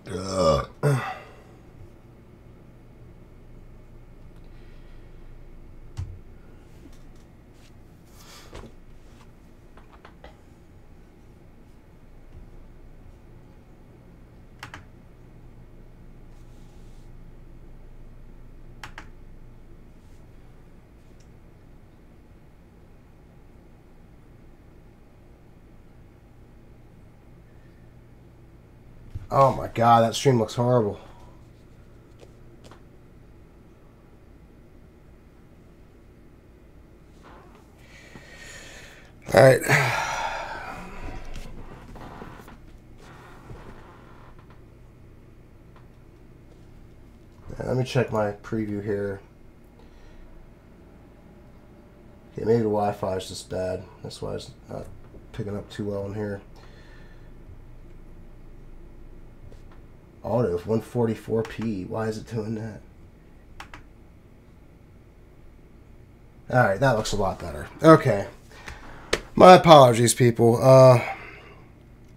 Ugh. Oh my god, that stream looks horrible. Alright. Let me check my preview here. Okay, maybe the Wi-Fi is just bad. That's why it's not picking up too well in here. Auto 144p. Why is it doing that? Alright, that looks a lot better. Okay. My apologies, people.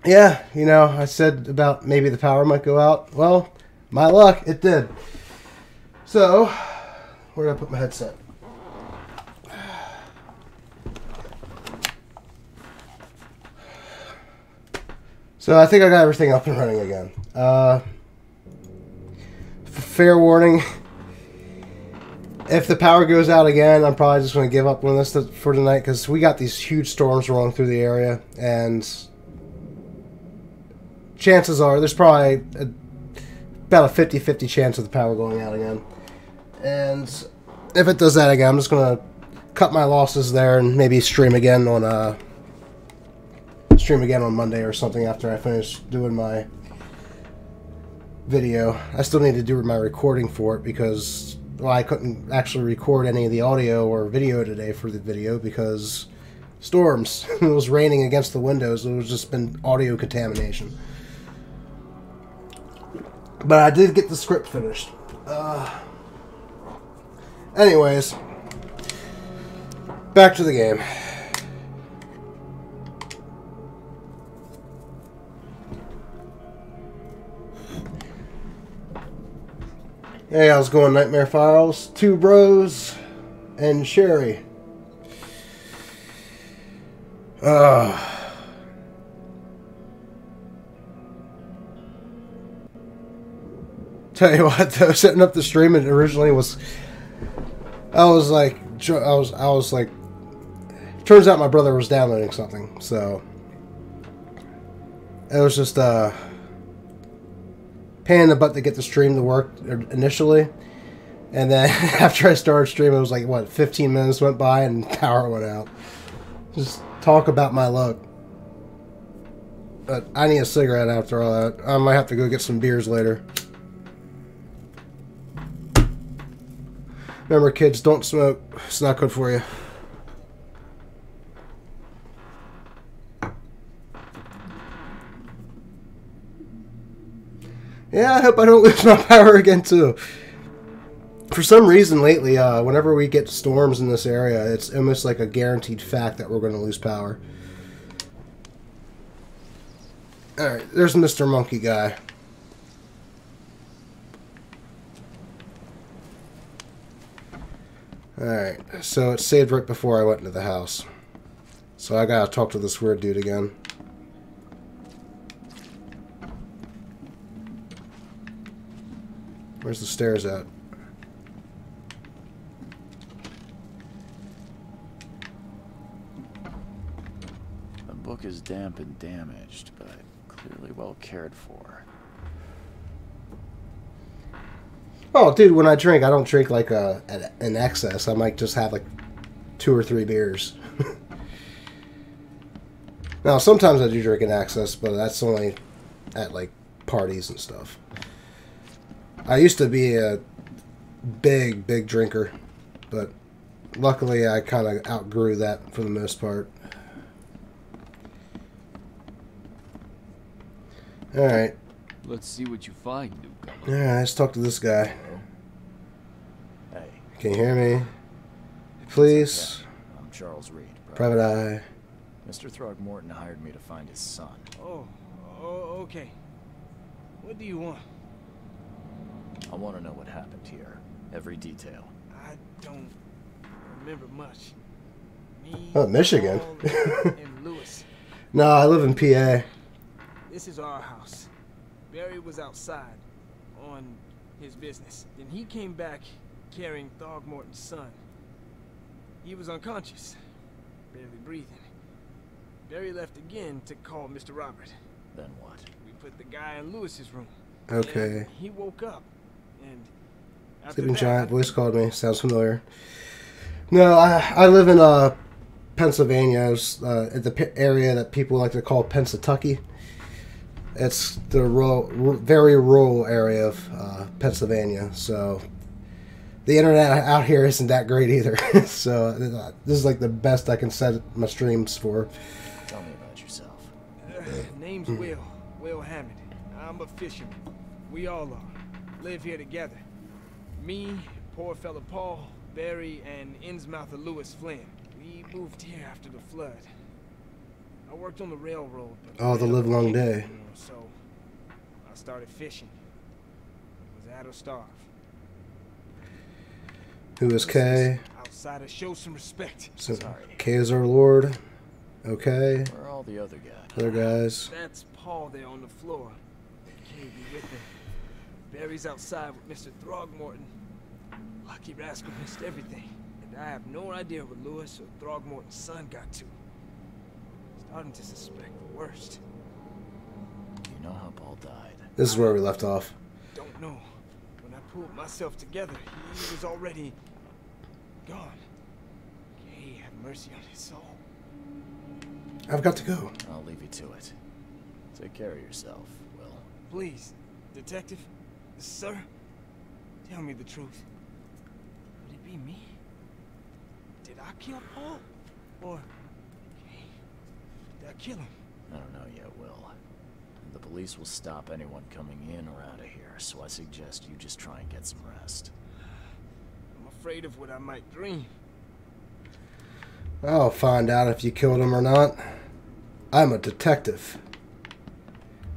Yeah, you know, I said about maybe the power might go out. Well, my luck, it did. So, where did I put my headset? So I think I got everything up and running again. Fair warning, if the power goes out again, I'm probably just going to give up on this for tonight, because we got these huge storms rolling through the area, and chances are there's probably about a 50-50 chance of the power going out again. And if it does that again, I'm just going to cut my losses there and maybe stream again on Monday or something after I finish doing my video. I still need to do my recording for it because, well, I couldn't actually record any of the audio or video today for the video because storms. It was raining against the windows. It was just been audio contamination. But I did get the script finished. Anyways, back to the game. Hey, how's it going, Nightmare Files? Two Bros and Sherry. Tell you what, though, setting up the stream, it originally was, I was like, turns out my brother was downloading something, so it was just pain in the butt to get the stream to work initially, and then after I started streaming, it was like, what, 15 minutes went by and power went out. Just talk about my luck. But I need a cigarette after all that. I might have to go get some beers later. Remember, kids, don't smoke. It's not good for you. Yeah, I hope I don't lose my power again, too. For some reason lately, whenever we get storms in this area, it's almost like a guaranteed fact that we're going to lose power. Alright, there's Mr. Monkey Guy. Alright, so it saved right before I went into the house. So I gotta talk to this weird dude again. Where's the stairs at? The book is damp and damaged, but clearly well cared for. Oh, dude, when I drink, I don't drink like an excess. I might just have like 2 or 3 beers. Now, sometimes I do drink an excess, but that's only at like parties and stuff. I used to be a big drinker, but luckily I kind of outgrew that for the most part. Alright. Let's see what you find, newcomer. Alright, let's talk to this guy. Hey. Can you hear me? Please? Yeah, I'm Charles Reed. Private Eye. Mr. Throgmorton hired me to find his son. Oh, okay. What do you want? I want to know what happened here. Every detail. I don't remember much. Me, Oh, Michigan. Paul, and Lewis. No, I live in PA. This is our house. Barry was outside on his business. Then he came back carrying Throgmorton's son. He was unconscious, barely breathing. Barry left again to call Mr. Robert. Then what? We put the guy in Lewis's room. Okay. And he woke up, and after Sleeping that, Giant voice called me. Sounds familiar. No, I live in Pennsylvania. It's, the area that people like to call Pennsatucky. It's the very rural area of Pennsylvania. So the internet out here isn't that great either. So this is like the best I can set my streams for. Tell me about yourself. Name's Will Hammond. I'm a fisherman. We all are. Live here together. Me, poor fella Paul, Barry, and Innsmouther Lewis Flynn. We moved here after the flood. I worked on the railroad. But Oh, the livelong day. So I started fishing. Was at or starve. Who is K? Outsider, show some respect. So, Sorry. K is our Lord. Okay. Where are all the other guys? Other guys. That's Paul there on the floor. Can't be with him. Barry's outside with Mr. Throgmorton. Lucky rascal missed everything. And I have no idea what Lewis or Throgmorton's son got to. Starting to suspect the worst. You know how Paul died? This is where we left off. Don't know. When I pulled myself together, he was already gone. May have mercy on his soul. I've got to go. I'll leave you to it. Take care of yourself, Will. Please, detective, sir, tell me the truth. Could it be me? Did I kill Paul? Or did I kill him? I don't know yet, Will. The police will stop anyone coming in or out of here, so I suggest you just try and get some rest. I'm afraid of what I might dream. I'll find out if you killed him or not. I'm a detective.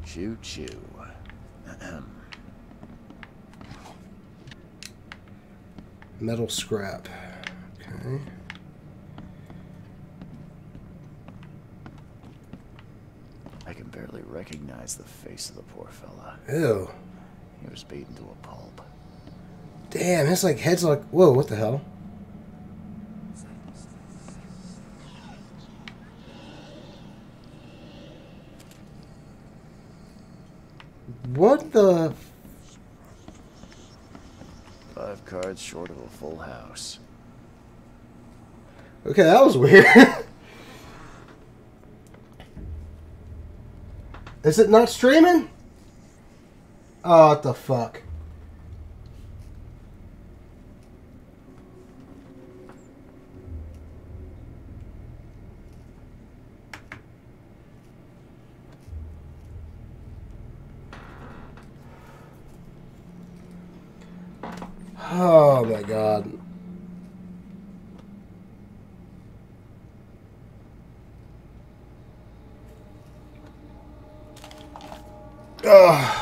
Choo-choo. Metal scrap. Okay. I can barely recognize the face of the poor fella. Ew. He was beaten to a pulp. Damn, his like head's like, whoa, what the hell? What the? 5 cards short of a full house. Okay, that was weird. Is it not streaming? Oh, what the fuck? Oh my god. Ugh.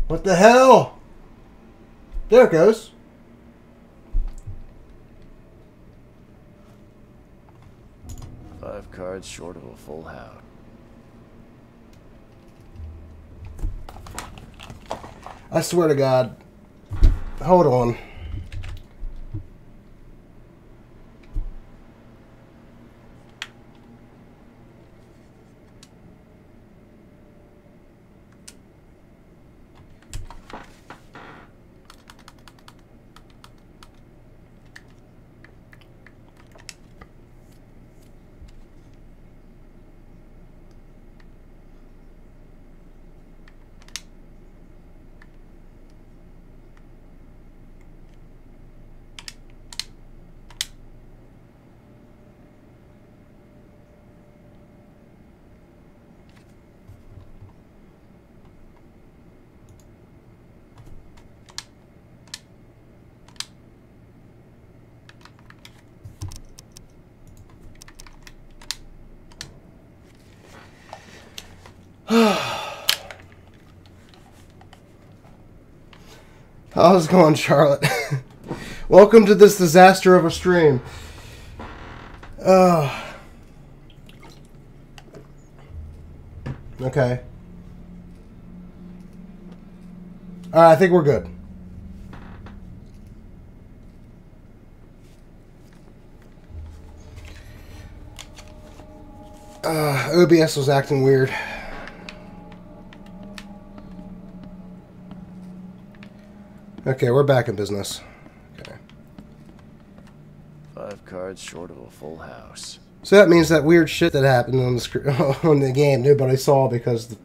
What the hell? There it goes. Five cards short of a full house. I swear to God. Hold on. How's it going, Charlotte? Welcome to this disaster of a stream. Okay. I think we're good. OBS was acting weird. Okay, we're back in business. Okay. 5 cards short of a full house. So that means that weird shit that happened on the on the game nobody saw because the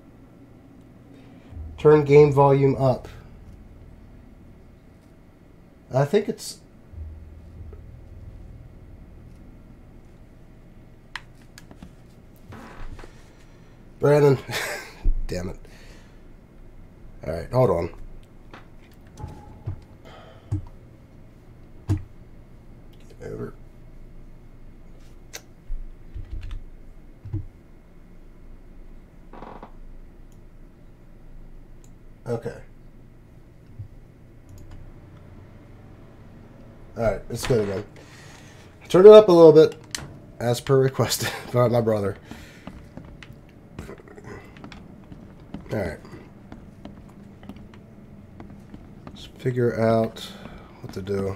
turn game volume up. I think it's Brandon. Damn it. All right, hold on. Get over. Okay. Alright, it's good again. Turn it up a little bit, as per requested by my brother. Alright. Let's figure out what to do.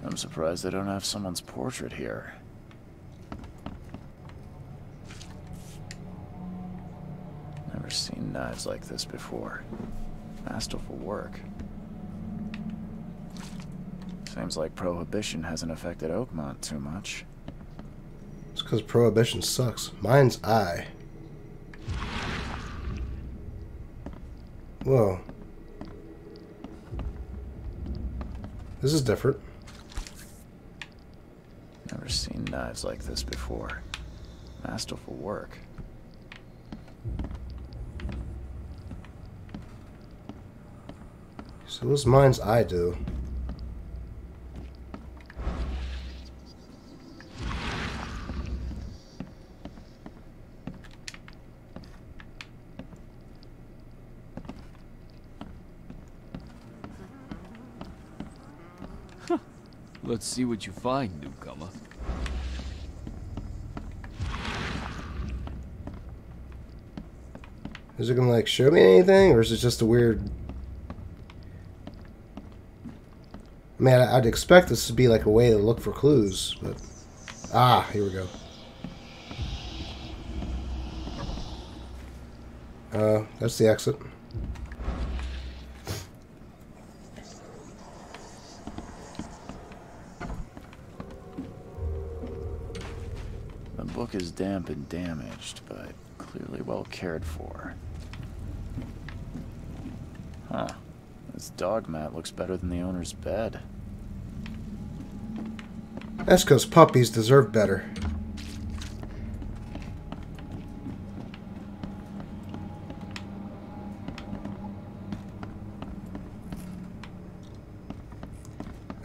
I'm surprised they don't have someone's portrait here. Never seen knives like this before. Masterful work. Seems like Prohibition hasn't affected Oakmont too much. It's because Prohibition sucks. Mine's eye. Whoa. This is different. Never seen knives like this before. Masterful work. So what's mine's eye do? Let's see what you find, newcomer. Is it gonna like show me anything, or is it just a weird? I mean, I'd expect this to be like a way to look for clues, but here we go. That's the exit. The book is damp and damaged, but clearly well cared for. Huh. This dog mat looks better than the owner's bed. That's because puppies deserve better.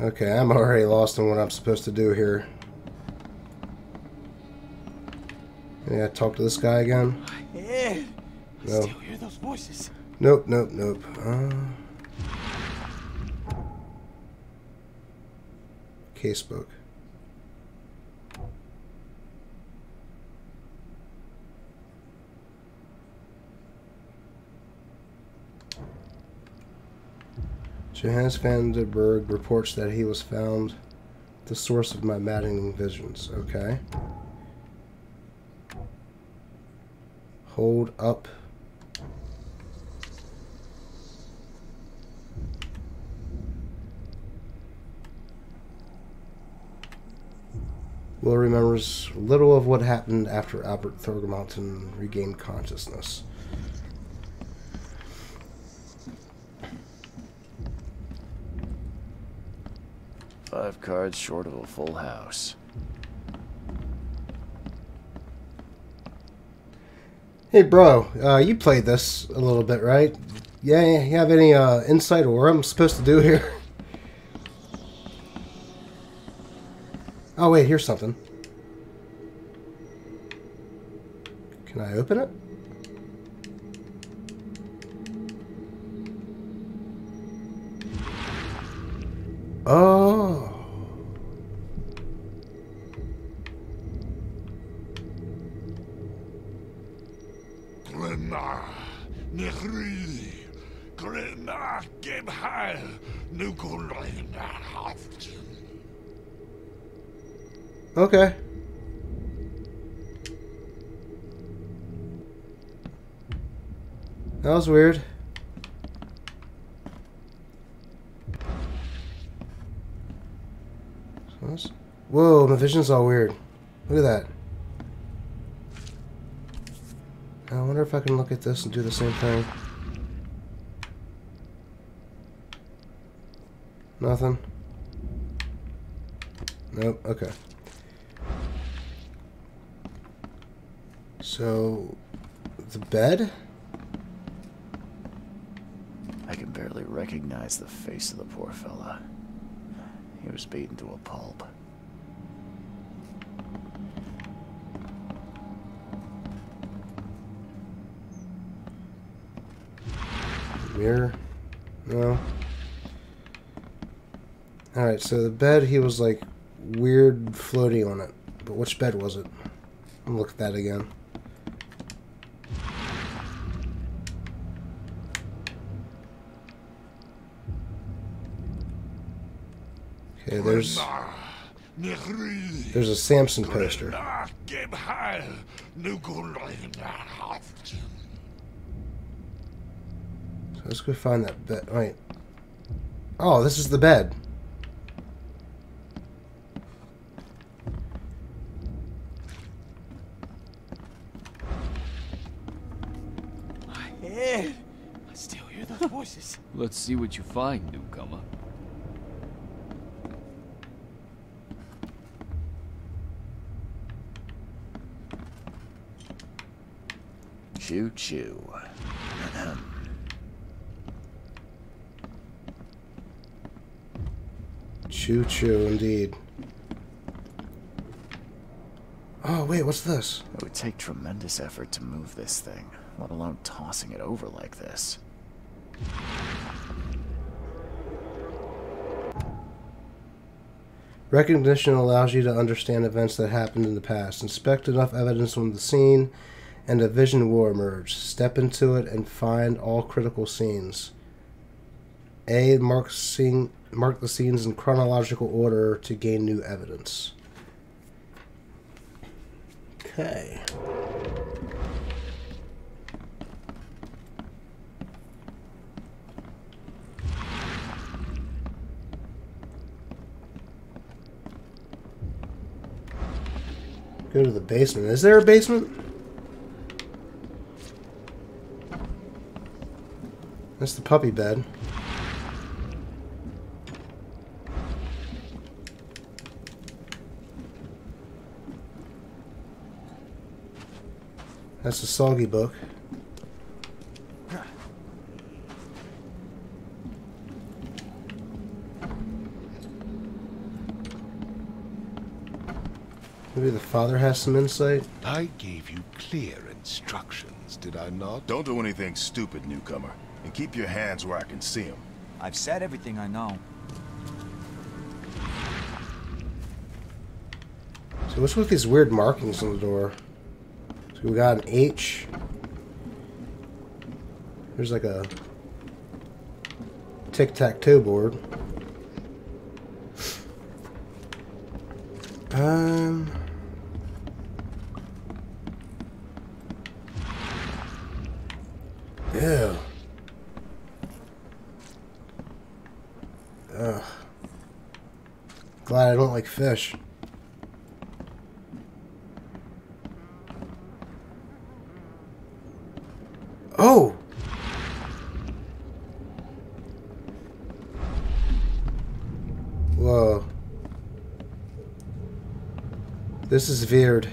Okay, I'm already lost on what I'm supposed to do here. Yeah, talk to this guy again. Yeah. No. Still hear those voices. Nope, nope, nope. Casebook. Johannes van den Berg reports that he was found the source of my maddening visions. Okay. Hold up. Will remembers little of what happened after Albert Thurgermountain regained consciousness. Five cards short of a full house. Hey, bro, you played this a little bit, right? Yeah, you have any insight or what I'm supposed to do here? Oh, wait, here's something. Can I open it? Okay. That was weird. Whoa, my vision's all weird. Look at that. I wonder if I can look at this and do the same thing. Nothing. Nope, okay. So, the bed? I can barely recognize the face of the poor fella. He was beaten to a pulp. Mirror? No. Alright, so the bed, he was like weird floating on it. But which bed was it? I'll look at that again. Okay, there's a Samson poster. So let's go find that bed. Wait. Oh, this is the bed. My head. I still hear those voices. Let's see what you find, newcomer. Choo choo. Choo choo, indeed. Oh, wait, what's this? It would take tremendous effort to move this thing, let alone tossing it over like this. Recognition allows you to understand events that happened in the past. Inspect enough evidence on the scene, and a vision will emerge. Step into it and find all critical scenes. A. Mark the scenes in chronological order to gain new evidence. Okay. Go to the basement. Is there a basement? That's the puppy bed. That's the soggy book. Maybe the father has some insight. I gave you clear instructions, did I not? Don't do anything stupid, newcomer. And keep your hands where I can see them. I've said everything I know. So what's with these weird markings on the door? So we got an H. There's like a tic-tac-toe board. Ew. Ugh. Glad I don't like fish. Oh! Whoa. This is weird.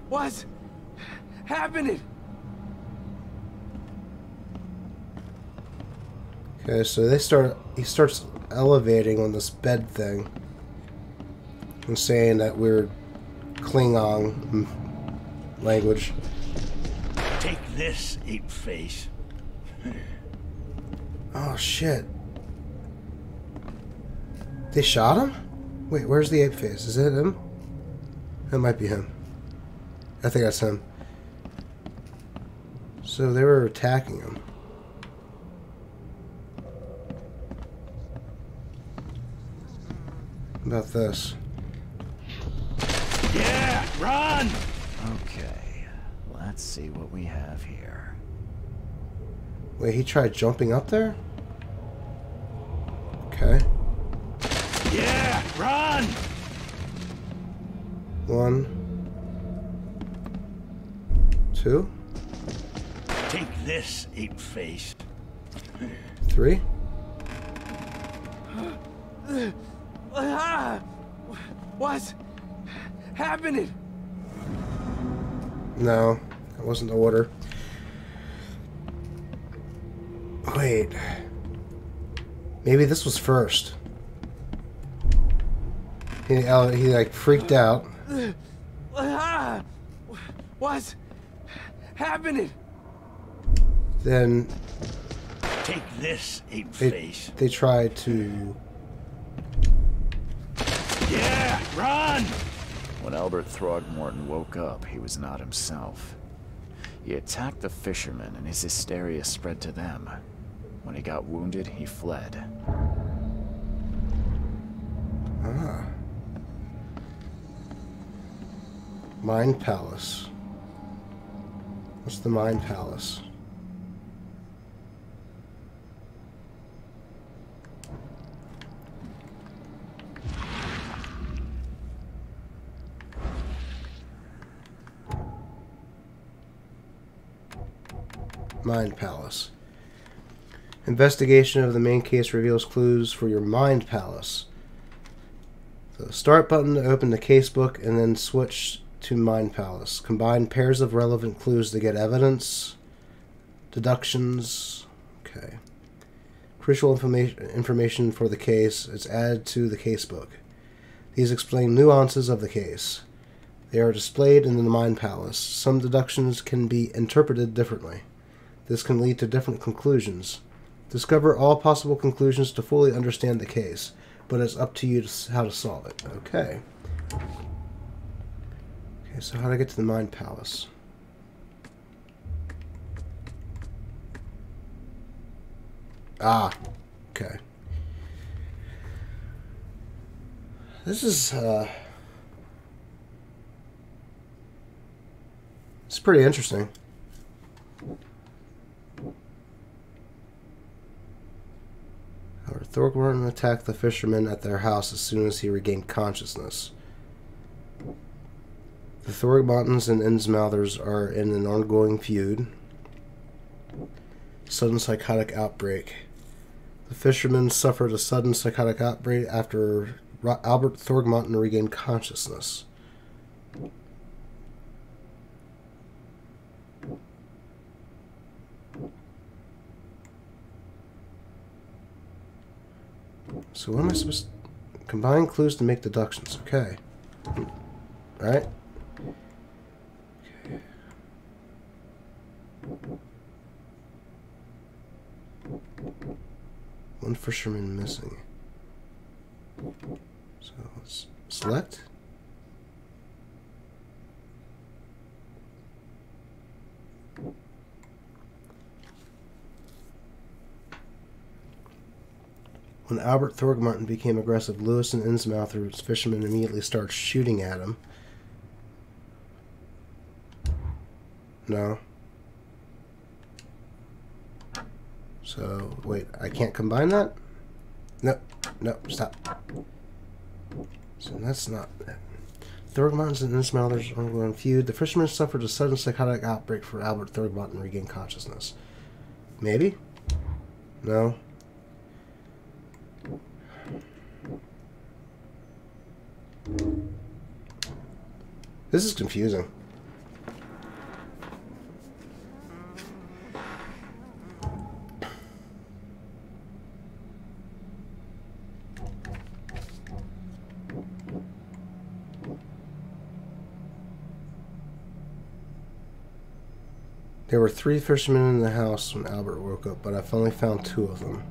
What's happening? Okay, so he starts elevating on this bed thing and saying that we're Klingon language. Take this, ape face. Oh shit. They shot him? Wait, where's the ape face? Is it him? That might be him. I think that's him. So they were attacking him. How about this? Yeah, run! Okay, let's see what we have here. Wait, he tried jumping up there? Okay. Yeah, run! 1, 2, Take this, ape face. 3. What's happening? No, that wasn't the order. Wait. Maybe this was first. He like freaked out. What's happening? Then Take this, ape face. they tried to... Yeah, run! When Albert Throgmorton woke up, he was not himself. He attacked the fishermen, and his hysteria spread to them. When he got wounded, he fled. Ah. Mind Palace. What's the Mind Palace? Mind Palace. Investigation of the main case reveals clues for your Mind Palace. So start button to open the casebook and then switch to Mind Palace. Combine pairs of relevant clues to get evidence. Deductions. Okay. Crucial information for the case is added to the casebook. These explain nuances of the case. They are displayed in the Mind Palace. Some deductions can be interpreted differently. This can lead to different conclusions. Discover all possible conclusions to fully understand the case, but it's up to you how to solve it. Okay. Okay, so how do I get to the Mind Palace? Ah, okay. This is, it's pretty interesting. Throgmorton attacked the fishermen at their house as soon as he regained consciousness. The Throgmortons and Innsmouthers are in an ongoing feud. Sudden psychotic outbreak. The fishermen suffered a sudden psychotic outbreak after Albert Throgmorton regained consciousness. So what am I supposed to... Combine clues to make deductions. Okay. Alright. Okay. One fisherman missing. So let's select. When Albert Throgmorton became aggressive, Lewis and Innsmouth's fishermen immediately started shooting at him. No. So, wait, I can't combine that? No, no, stop. So that's not it. Throgmorton's and Innsmouth's ongoing feud. The fishermen suffered a sudden psychotic outbreak for Albert Throgmorton and regained consciousness. Maybe? No. This is confusing. There were 3 fishermen in the house when Albert woke up, but I've only found 2 of them.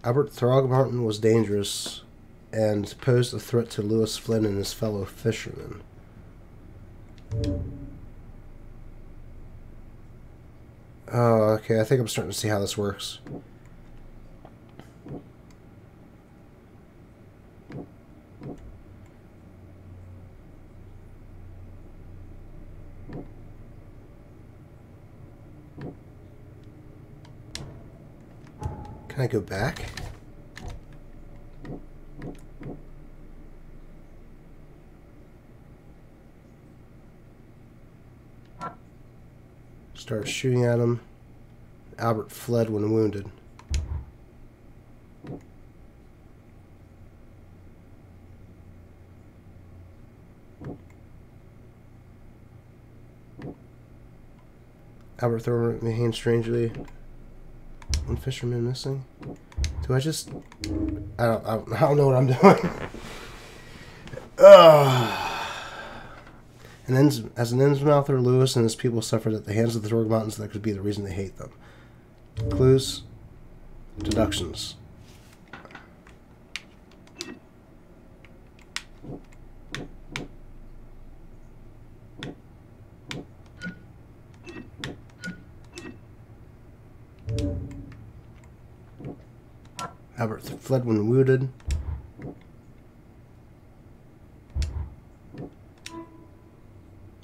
Albert Throgmorton was dangerous and posed a threat to Lewis Flynn and his fellow fishermen. Oh, okay. I think I'm starting to see how this works. Can I go back? Start shooting at him. Albert fled when wounded. Albert Thorne behaved strangely. One fisherman missing. Do I just? I don't know what I'm doing. As an Innsmouther, Lewis and his people suffered at the hands of the Torgmontans. That could be the reason they hate them. Clues. Deductions. Albert fled when wounded.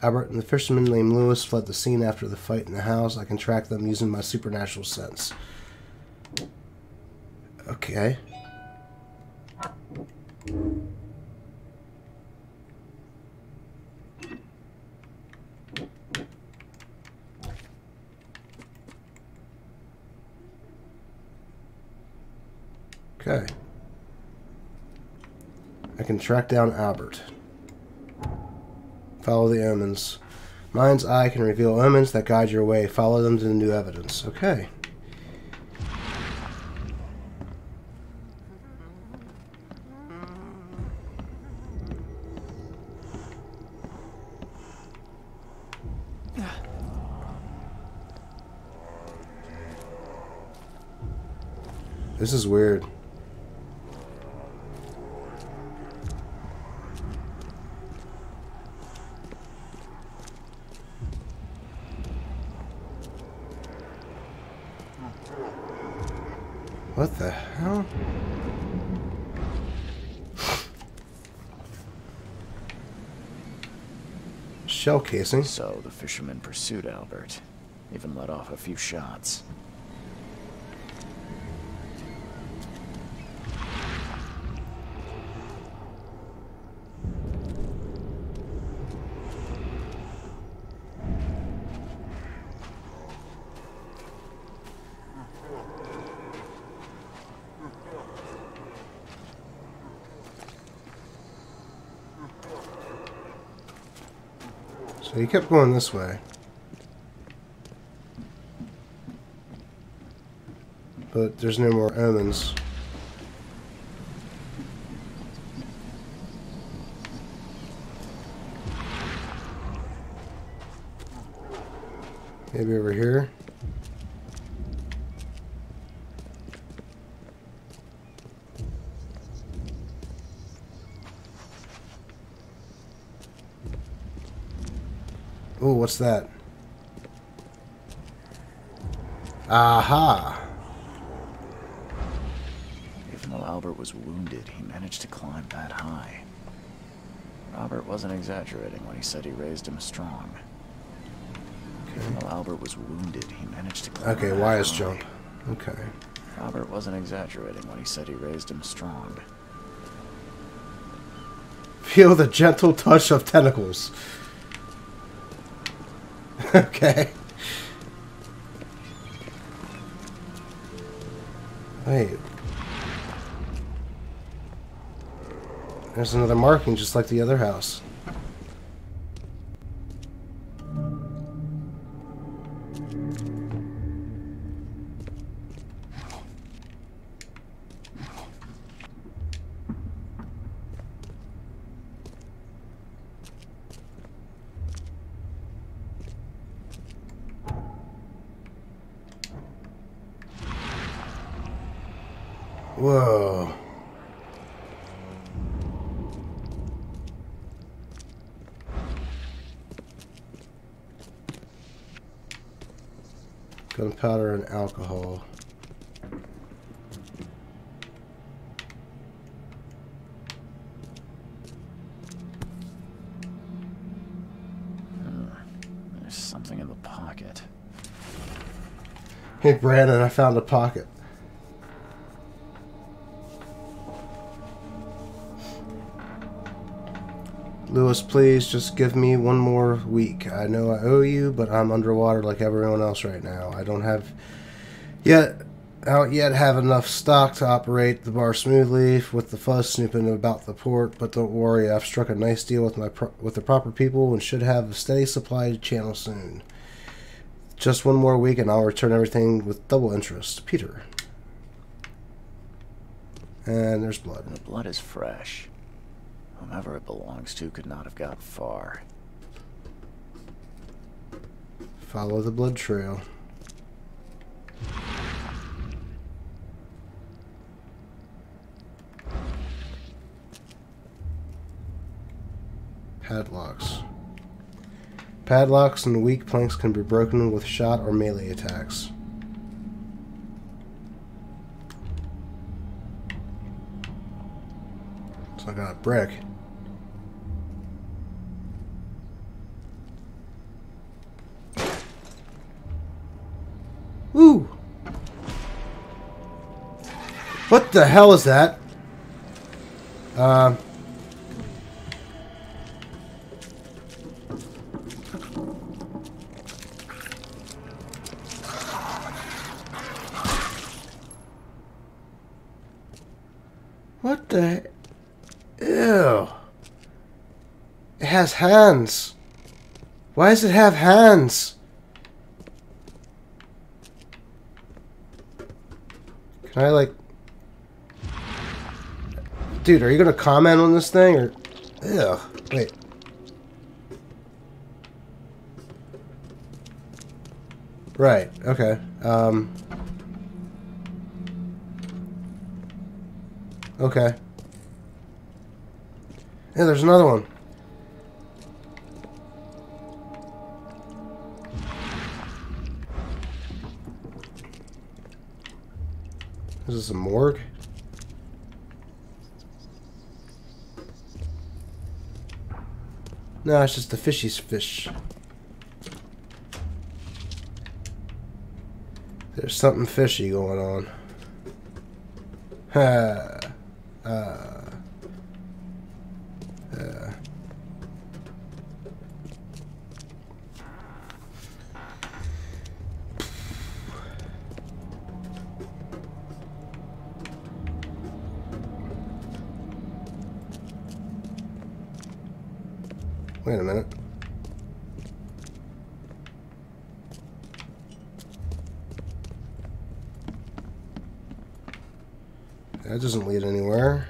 Albert and the fisherman named Lewis fled the scene after the fight in the house. I can track them using my supernatural sense. Okay. Okay. I can track down Albert. Follow the omens. Mind's eye can reveal omens that guide your way. Follow them to the new evidence. Okay. This is weird. What the hell? Shell casing. So the fisherman pursued Albert, even let off a few shots. So he kept going this way. But there's no more omens. Maybe over here. Oh, what's that? Aha! Even though Albert was wounded, he managed to climb that high. Robert wasn't exaggerating when he said he raised him strong. Even though Albert was wounded, he managed to climb Okay, that why is high. jump? Okay. Robert wasn't exaggerating when he said he raised him strong. Feel the gentle touch of tentacles. Okay. Wait. There's another marking just like the other house. Whoa. Gunpowder and alcohol. There's something in the pocket. Hey, Brandon, I found a pocket. Lewis, please just give me one more week. I know I owe you, but I'm underwater like everyone else right now. I don't have have enough stock to operate the bar smoothly with the fuss snooping about the port. But don't worry, I've struck a nice deal with the proper people and should have a steady supply channel soon. Just one more week and I'll return everything with double interest. Peter. And there's blood. The blood is fresh. Whomever it belongs to could not have got far. Follow the blood trail. Padlocks. Padlocks and weak planks can be broken with shot or melee attacks. So I got a brick. Woo! What the hell is that? What the... Ew. It has hands. Why does it have hands? Can I, like... Dude, are you gonna comment on this thing, or... Ew. Wait. Right, okay. Okay. Yeah, there's another one. Is this a morgue? No, it's just the fishy's fish. There's something fishy going on. Wait a minute. That doesn't lead anywhere.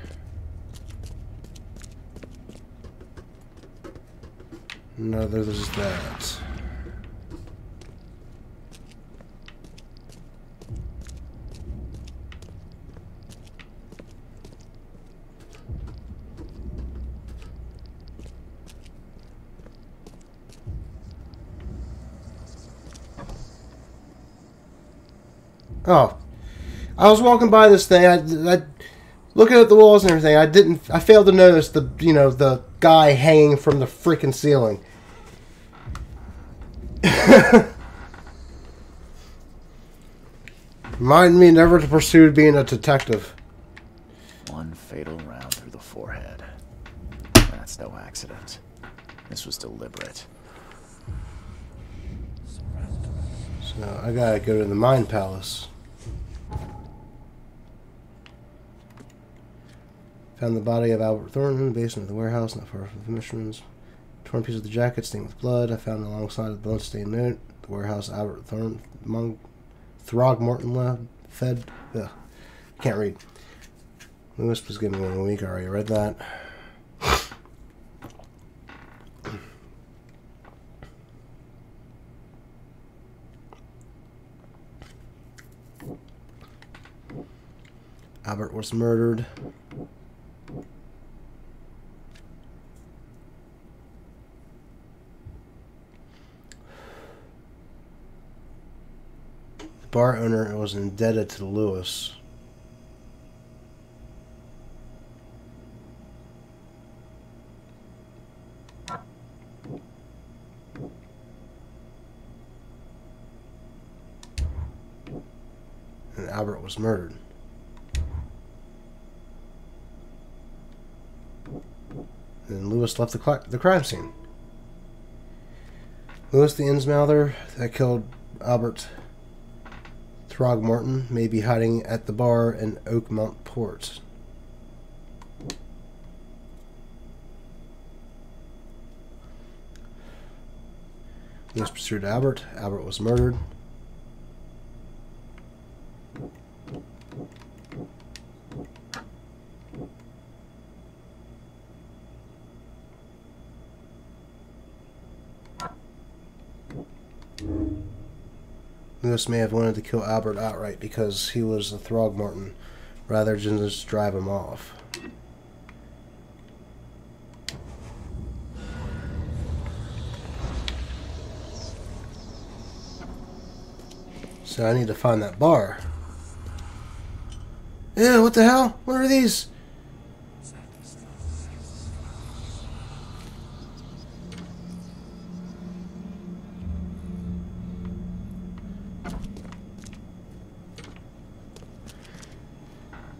Neither does that. Oh, I was walking by this thing. I looking at the walls and everything. I failed to notice the guy hanging from the freaking ceiling. Remind me never to pursue being a detective. One fatal round through the forehead. That's no accident. This was deliberate. So I gotta go to the Mine Palace. Found the body of Albert Thornton in the basement of the warehouse, not far from the missions. Torn piece of the jacket stained with blood. I found it alongside of the blood-stained note. The warehouse Albert Thornton, Throgmorton fed. Ugh, can't read. Lewis was giving me 1 week. I already read that. Albert was murdered. The bar owner was indebted to Lewis. And Albert was murdered. And Lewis left the crime scene. Lewis, the Innsmouther that killed Albert Throgmorton, may be hiding at the bar in Oakmont Port. Lewis pursued Albert. Albert was murdered. Lewis may have wanted to kill Albert outright because he was a Throgmorton, rather than just drive him off. So I need to find that bar. Yeah, what the hell? What are these?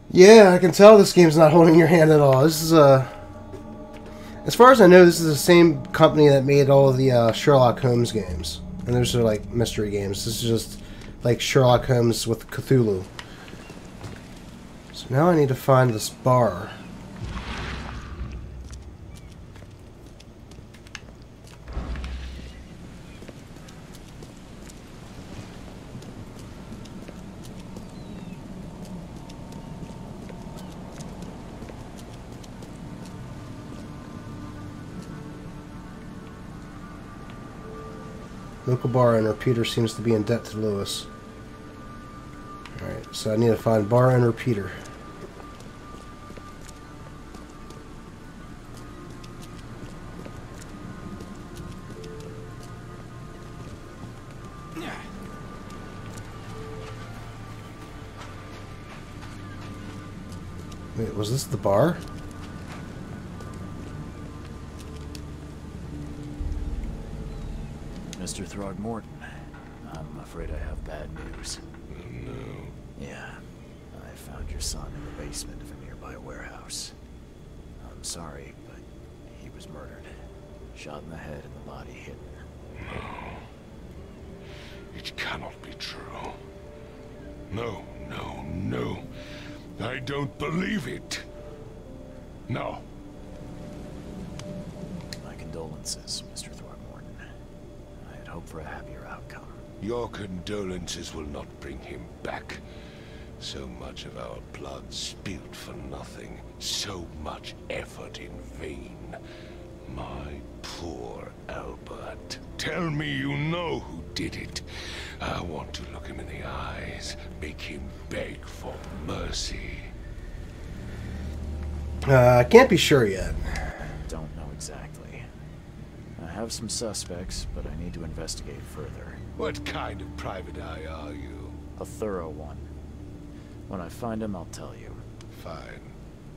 Yeah, I can tell this game's not holding your hand at all. This is as far as I know, this is the same company that made all of the Sherlock Holmes games. And those are like mystery games. This is just like Sherlock Holmes with Cthulhu. So now I need to find this bar. Local bar owner Peter seems to be in debt to Lewis. Alright, so I need to find bar owner Peter. Wait, was this the bar? Mr. Throgmorton, I'm afraid I have bad news. No. Yeah, I found your son in the basement of a nearby warehouse. I'm sorry, but he was murdered. Shot in the head and the body hidden. It cannot be true. No, no, no. I don't believe it. No. My condolences, Mr. Throgmorton. I had hoped for a happier outcome. Your condolences will not bring him back. So much of our blood spilled for nothing. So much effort in vain. My poor Albert. Tell me you know who did it. I want to look him in the eyes, make him beg for mercy. I can't be sure yet. Don't know exactly. I have some suspects, but I need to investigate further. What kind of private eye are you? A thorough one. When I find him, I'll tell you. Fine.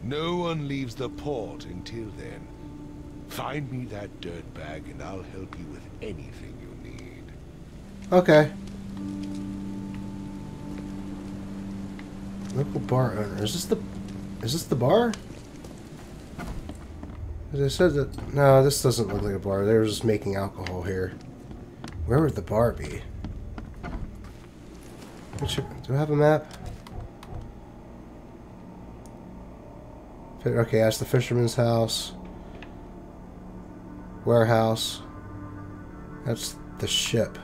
No one leaves the port until then. Find me that dirtbag and I'll help you with anything you need. Okay. Local bar owner. Is this the bar? As I said that. No, this doesn't look like a bar. They're just making alcohol here. Where would the bar be? Do I have a map? Okay, that's the fisherman's house. Warehouse. That's the ship.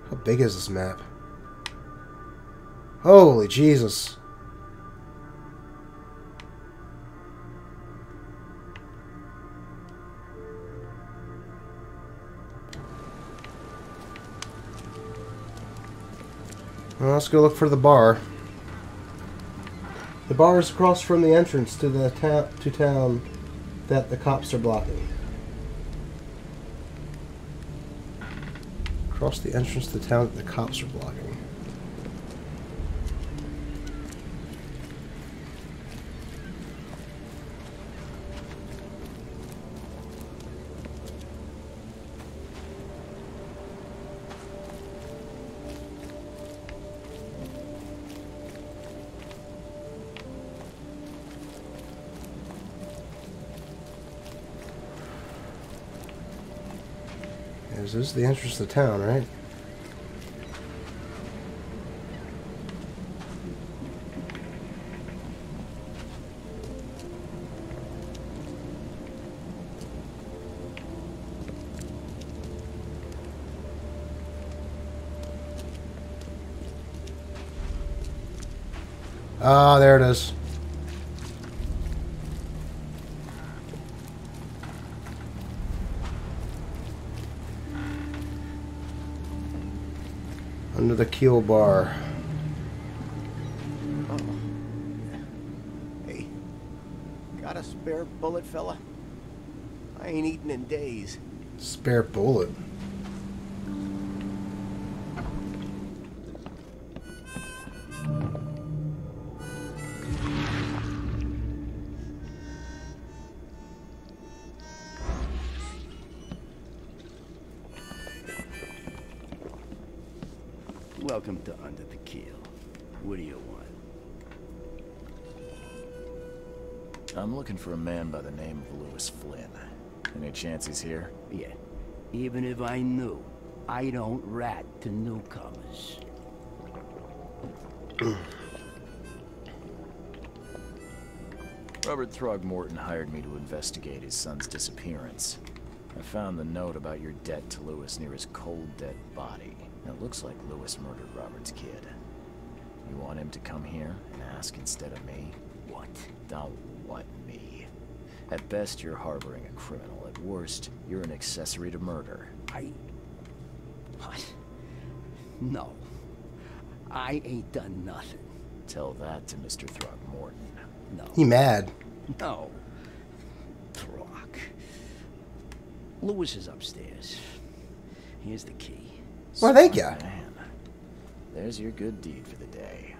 How big is this map? Holy Jesus. Well, let's go look for the bar. The bar is across from the entrance to the town that the cops are blocking. Across the entrance to the town that the cops are blocking. This is the entrance to town, right? Ah, there it is. Under the keel bar. Oh. Hey, got a spare bullet, fella? I ain't eaten in days. Spare bullet. Welcome to Under the Keel. What do you want? I'm looking for a man by the name of Lewis Flynn. Any chance he's here? Yeah. Even if I knew, I don't rat to newcomers. Robert Throgmorton hired me to investigate his son's disappearance. I found the note about your debt to Lewis near his cold, dead body. It looks like Lewis murdered Robert's kid. You want him to come here and ask instead of me? What? Now what, me? At best, you're harboring a criminal. At worst, you're an accessory to murder. What? No. I ain't done nothing. Tell that to Mr. Throgmorton. No. He mad. No. Throg. Lewis is upstairs. Here's the key. Well, thank you. Man, there's your good deed for the day.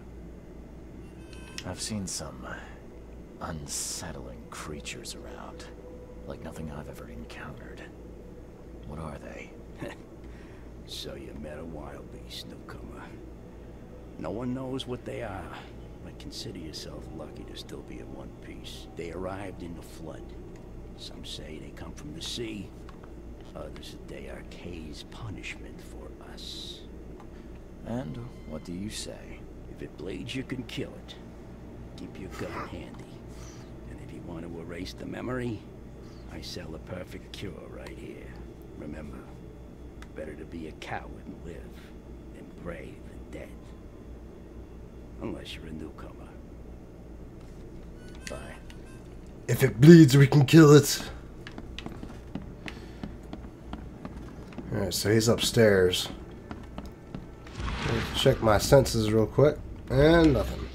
I've seen some unsettling creatures around, like nothing I've ever encountered. What are they? So you met a wild beast, newcomer. No one knows what they are, but consider yourself lucky to still be in one piece. They arrived in the flood. Some say they come from the sea. Others that they are Kay's punishment for us. And what do you say? If it bleeds, you can kill it. Keep your gun handy. And if you want to erase the memory, I sell the perfect cure right here. Remember, better to be a coward and live than brave and dead. Unless you're a newcomer. Bye. If it bleeds, we can kill it. Alright, so he's upstairs. Let's check my senses real quick. And nothing.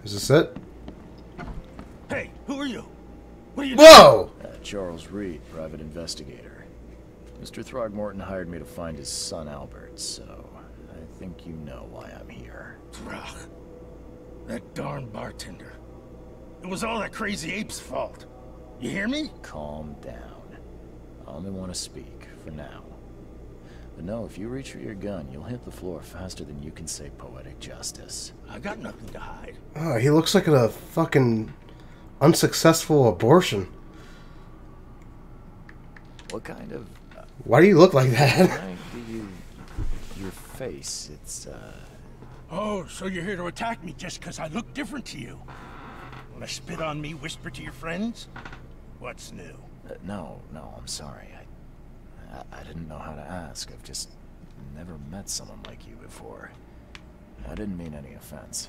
Is this it? Hey, who are you? What are you Whoa! Charles Reed, private investigator. Mr. Throgmorton hired me to find his son Albert, so I think you know why I'm here. Throg. That darn bartender. It was all that crazy ape's fault. You hear me? Calm down. I only want to speak, for now. But no, if you reach for your gun, you'll hit the floor faster than you can say poetic justice. I got nothing to hide. Oh, he looks like a fucking unsuccessful abortion. What kind of... Why do you look like that? Why do you... Your face, it's, Oh, so you're here to attack me just because I look different to you? Wanna spit on me, whisper to your friends? What's new? no, I'm sorry. I didn't know how to ask. I've just never met someone like you before. I didn't mean any offense.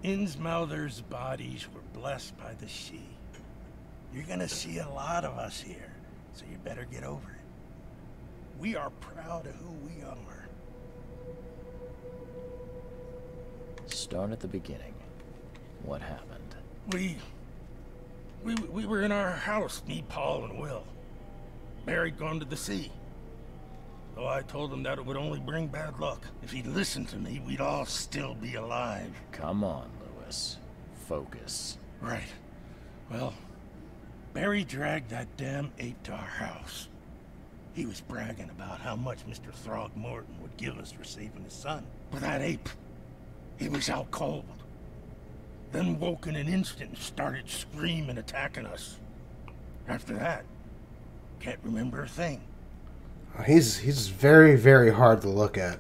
Innsmouthers' bodies were blessed by the sea. You're gonna see a lot of us here, so you better get over it. We are proud of who we are. Start at the beginning. What happened? We were in our house, me, Paul, and Will. Barry'd gone to the sea. So I told him that it would only bring bad luck. If he'd listened to me, we'd all still be alive. Come on, Lewis. Focus. Right. Well, Barry dragged that damn ape to our house. He was bragging about how much Mr. Throgmorton would give us for saving his son. But that ape, he was out cold. Then woke in an instant and started screaming, attacking us. After that, can't remember a thing. He's very, very hard to look at.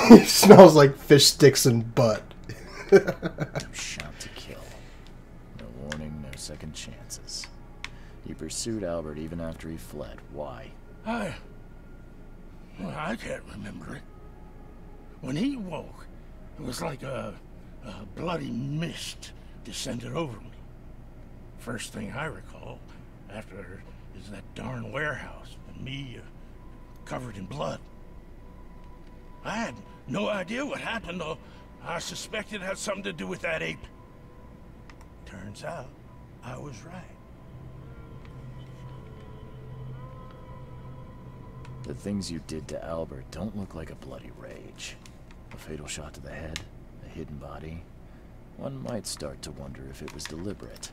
He smells like fish sticks and butt. Shot to kill. No warning, no second chances. You pursued Albert even after he fled. Why? I can't remember it. When he woke, it was like a bloody mist descended over me. First thing I recall after is that darn warehouse and me covered in blood. I had no idea what happened, though. I suspected it had something to do with that ape. Turns out, I was right. The things you did to Albert don't look like a bloody rage. A fatal shot to the head, a hidden body. One might start to wonder if it was deliberate.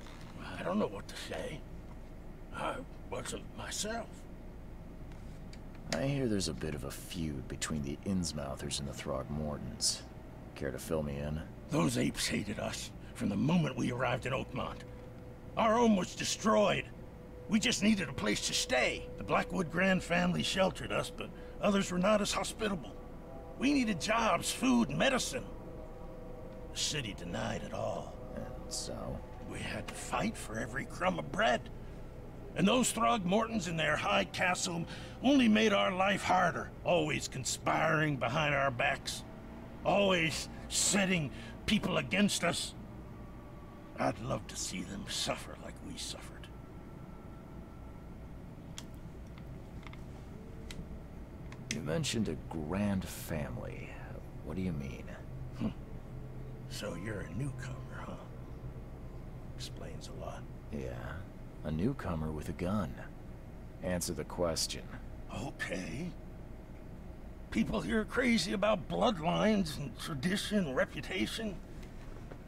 I don't know what to say. I wasn't myself. I hear there's a bit of a feud between the Innsmouthers and the Throgmortons. Care to fill me in? Those apes hated us from the moment we arrived in Oakmont. Our home was destroyed. We just needed a place to stay. The Blackwood Grand family sheltered us, but others were not as hospitable. We needed jobs, food, and medicine. The city denied it all. And so? We had to fight for every crumb of bread. And those Throgmortons in their high castle only made our life harder, always conspiring behind our backs, always setting people against us. I'd love to see them suffer like we suffered. You mentioned a grand family. What do you mean? So you're a newcomer, huh? Explains a lot. Yeah, a newcomer with a gun. Answer the question. Okay. People here are crazy about bloodlines and tradition and reputation.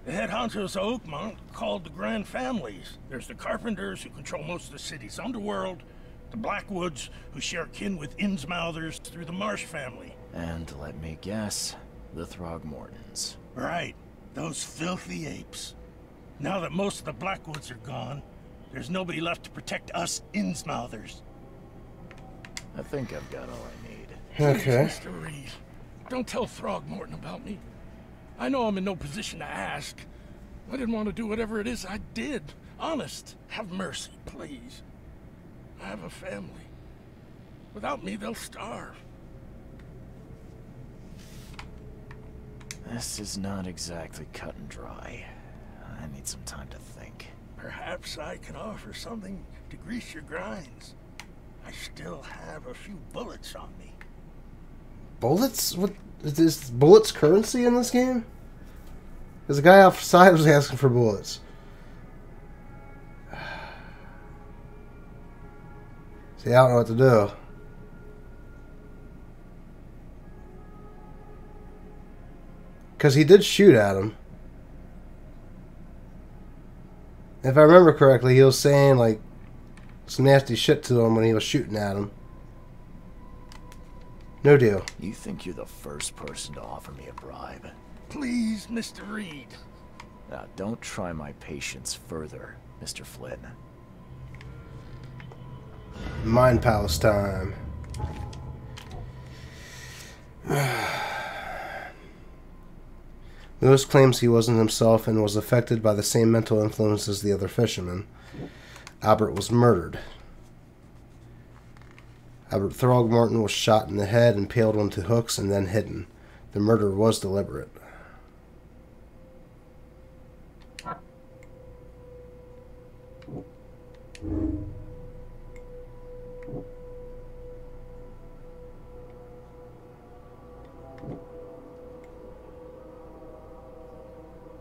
The head honchos of Oakmont called the Grand Families. There's the Carpenters, who control most of the city's underworld, the Blackwoods, who share kin with Innsmouthers through the Marsh family. And let me guess, the Throgmortons. Right, those filthy apes. Now that most of the Blackwoods are gone, there's nobody left to protect us Innsmouthers. I think I've got all I need. Okay. Please, Mr. Reed, don't tell Throgmorton about me. I know I'm in no position to ask. I didn't want to do whatever it is I did. Honest, have mercy, please. I have a family. Without me, they'll starve. This is not exactly cut and dry. I need some time to think. Perhaps I can offer something to grease your grinds. I still have a few bullets on me. Bullets? What is bullets currency in this game? Because the guy outside was asking for bullets. See, I don't know what to do. Because he did shoot at him. If I remember correctly, he was saying, like, some nasty shit to him when he was shooting at him. No deal. You think you're the first person to offer me a bribe? Please, Mr. Reed. Now, don't try my patience further, Mr. Flynn. Mind Palace time. Lewis claims he wasn't himself and was affected by the same mental influence as the other fishermen. Albert was murdered. Albert Throgmorton was shot in the head, impaled onto hooks, and then hidden. The murder was deliberate.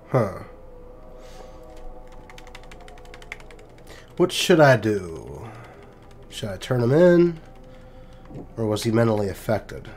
Huh. What should I do? Should I turn him in? Or was he mentally affected?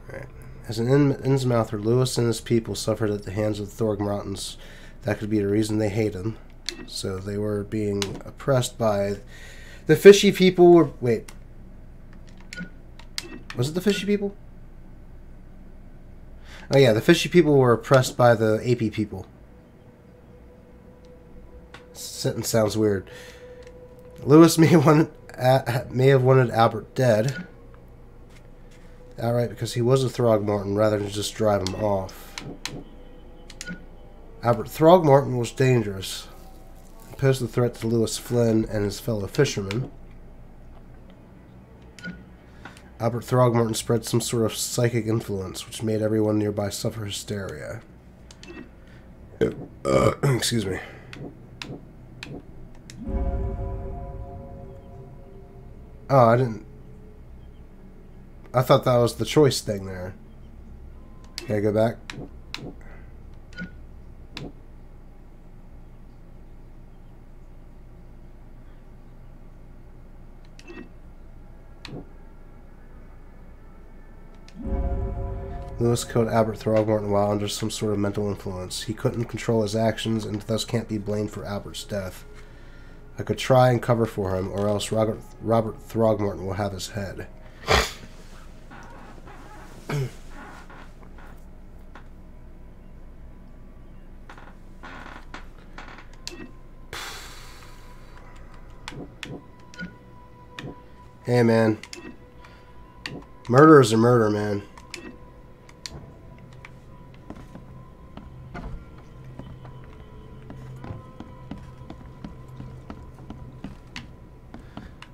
Alright. As an Innsmouther, Lewis and his people suffered at the hands of the Throgmortons. That could be the reason they hate him. So they were being oppressed by the fishy people. Wait. Was it the fishy people? Oh yeah, the fishy people were oppressed by the AP people. Sentence sounds weird. Lewis may have wanted Albert dead outright because he was a Throgmorton rather than just drive him off. Albert Throgmorton was dangerous and posed a threat to Lewis Flynn and his fellow fishermen. Albert Throgmorton spread some sort of psychic influence which made everyone nearby suffer hysteria. Excuse me. Oh, I thought that was the choice thing there. Can I go back? Lewis killed Albert Throgmorton while under some sort of mental influence. He couldn't control his actions and thus can't be blamed for Albert's death. I could try and cover for him, or else Robert Throgmorton will have his head. Hey, man. Murder is a murder, man.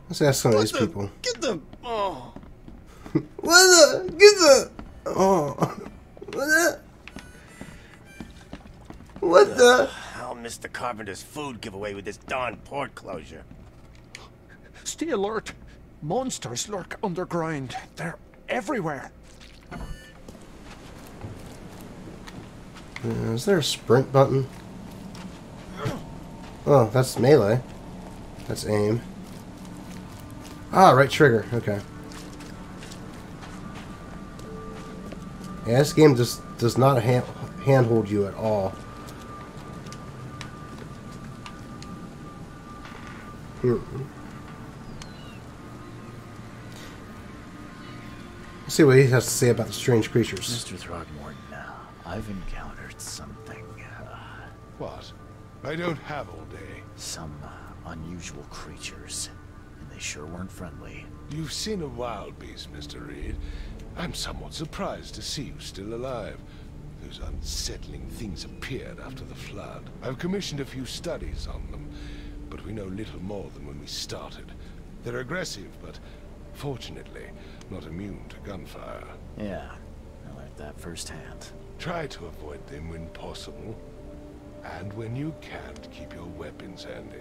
Let's ask some of these people. Get them! Oh! Get the... Oh. What the... I'll miss the carpenter's food giveaway with this darn port closure. Stay alert. Monsters lurk underground. They're everywhere. Is there a sprint button? Oh, that's melee. That's aim. Ah, right trigger. Okay. Yeah, this game just does not handhold you at all. Let's see what he has to say about the strange creatures. Mr. Throgmorton, I've encountered something. What? I don't have all day. Some unusual creatures. And they sure weren't friendly. You've seen a wild beast, Mr. Reed. I'm somewhat surprised to see you still alive. Those unsettling things appeared after the flood. I've commissioned a few studies on them, but we know little more than when we started. They're aggressive, but fortunately not immune to gunfire. Yeah, I learned that firsthand. Try to avoid them when possible. And when you can't, keep your weapons handy.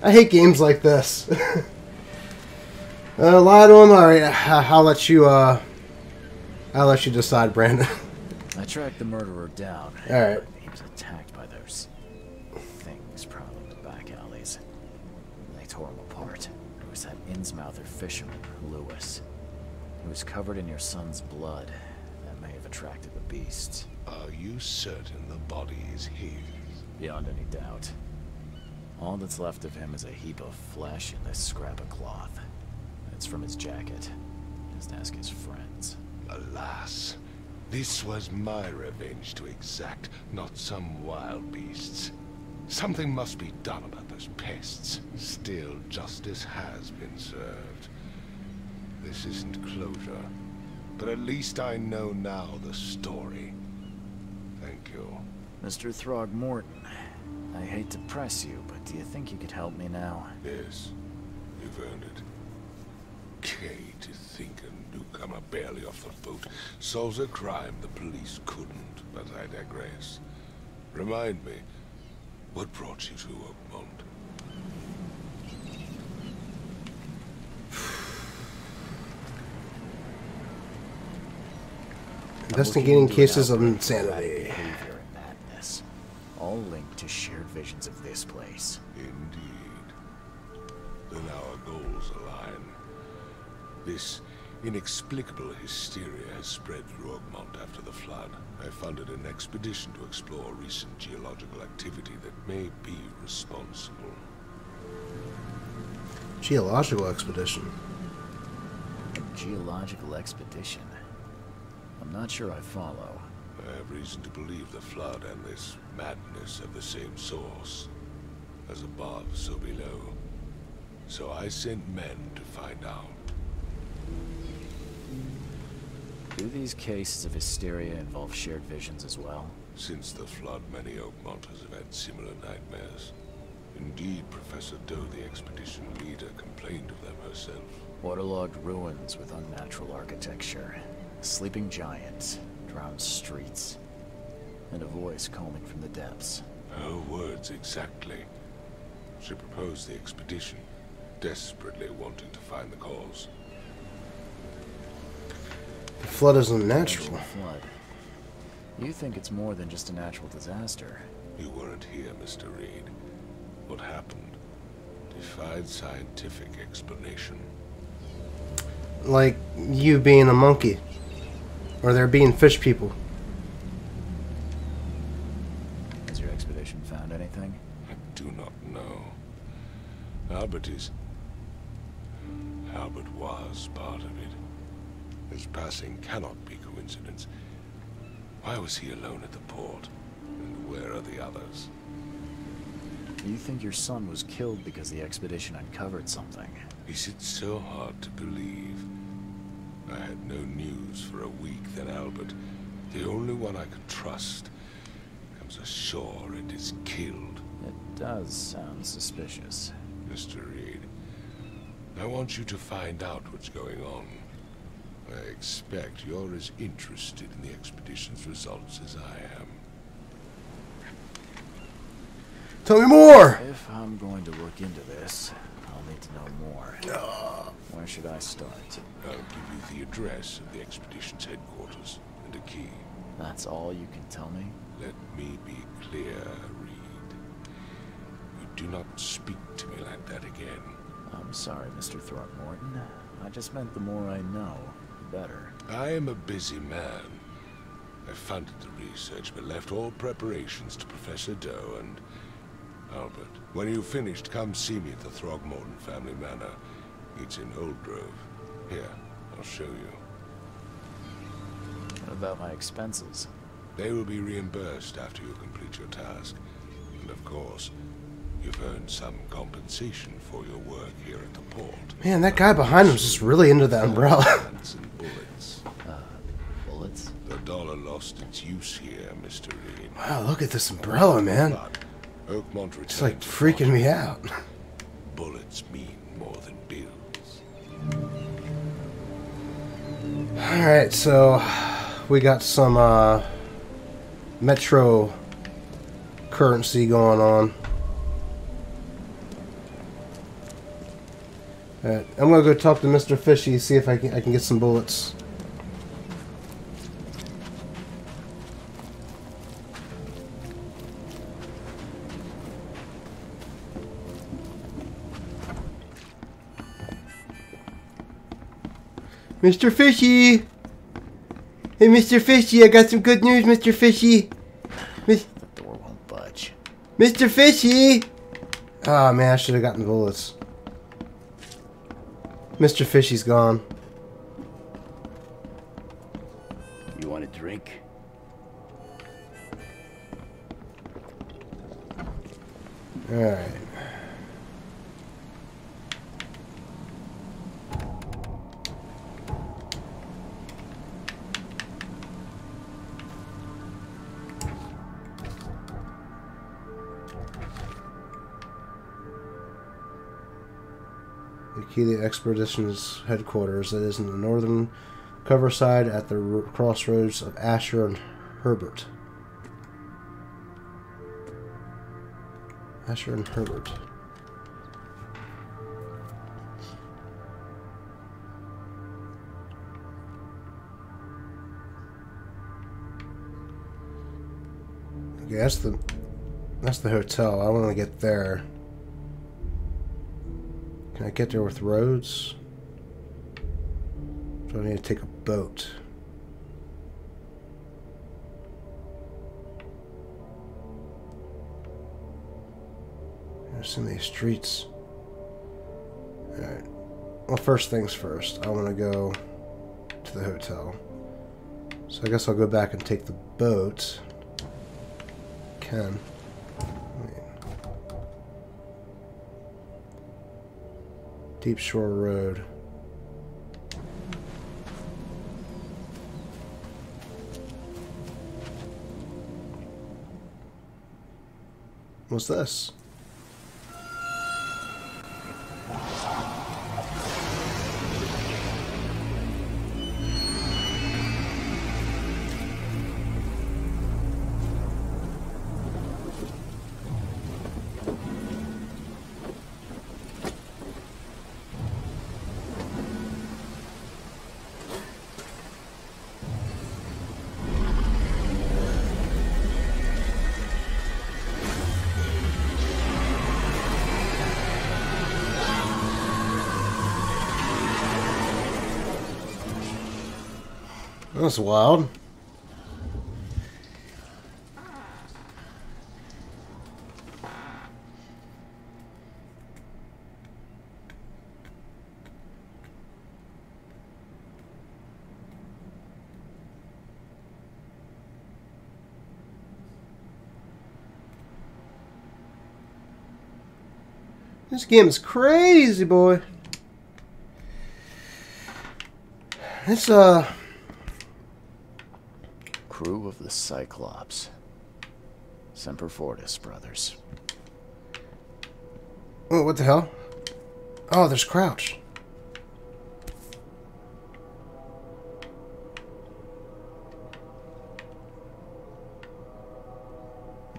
I hate games like this. Lie to him. All right, I'll let you decide, Brandon. I tracked the murderer down. All right. He was attacked by those things, probably in the back alleys. They tore him apart. It was that Innsmouther fisherman, Lewis. He was covered in your son's blood. That may have attracted the beasts. Are you certain the body is his? Beyond any doubt. All that's left of him is a heap of flesh and this scrap of cloth. It's from his jacket. Just ask his friends. Alas, this was my revenge to exact, not some wild beast's. Something must be done about those pests. Still, justice has been served. This isn't closure, but at least I know now the story. Thank you. Mr. Throgmorton, I hate hate to press you, but do you think you could help me now? Yes, you've earned it. Okay, to think a newcomer barely off the boat solves a crime the police couldn't, but I digress. Remind me, what brought you to Oakmont? Investigating cases of insanity. Behavior and madness, all linked to shared visions of this place. Indeed. Then our goals align. This inexplicable hysteria has spread through Oakmont after the flood. I funded an expedition to explore recent geological activity that may be responsible. Geological expedition. A geological expedition? I'm not sure I follow. I have reason to believe the flood and this madness have the same source. As above, so below. So I sent men to find out. Do these cases of hysteria involve shared visions as well? Since the flood, many Oakmonters have had similar nightmares. Indeed, Professor Doe, the expedition leader, complained of them herself. Waterlogged ruins with unnatural architecture. Sleeping giants, drowned streets, and a voice calling from the depths. Her words exactly. She proposed the expedition, desperately wanting to find the cause. The flood is unnatural. Flood. You think it's more than just a natural disaster? You weren't here, Mr. Reed. What happened defied scientific explanation. Like you being a monkey. Or there being fish people. Has your expedition found anything? I do not know. Albert was part of it. His passing cannot be coincidence. Why was he alone at the port? And where are the others? You think your son was killed because the expedition uncovered something? Is it so hard to believe? I had no news for a week, then Albert, the only one I could trust, comes ashore and is killed. It does sound suspicious. Mr. Reed, I want you to find out what's going on. I expect you're as interested in the expedition's results as I am. Tell me more! If I'm going to look into this, I'll need to know more. Where should I start? I'll give you the address of the expedition's headquarters and a key. That's all you can tell me? Let me be clear, Reed. You do not speak to me like that again. I'm sorry, Mr. Throckmorton. I just meant the more I know, the better. I am a busy man. I funded the research, but left all preparations to Professor Doe and Albert. When you've finished, come see me at the Throckmorton family manor. It's in Old Grove. Here, I'll show you. What about my expenses? They will be reimbursed after you complete your task. And of course, you've earned some compensation for your work here at the port. Man, that guy behind him's just really into that umbrella. And bullets. Bullets? The dollar lost its use here, Mr. Reed. Wow, look at this umbrella, man. But Oakmont It's like returns freaking me out. Bullets mean more than bills. Alright, so we got some metro currency going on. Alright, I'm gonna go talk to Mr. Fishy, see if I can get some bullets. Mr. Fishy! Hey, Mr. Fishy, I got some good news, Mr. Fishy. The door won't budge. Mr. Fishy! Ah, man, I should have gotten the bullets. Mr. Fishy's gone. You want a drink? Alright. The key to the expedition's headquarters. It is in the northern cover side at the crossroads of Asher and Herbert. Asher and Herbert. Okay, that's the hotel. I want to get there. Can I get there with roads? Do I need to take a boat? There's so many streets. Alright. Well, first things first. I want to go to the hotel. So I guess I'll go back and take the boat. Can. Deep Shore Road. What's this? That's wild. This game is crazy, boy. It's Crew of the Cyclops. Semper Fortis, brothers. Oh, what the hell? Oh, there's Crouch.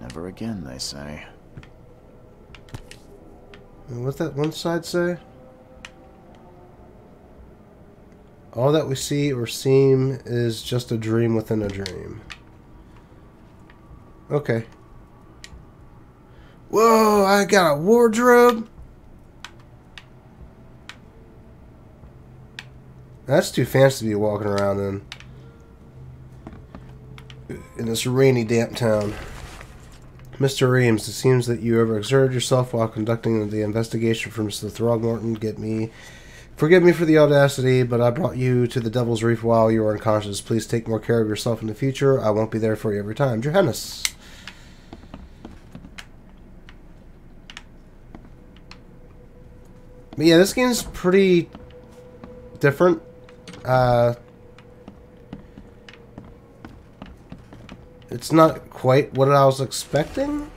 Never again, they say. And what's that one side say? All that we see or seem is just a dream within a dream. Okay. Whoa, I got a wardrobe. That's too fancy to be walking around in this rainy, damp town. Mr. Reams, it seems that you overexerted yourself while conducting the investigation for Mr. Throgmorton. Forgive me for the audacity, but I brought you to the Devil's Reef while you were unconscious. Please take more care of yourself in the future. I won't be there for you every time. Johannes. But yeah, this game's pretty different. It's not quite what I was expecting.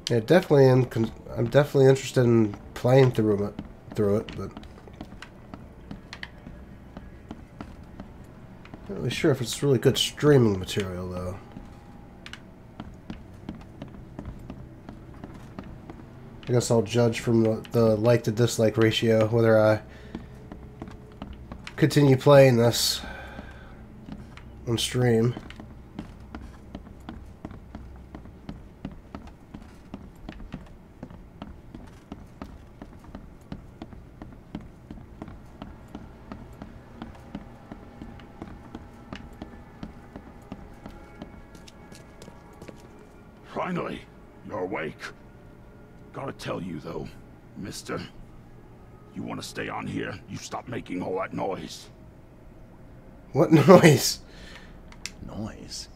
Yeah, definitely. I'm definitely interested in playing through it, but not really sure if it's really good streaming material, though. I guess I'll judge from the like to dislike ratio whether I continue playing this on stream. Finally, you're awake. Gotta tell you, though, mister, you want to stay on here, you stop making all that noise. What noise? Noise?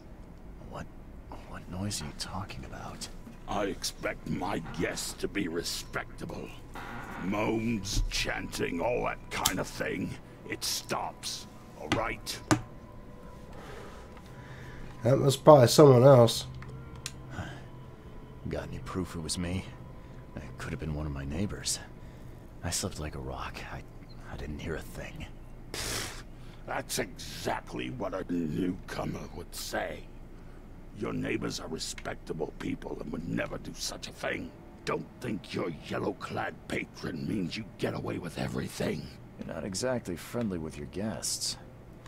What noise are you talking about? I expect my guests to be respectable. Moans, chanting, all that kind of thing. It stops, all right? That was probably someone else. Got any proof it was me? Could have been one of my neighbors. I slept like a rock. I didn't hear a thing. That's exactly what a newcomer would say. Your neighbors are respectable people and would never do such a thing. Don't think your yellow-clad patron means you get away with everything. You're not exactly friendly with your guests.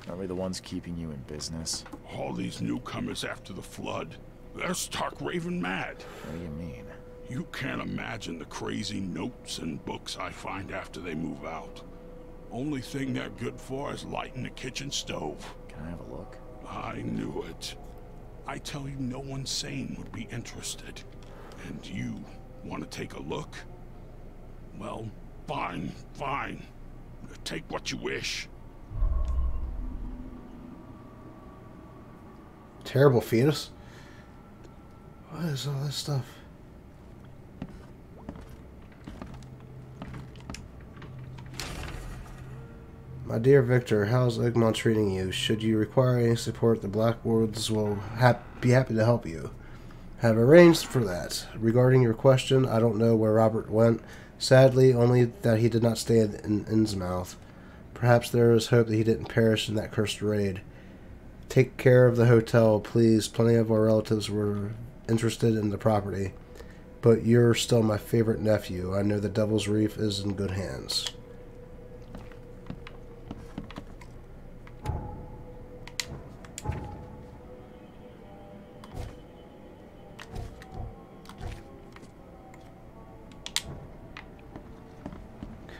Are we the ones keeping you in business? All these newcomers after the flood, they're stark raving mad. What do you mean? You can't imagine the crazy notes and books I find after they move out. Only thing they're good for is lighting the kitchen stove. Can I have a look? I knew it. I tell you, no one sane would be interested. And you want to take a look? Well, fine, fine. Take what you wish. Terrible fetus. What is all this stuff? My dear Victor, how's Egmont treating you? Should you require any support, the Blackwoods will be happy to help you. Have arranged for that. Regarding your question, I don't know where Robert went. Sadly, only that he did not stay in Innsmouth. Perhaps there is hope that he didn't perish in that cursed raid. Take care of the hotel, please. Plenty of our relatives were interested in the property. But you're still my favorite nephew. I know the Devil's Reef is in good hands.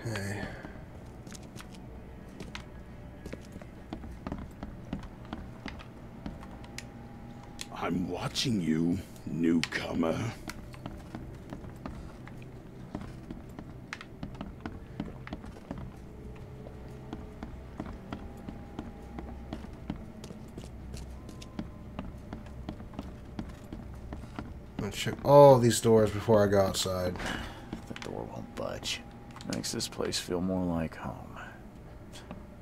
Okay. I'm watching you, newcomer. I'm gonna check all these doors before I go outside. The door won't budge. Makes this place feel more like home.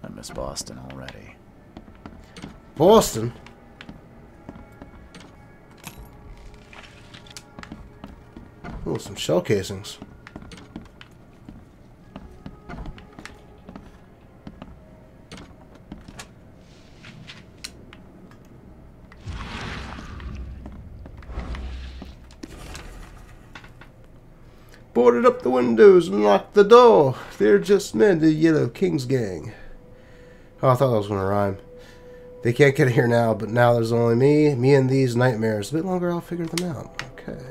I miss Boston already. Boston? Oh, some shell casings. Boarded up the windows and locked the door. They're just men, the Yellow King's gang. Oh, I thought that was going to rhyme. They can't get here now, but now there's only me and these nightmares. A bit longer, I'll figure them out. Okay.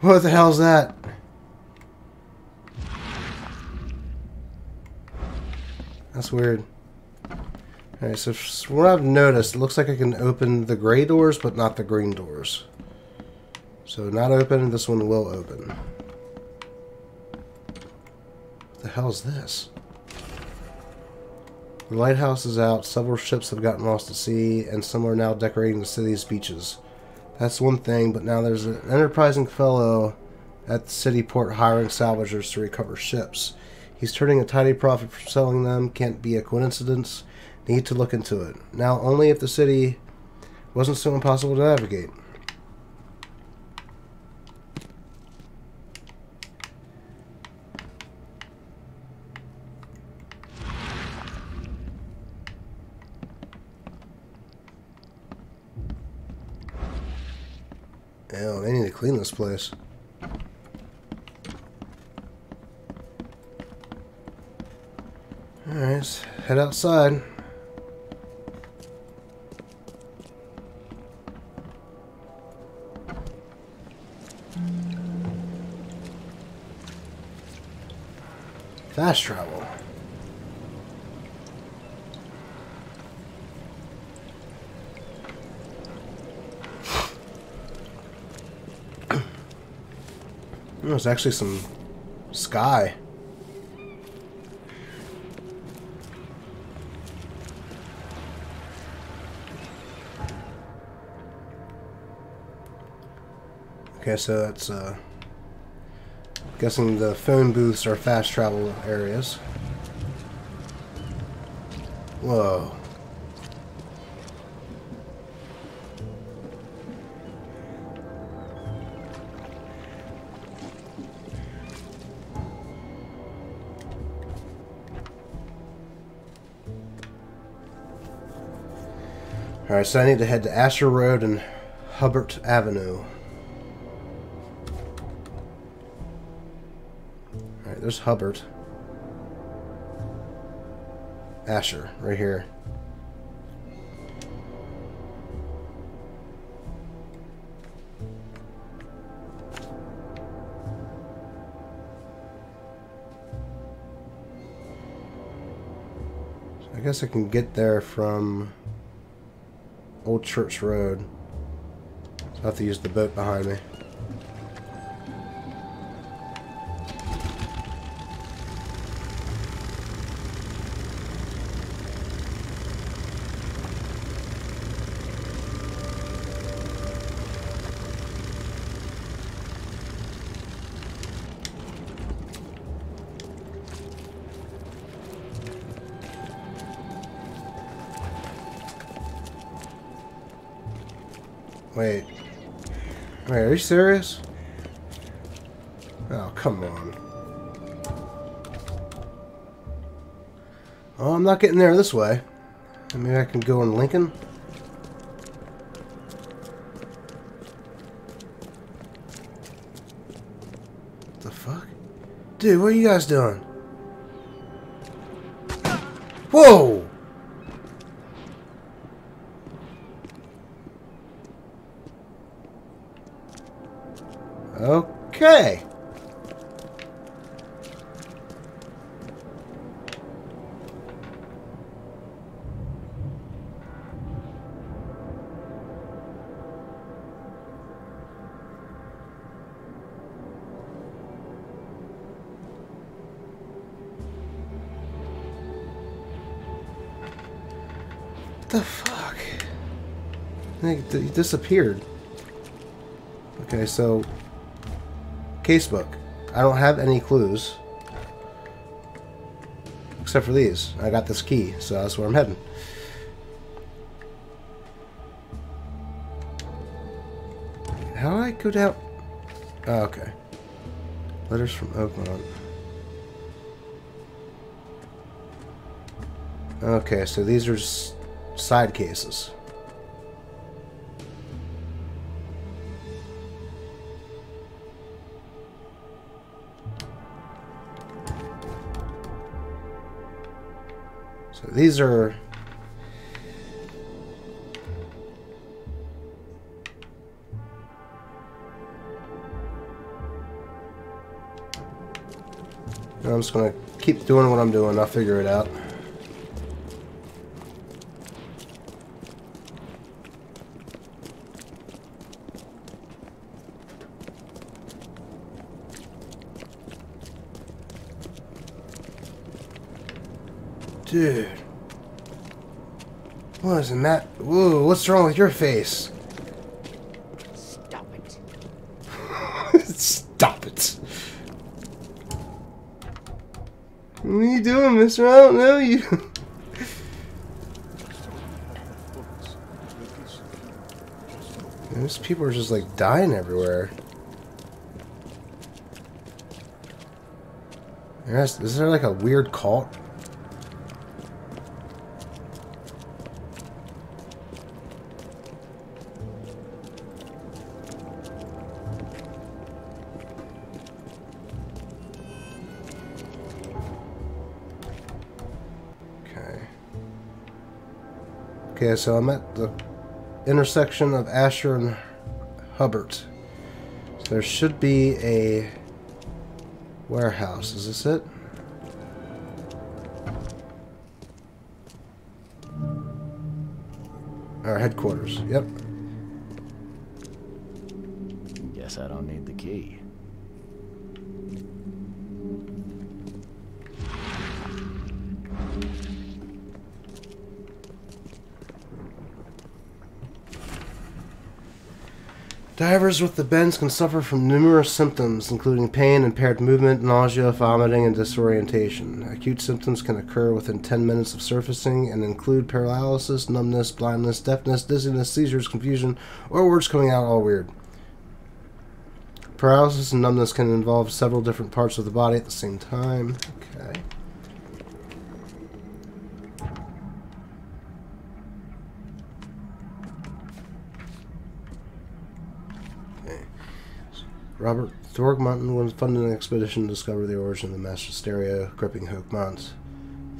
What the hell's that? That's weird. Alright, so from what I've noticed, it looks like I can open the gray doors, but not the green doors. So not open, this one will open. What the hell is this? The lighthouse is out, several ships have gotten lost at sea, and some are now decorating the city's beaches. That's one thing, but now there's an enterprising fellow at the city port hiring salvagers to recover ships. He's turning a tidy profit from selling them. Can't be a coincidence. Need to look into it. Now, only if the city wasn't so impossible to navigate. Ew, they need to clean this place. Alright, let's head outside. Fast travel. There's actually some sky. Okay, so that's Guessing the phone booths are fast travel areas. Whoa. Alright, so I need to head to Asher Road and Hubbard Avenue. Alright, there's Hubbard. Asher, right here. So I guess I can get there from Old Church Road. So I have to use the boat behind me. Wait, are you serious? Oh, come on. Oh, I'm not getting there this way. Maybe I can go in Lincoln? What the fuck? Dude, what are you guys doing? Whoa! Okay. What the fuck? He disappeared. Okay, so casebook. I don't have any clues. Except for these. I got this key, so that's where I'm heading. How do I go down? Oh, okay. Letters from Oakmont. Okay, so these are side cases. So these are I'm just gonna keep doing what I'm doing. I'll figure it out. Dude. What is in that? Whoa, what's wrong with your face? Stop it. Stop it. What are you doing, mister? I don't know you. These people are just like dying everywhere. Yes, is there like a weird cult? Okay, so I'm at the intersection of Asher and Hubbard. So there should be a warehouse. Is this it? Our headquarters. Yep. Guess I don't need the key. Divers with the bends can suffer from numerous symptoms, including pain, impaired movement, nausea, vomiting, and disorientation. Acute symptoms can occur within 10 minutes of surfacing and include paralysis, numbness, blindness, deafness, dizziness, seizures, confusion, or words coming out all weird. Paralysis and numbness can involve several different parts of the body at the same time. Okay. Robert Thorgmonton was funded an expedition to discover the origin of the mass hysteria gripping Oakmont.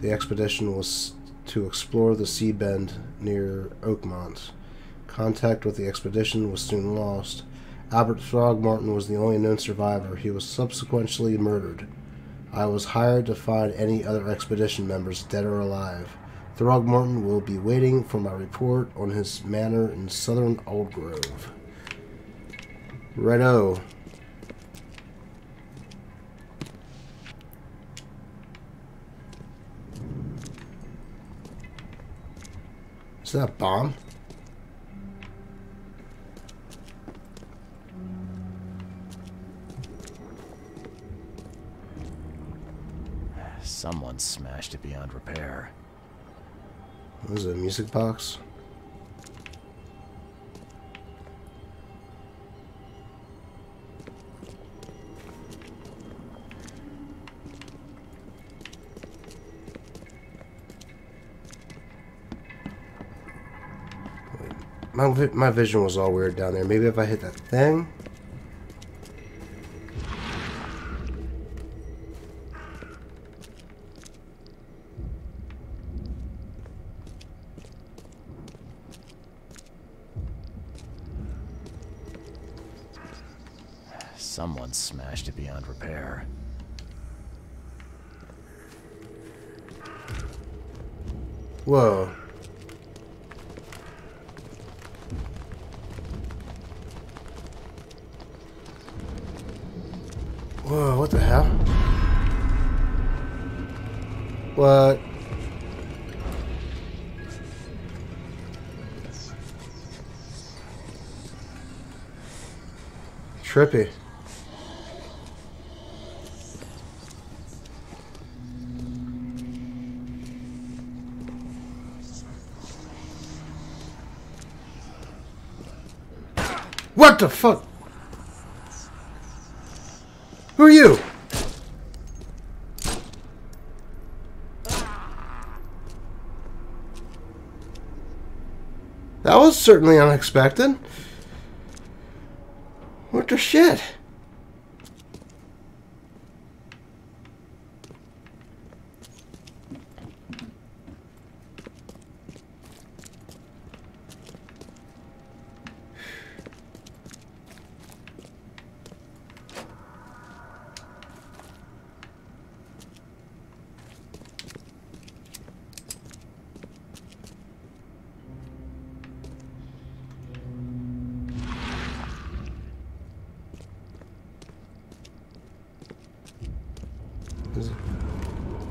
The expedition was to explore the sea bend near Oakmont. Contact with the expedition was soon lost. Albert Throgmorton was the only known survivor. He was subsequently murdered. I was hired to find any other expedition members, dead or alive. Throgmorton will be waiting for my report on his manor in southern Old Grove. Righto. Is that a bomb? Someone smashed it beyond repair. This is a music box. My vision was all weird down there. Maybe if I hit that thing. Someone smashed it beyond repair. Whoa. Whoa, what the hell? What? Trippy. What the fuck? Who are you? That was certainly unexpected. What the shit?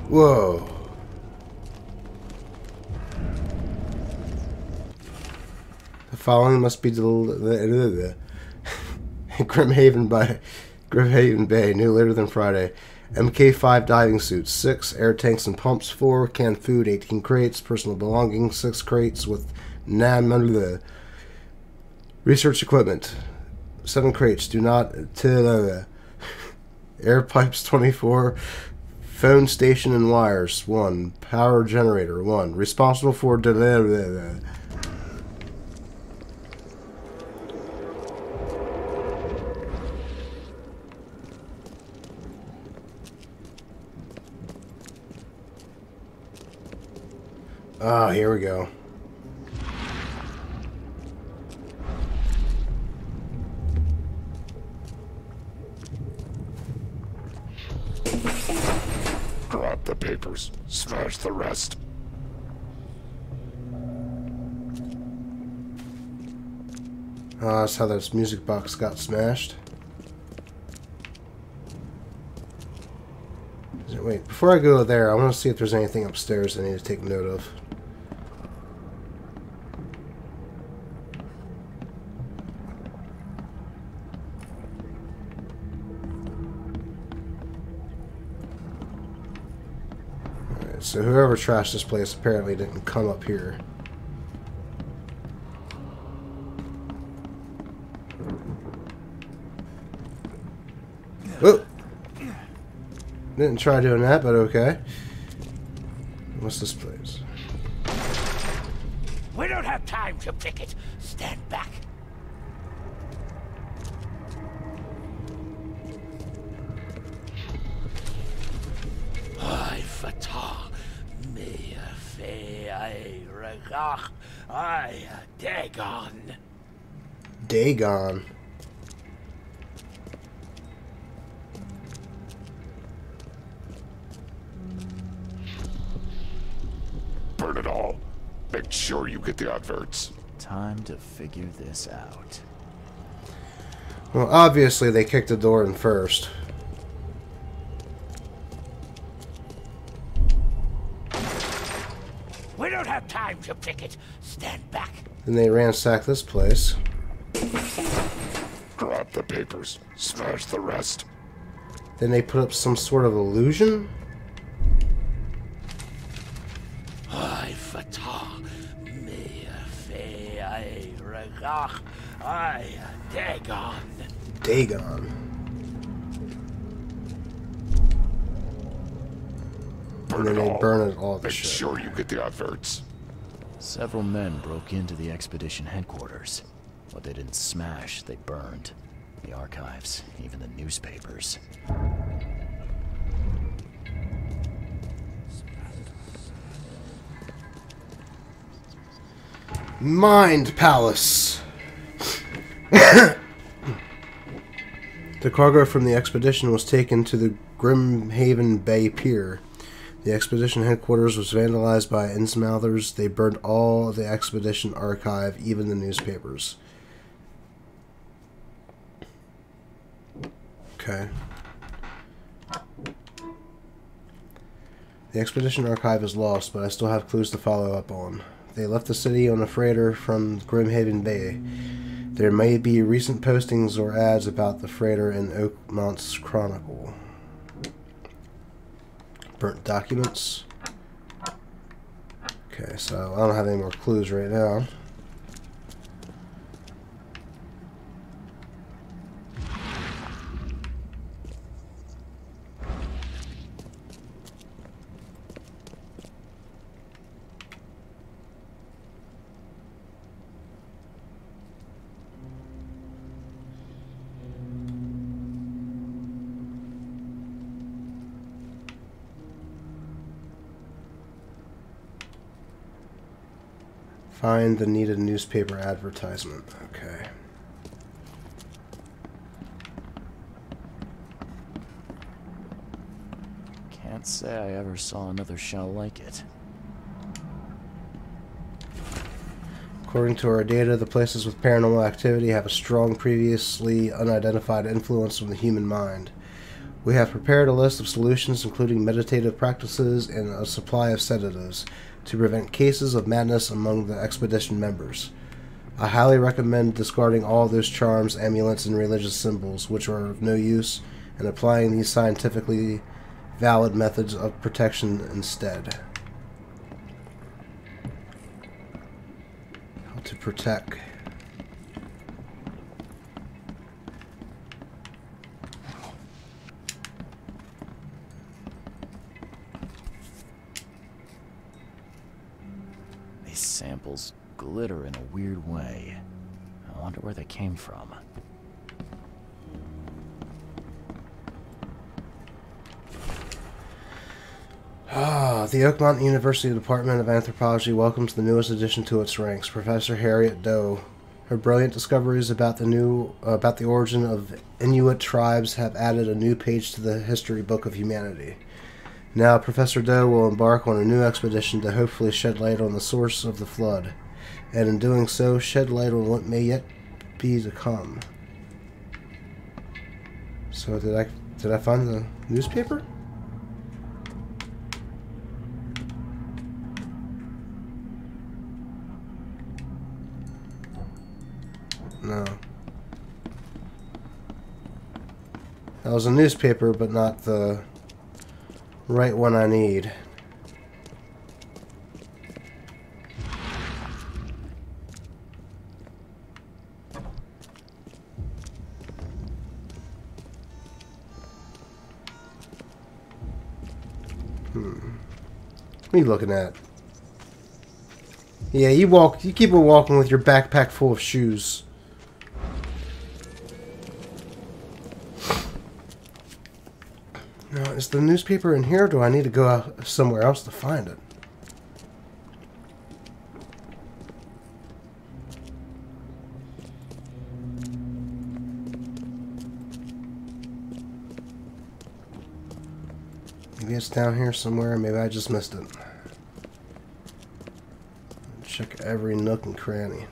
Whoa. The following must be Grimhaven Bay, no later than Friday. MK5 diving suits, 6 air tanks and pumps, 4 canned food, 18 crates, personal belongings, 6 crates with research equipment, 7 crates, do not air pipes 24, phone station and wires 1, power generator 1, responsible for Ah, here we go. Grab the papers, smash the rest. That's how this music box got smashed. Wait, before I go there, I want to see if there's anything upstairs I need to take note of. so whoever trashed this place apparently didn't come up here. Whoa! Didn't try doing that, but okay. What's this place? We don't have time to pick it. Stand back. I fatah me fe I regach I Dagon. Dagon. Burn it all. Make sure you get the adverts. Time to figure this out. Well, obviously they kicked the door in first. We don't have time to pick it. Stand back. Then they ransacked this place. Grab the papers. Smash the rest. Then they put up some sort of illusion? I fatah me fe I regach I Dagon. Dagon. And then they burn it all to Make shit. sure you get the adverts. Several men broke into the expedition headquarters. What they didn't smash, they burned. The archives, even the newspapers. Mind Palace. The cargo from the expedition was taken to the Grimhaven Bay Pier. The expedition headquarters was vandalized by Innsmouthers. They burned all of the expedition archive, even the newspapers. Okay. The expedition archive is lost, but I still have clues to follow up on. They left the city on a freighter from Grimhaven Bay. There may be recent postings or ads about the freighter in Oakmont's Chronicle. Burnt documents. Okay, so I don't have any more clues right now. Find the needed newspaper advertisement. Okay. Can't say I ever saw another shell like it. According to our data, the places with paranormal activity have a strong, previously unidentified influence on the human mind. We have prepared a list of solutions, including meditative practices and a supply of sedatives, to prevent cases of madness among the expedition members. I highly recommend discarding all those charms, amulets, and religious symbols, which are of no use, and applying these scientifically valid methods of protection instead. How to protect. These samples glitter in a weird way. I wonder where they came from. The Oakmont University Department of Anthropology welcomes the newest addition to its ranks, Professor Harriet Doe. Her brilliant discoveries about the origin of Inuit tribes have added a new page to the history book of humanity. Now, Professor Doe will embark on a new expedition to hopefully shed light on the source of the flood, and in doing so, shed light on what may yet be to come. So, did I find the newspaper? No. That was a newspaper, but not the right one I need. What are you looking at? Yeah, you keep on walking with your backpack full of shoes. Now, is the newspaper in here, or do I need to go out somewhere else to find it? Maybe it's down here somewhere, maybe I just missed it. Check every nook and cranny.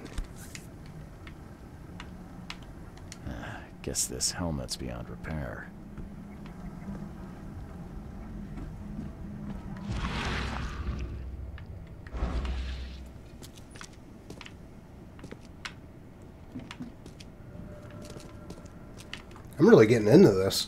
Guess this helmet's beyond repair. I'm really getting into this.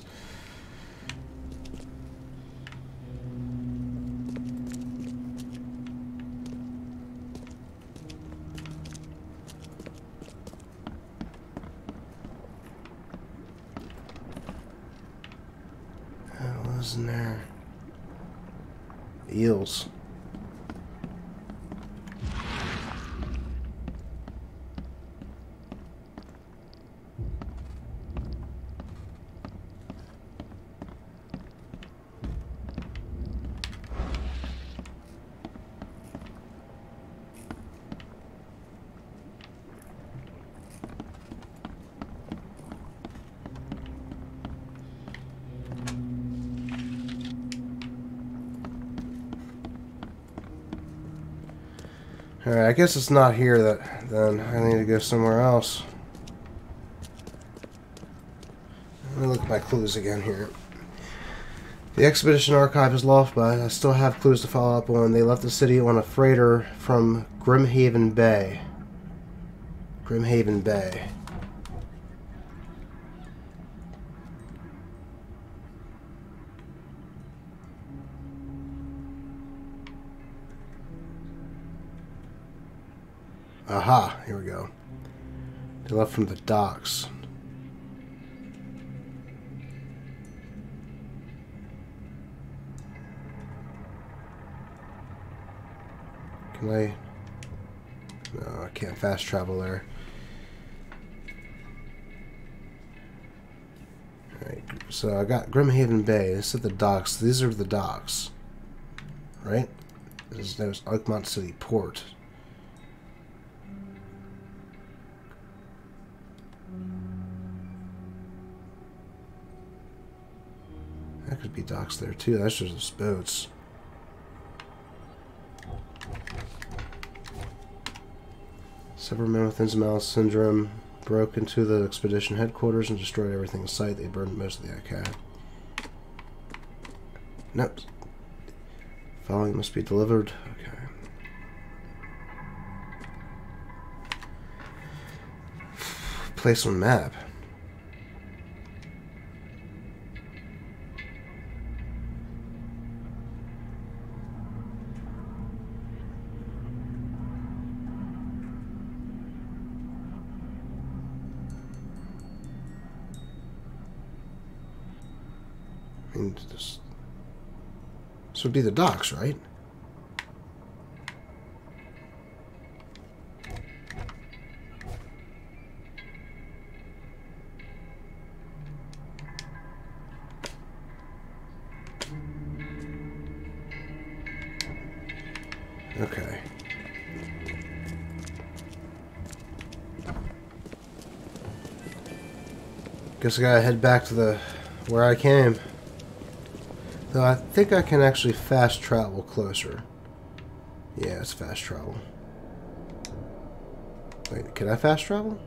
What was in there? Eels. Alright, I guess it's not here then I need to go somewhere else. Let me look at my clues again here. The expedition archive is lost, but I still have clues to follow up on. They left the city on a freighter from Grimhaven Bay. Grimhaven Bay. Aha, here we go. They left from the docks. Can I? No, I can't fast travel there. Alright, so I got Grimhaven Bay. This is the docks. These are the docks. Right? There's Oakmont City Port. That could be docks there too. That's just boats. Several men with Innsmouth syndrome broke into the expedition headquarters and destroyed everything in sight. They burned most of the okay. Nope. Following must be delivered. Okay. Place on map. This would be the docks, right? Okay. Guess I gotta head back to where I came. Though I think I can actually fast travel closer. Yeah, it's fast travel. Wait, can I fast travel?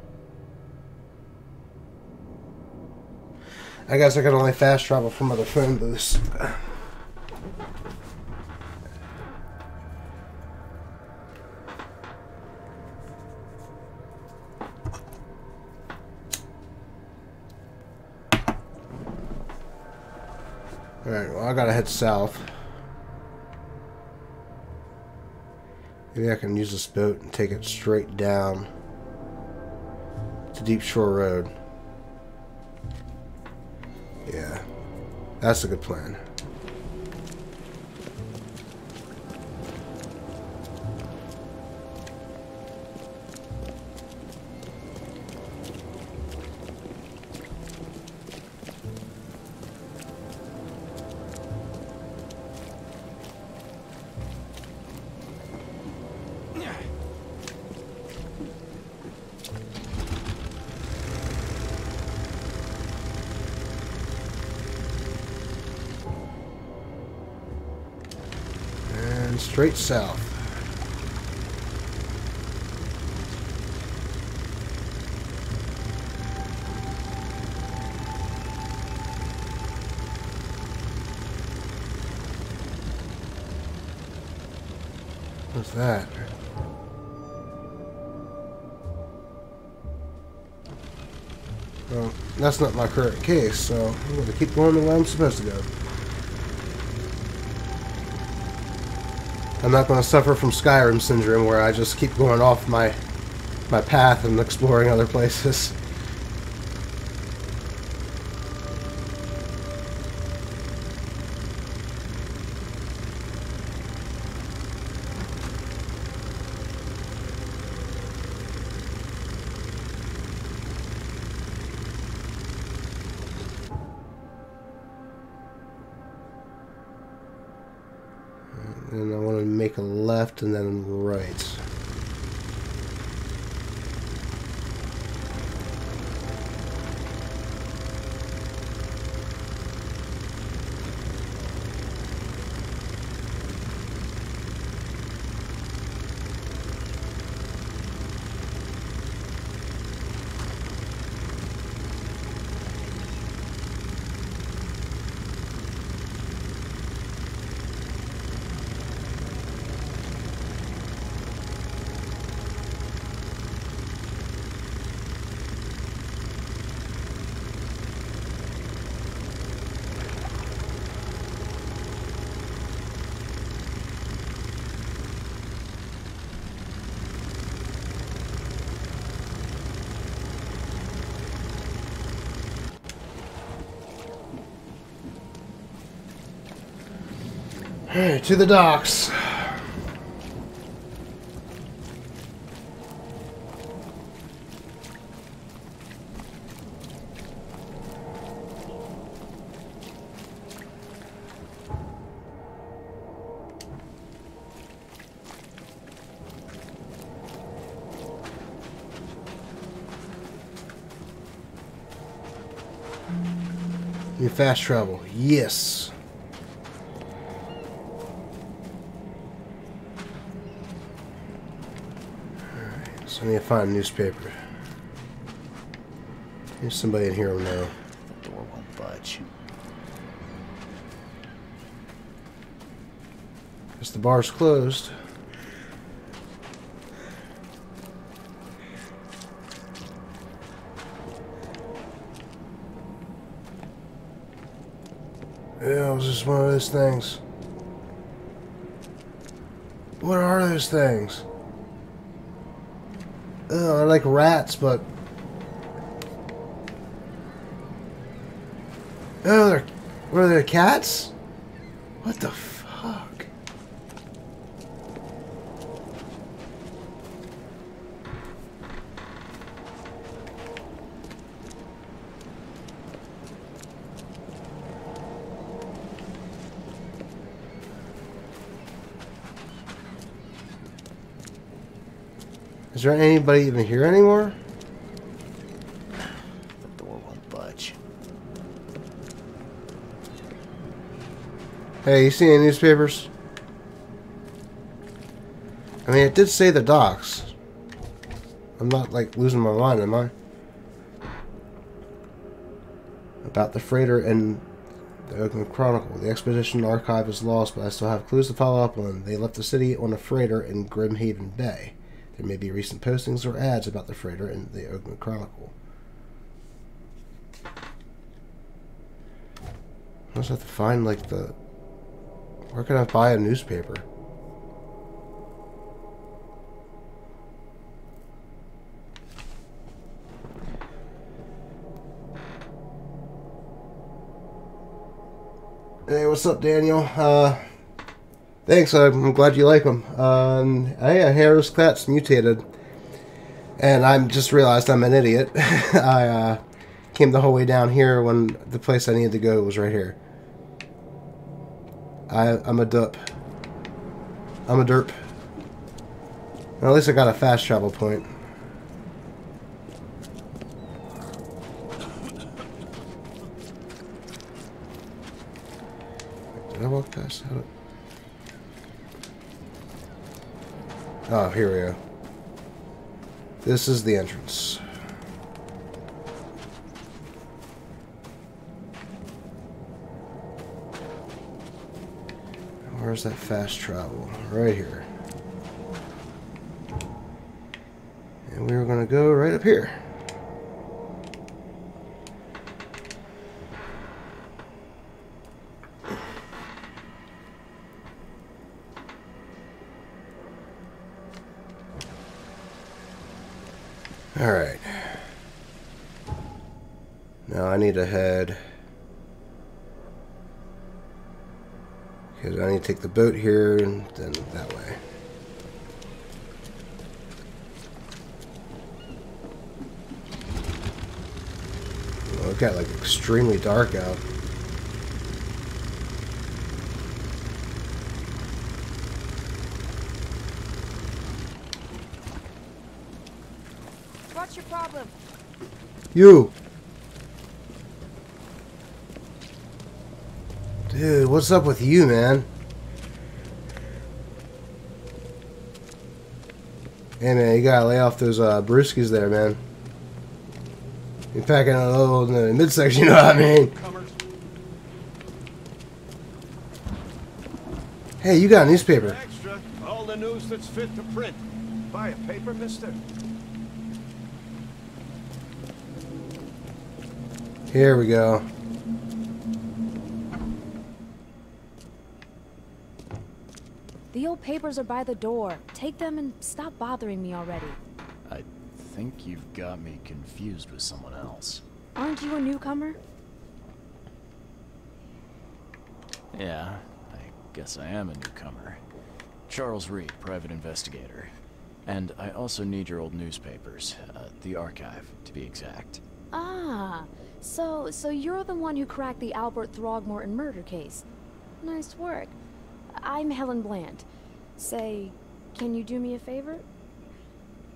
I guess I can only fast travel from other phone booths. Alright, well I gotta head south. Maybe I can use this boat and take it straight down to Deep Shore Road. Yeah, that's a good plan. straight south. What's that? Well, that's not my current case, so I'm going to keep going the way I'm supposed to go. I'm not going to suffer from Skyrim syndrome where I just keep going off my path and exploring other places. And I want to make a left and then right. Alright, to the docks. You fast travel. Yes. I need to find a newspaper. There's somebody in here who know. The door won't budge. Guess the bar's closed. Yeah, it was just one of those things. What are those things? Oh, they're like rats, but... Oh, what are they, cats? What the fuck? Is there anybody even here anymore? The door won't budge. Hey, you see any newspapers? I mean, it did say the docks. I'm not, like, losing my mind, am I? About the freighter and the Oakland Chronicle. The expedition archive is lost, but I still have clues to follow up on. They left the city on a freighter in Grimhaven Bay. There may be recent postings or ads about the freighter in the Oakland Chronicle. I just have to find, like, the... Where can I buy a newspaper? Hey, what's up, Daniel? Thanks, I'm glad you like them. Hey, Harris Cat's mutated. And I just realized I'm an idiot. I came the whole way down here when the place I needed to go was right here. I'm a dup. I'm a derp. Well, at least I got a fast travel point. Did I walk past that? Oh, here we go. This is the entrance. Where's that fast travel? Right here. And we're going to go right up here. Alright. Now I need to head... because I need to take the boat here and then that way. Well, it got like extremely dark out. What's your problem? You! Dude, what's up with you, man? Hey, man, you gotta lay off those brewskis there, man. You're packing a little in the midsection, you know what I mean? Hey, you got a newspaper. Extra, all the news that's fit to print. Buy a paper, mister? Here we go. The old papers are by the door. Take them and stop bothering me already. I think you've got me confused with someone else. Aren't you a newcomer? Yeah, I guess I am a newcomer. Charles Reed, private investigator. And I also need your old newspapers. The archive, to be exact. Ah, so you're the one who cracked the Albert Throgmorton murder case. Nice work. I'm Helen Bland. Say, can you do me a favor?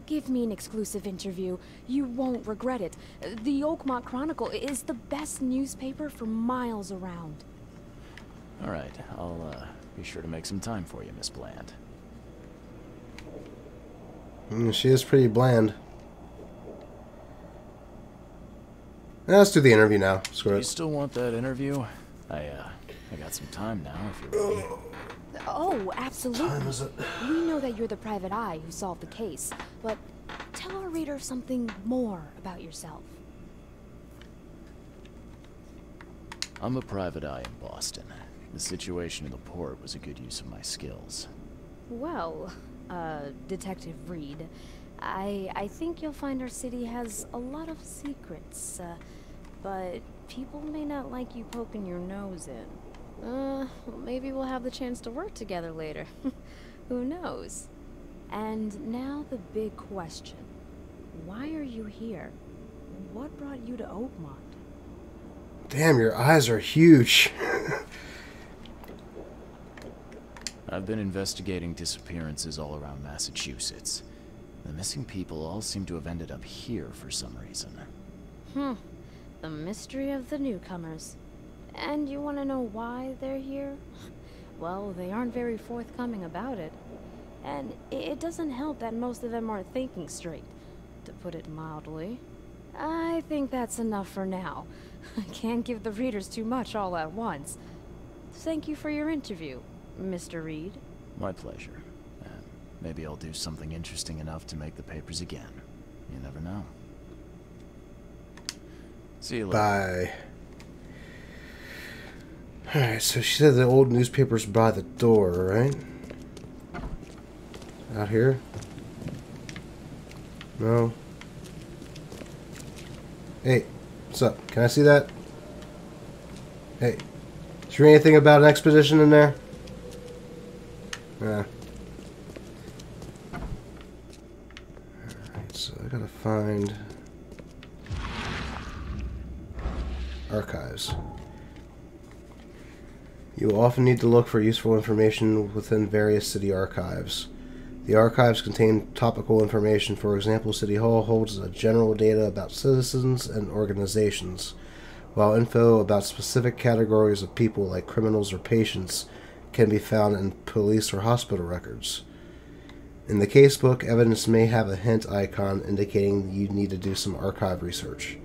Give me an exclusive interview. You won't regret it. The Oakmont Chronicle is the best newspaper for miles around. All right, I'll be sure to make some time for you, Miss Bland. She is pretty bland. Let's do the interview now. Screw it. You still want that interview? I got some time now, if you're ready. Oh, absolutely. What time is it? We know that you're the private eye who solved the case, but tell our reader something more about yourself. I'm a private eye in Boston. The situation in the port was a good use of my skills. Well, Detective Reed, I think you'll find our city has a lot of secrets, but people may not like you poking your nose in. Maybe we'll have the chance to work together later. Who knows? And now the big question. Why are you here? What brought you to Oakmont? Damn, your eyes are huge. I've been investigating disappearances all around Massachusetts. The missing people all seem to have ended up here for some reason. The mystery of the newcomers. And you want to know why they're here? Well, they aren't very forthcoming about it. And it doesn't help that most of them aren't thinking straight, to put it mildly. I think that's enough for now. I can't give the readers too much all at once. Thank you for your interview, Mr. Reed. My pleasure. Maybe I'll do something interesting enough to make the papers again. You never know. See you later. Bye. Alright, so she said the old newspaper's by the door, right? Out here? No. Hey, what's up? Can I see that? Hey, is there anything about an expedition in there? Yeah. Alright, so I gotta find archives. You will often need to look for useful information within various city archives. The archives contain topical information. For example, City Hall holds a general data about citizens and organizations, while info about specific categories of people like criminals or patients can be found in police or hospital records. In the casebook, evidence may have a hint icon indicating you need to do some archive research.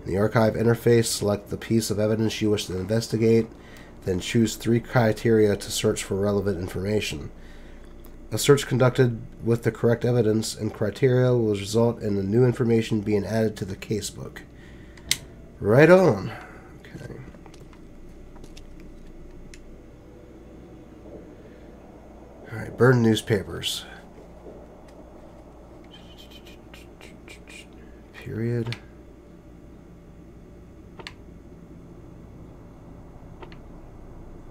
In the archive interface, select the piece of evidence you wish to investigate, then choose 3 criteria to search for relevant information. A search conducted with the correct evidence and criteria will result in the new information being added to the casebook. Right on. Okay. Alright, burn newspapers. Period.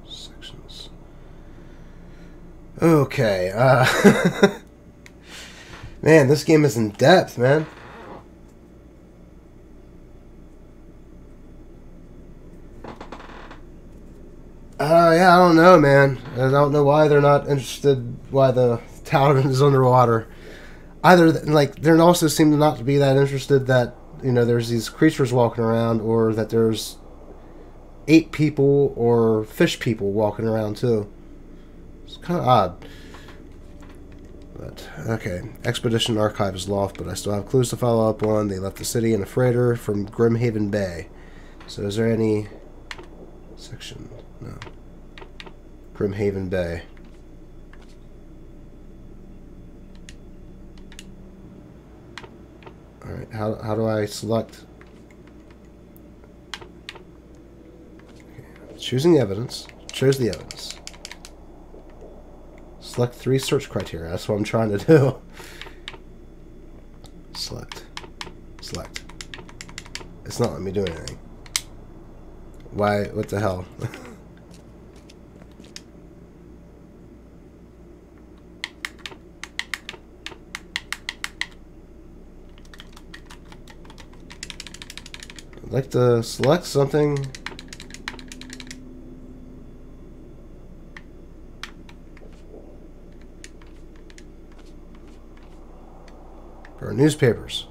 Sections. Okay, man, this game is in depth, man. Yeah, I don't know, man. I don't know why they're not interested, why the tower is underwater. Either, like, they also seem to not be that interested that, you know, there's these creatures walking around, or that there's 8 people or fish people walking around, too. It's kind of odd. But, okay. Expedition archive is lost, but I still have clues to follow up on. They left the city in a freighter from Grimhaven Bay. So is there any section? No. Grimhaven Bay. Alright, how do I select? Okay. Choosing the evidence. Chose the evidence. Select 3 search criteria. That's what I'm trying to do. Select. Select. It's not letting me do anything. Why? What the hell? I'd like to select something. For our newspapers.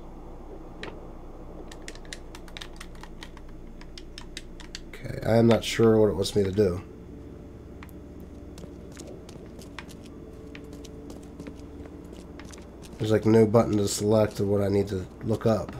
Okay, I am not sure what it wants me to do. There's like no button to select of what I need to look up.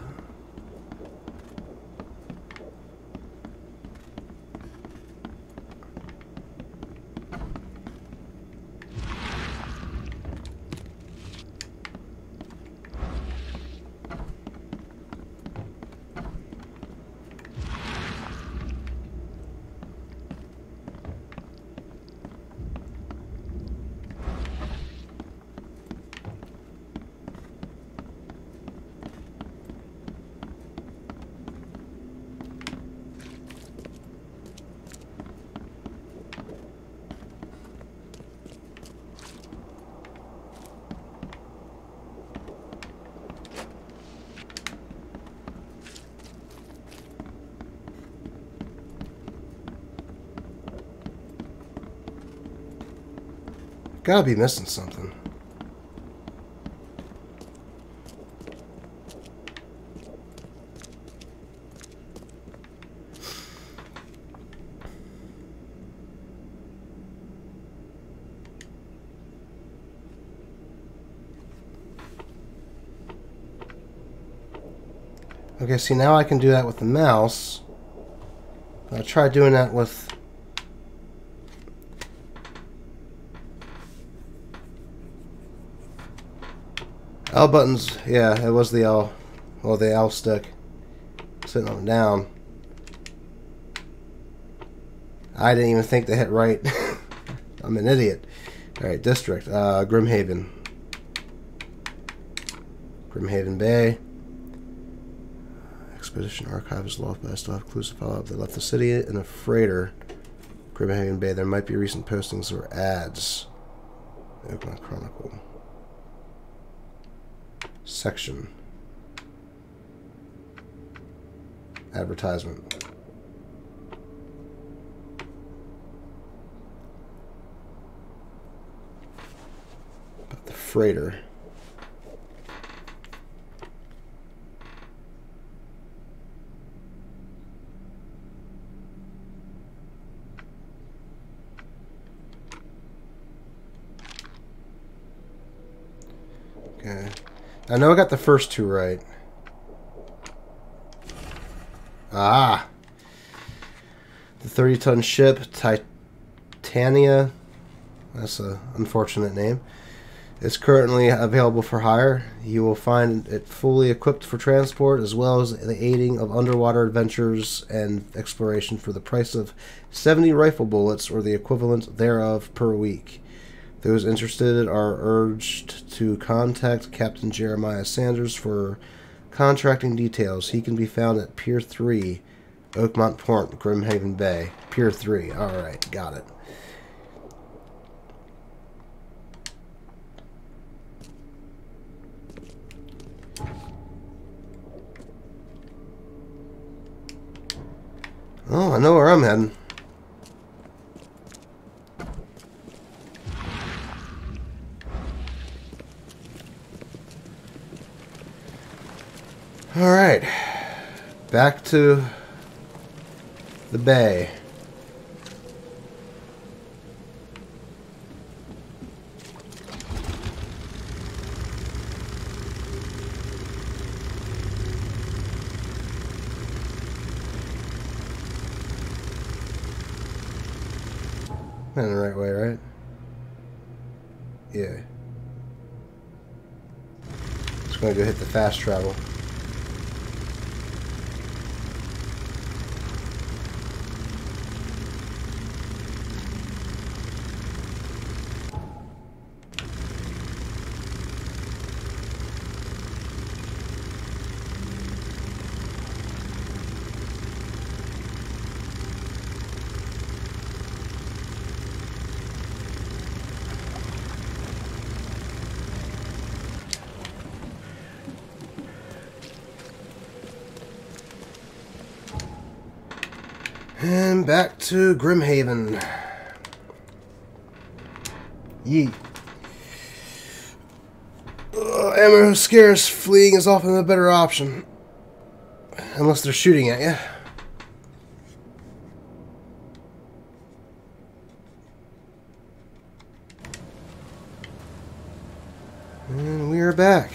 Gotta be missing something. Okay, see, now I can do that with the mouse. I'll try doing that with... L buttons, yeah, it was the L. Well, the L stick. Sitting on down. I didn't even think to hit right. I'm an idiot. Alright, district. Grimhaven. Grimhaven Bay. Expedition archive is lost, but I still have clues to follow up. They left the city in a freighter. Grimhaven Bay. There might be recent postings or ads. Oakland Chronicle. Section. Advertisement. About the freighter. I know I got the first two right. Ah. The 30-ton ship, Titania, that's an unfortunate name, is currently available for hire. You will find it fully equipped for transport, as well as the aiding of underwater adventures and exploration for the price of 70 rifle bullets, or the equivalent thereof, per week. Those interested are urged to contact Captain Jeremiah Sanders for contracting details. He can be found at Pier 3, Oakmont Port, Grimhaven Bay. Pier 3. Alright, got it. Oh, I know where I'm heading. Alright. Back to the bay. I'm in the right way, right? Yeah. Just gonna go hit the fast travel. And back to Grimhaven. Yeet. Ammo scarce. Fleeing is often a better option. Unless they're shooting at you. And we are back.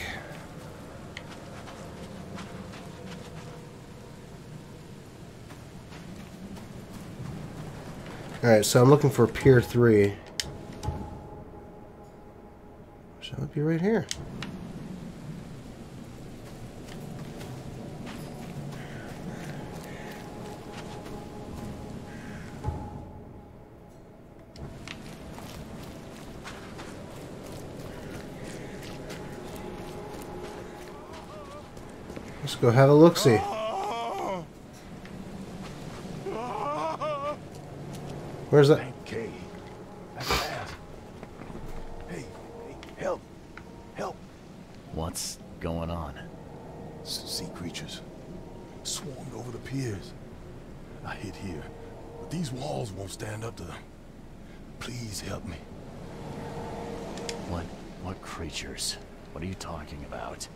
Alright, so I'm looking for Pier 3. Shall it be right here? Let's go have a look-see. Where's that? Okay. That's fast. Hey, help. Help. What's going on? Sea creatures swarmed over the piers. I hid here, but these walls won't stand up to them. Please help me. What creatures? What are you talking about?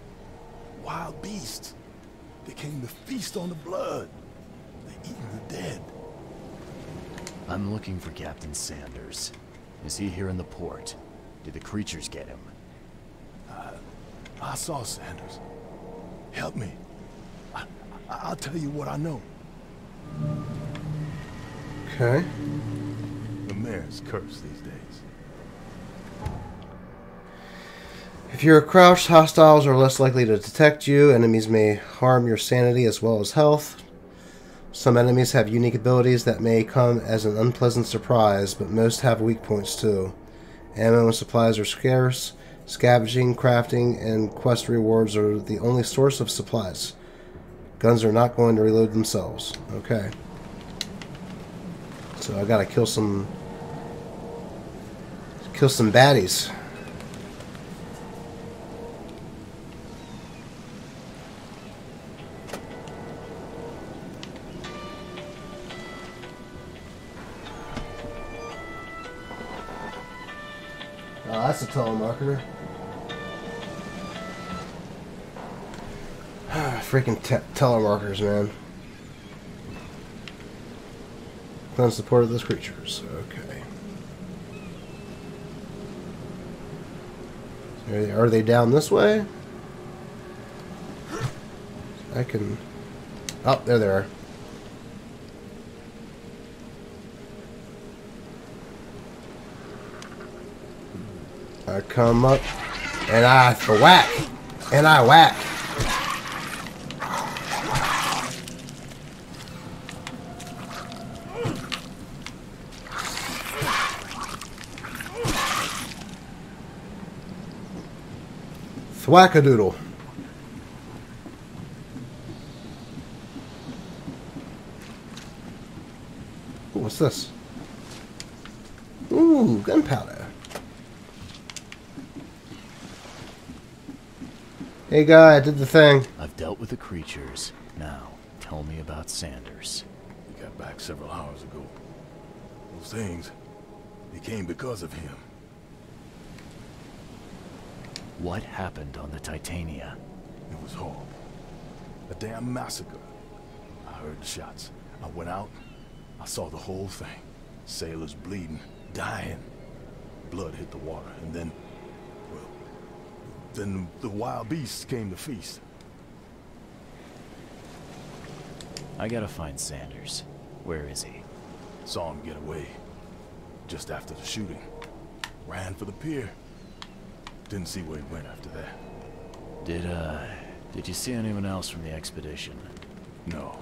Wild beasts. They came to feast on the blood. They're eating the dead. I'm looking for Captain Sanders. Is he here in the port? Did the creatures get him? I saw Sanders. Help me. I'll tell you what I know. Okay. The mayor's cursed these days. If you're crouched, hostiles are less likely to detect you. Enemies may harm your sanity as well as health. Some enemies have unique abilities that may come as an unpleasant surprise, but most have weak points too. Ammo and supplies are scarce. Scavenging, crafting, and quest rewards are the only source of supplies. Guns are not going to reload themselves. Okay. So I gotta kill some baddies. Oh, that's a telemarketer. Freaking telemarketers, man. Cleanse the port of those creatures. Okay. Are they down this way? I can... Oh, there they are. I come up, and I whack, and I whack. Thwackadoodle. Ooh, what's this? Ooh, gunpowder. Hey guy, I did the thing. I've dealt with the creatures. Now, tell me about Sanders. We got back several hours ago. Those things, they came because of him. What happened on the Titania? It was horrible. A damn massacre. I heard the shots. I went out. I saw the whole thing. Sailors bleeding, dying. Blood hit the water, and then... well, then the wild beasts came to feast. I gotta find Sanders. Where is he? Saw him get away. Just after the shooting. Ran for the pier. Didn't see where he went after that. Did you see anyone else from the expedition? No.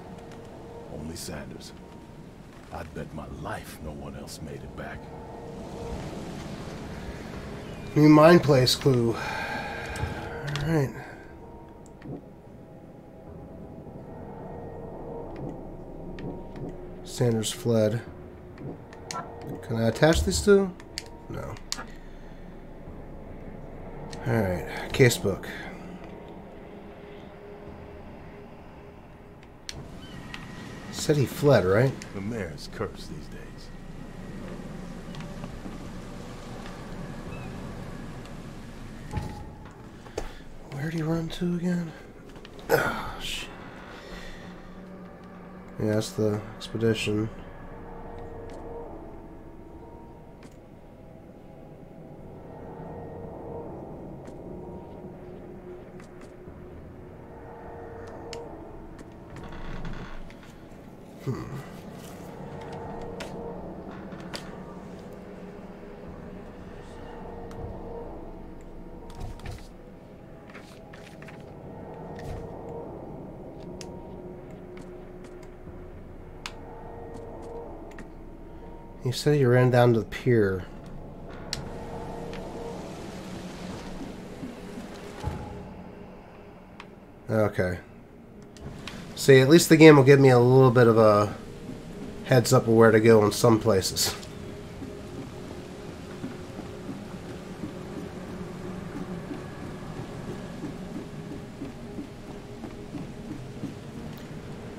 Only Sanders. I'd bet my life no one else made it back. New mind place clue. Alright. Sanders fled. Can I attach these two? No. Alright, casebook. Said he fled, right? The mayor's cursed these days. Where'd he run to again? Oh, shit. Yeah, that's the expedition. He said he ran down to the pier. Okay. See, at least the game will give me a little bit of a heads up of where to go in some places.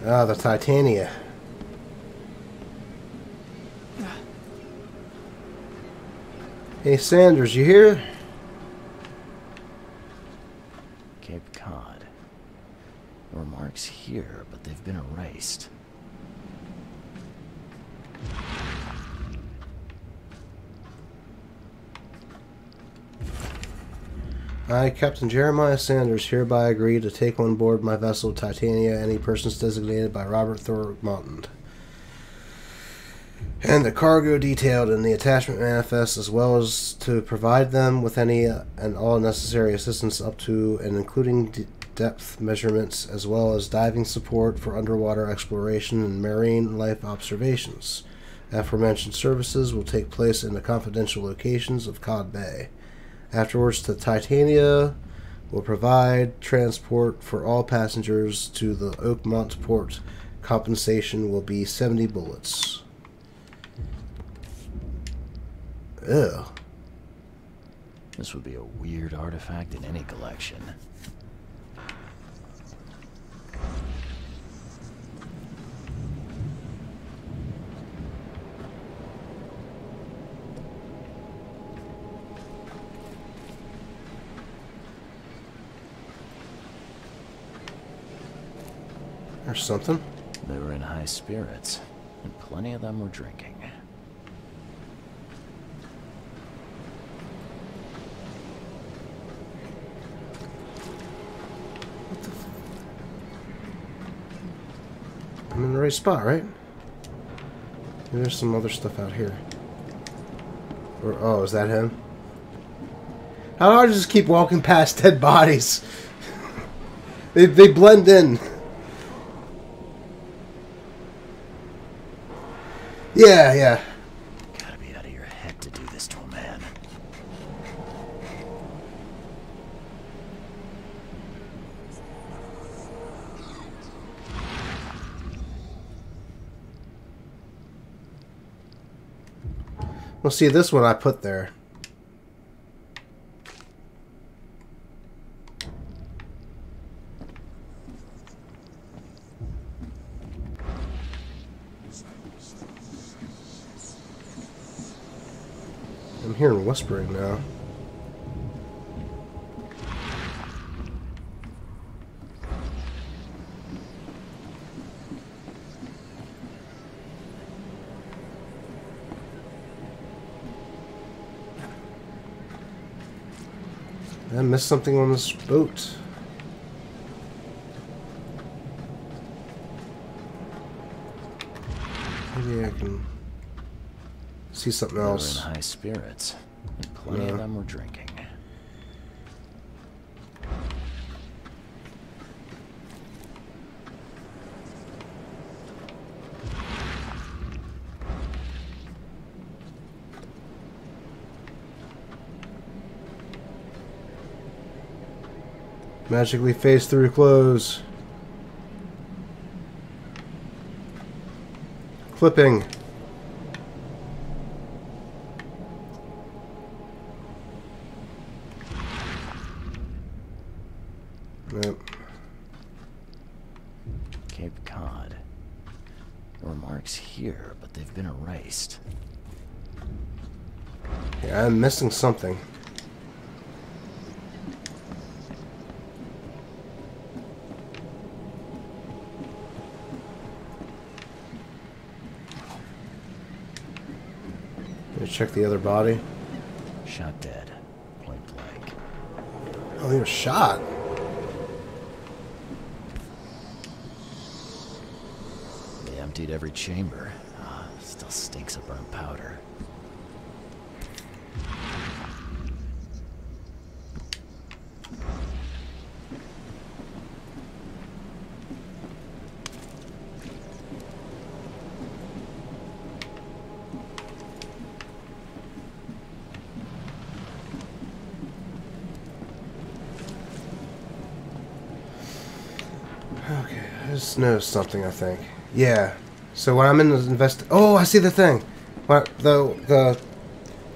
Ah, the Titania. Hey Sanders, you here? Cape Cod. There were marks here, but they've been erased. I, Captain Jeremiah Sanders, hereby agree to take on board my vessel Titania any persons designated by Robert Thormonton, and the cargo detailed in the attachment manifest, as well as to provide them with any and all necessary assistance up to and including depth measurements, as well as diving support for underwater exploration and marine life observations. Aforementioned services will take place in the confidential locations of Cod Bay. Afterwards, the Titania will provide transport for all passengers to the Oakmont port. Compensation will be 70 bullets. Ugh. This would be a weird artifact in any collection. There's something. They were in high spirits, and plenty of them were drinking. the right spot, right? Maybe there's some other stuff out here. Or, oh, is that him? How do I just keep walking past dead bodies? They blend in. Yeah, yeah. Gotta be out of your head to do this to a man. Well, see, this one I put there. I'm hearing whispering now. I missed something on this boat. Maybe I can see something else. They were in high spirits, and plenty of them were drinking. Magically phase through clothes. Clipping. Yep. Cape Cod. There were marks here, but they've been erased. Yeah, I'm missing something. Check the other body. Shot dead. Point blank. Oh, he was shot. They emptied every chamber. Still stinks of burnt powder. Okay, I just noticed something, I think. Yeah. So when I'm in the oh, I see the thing. The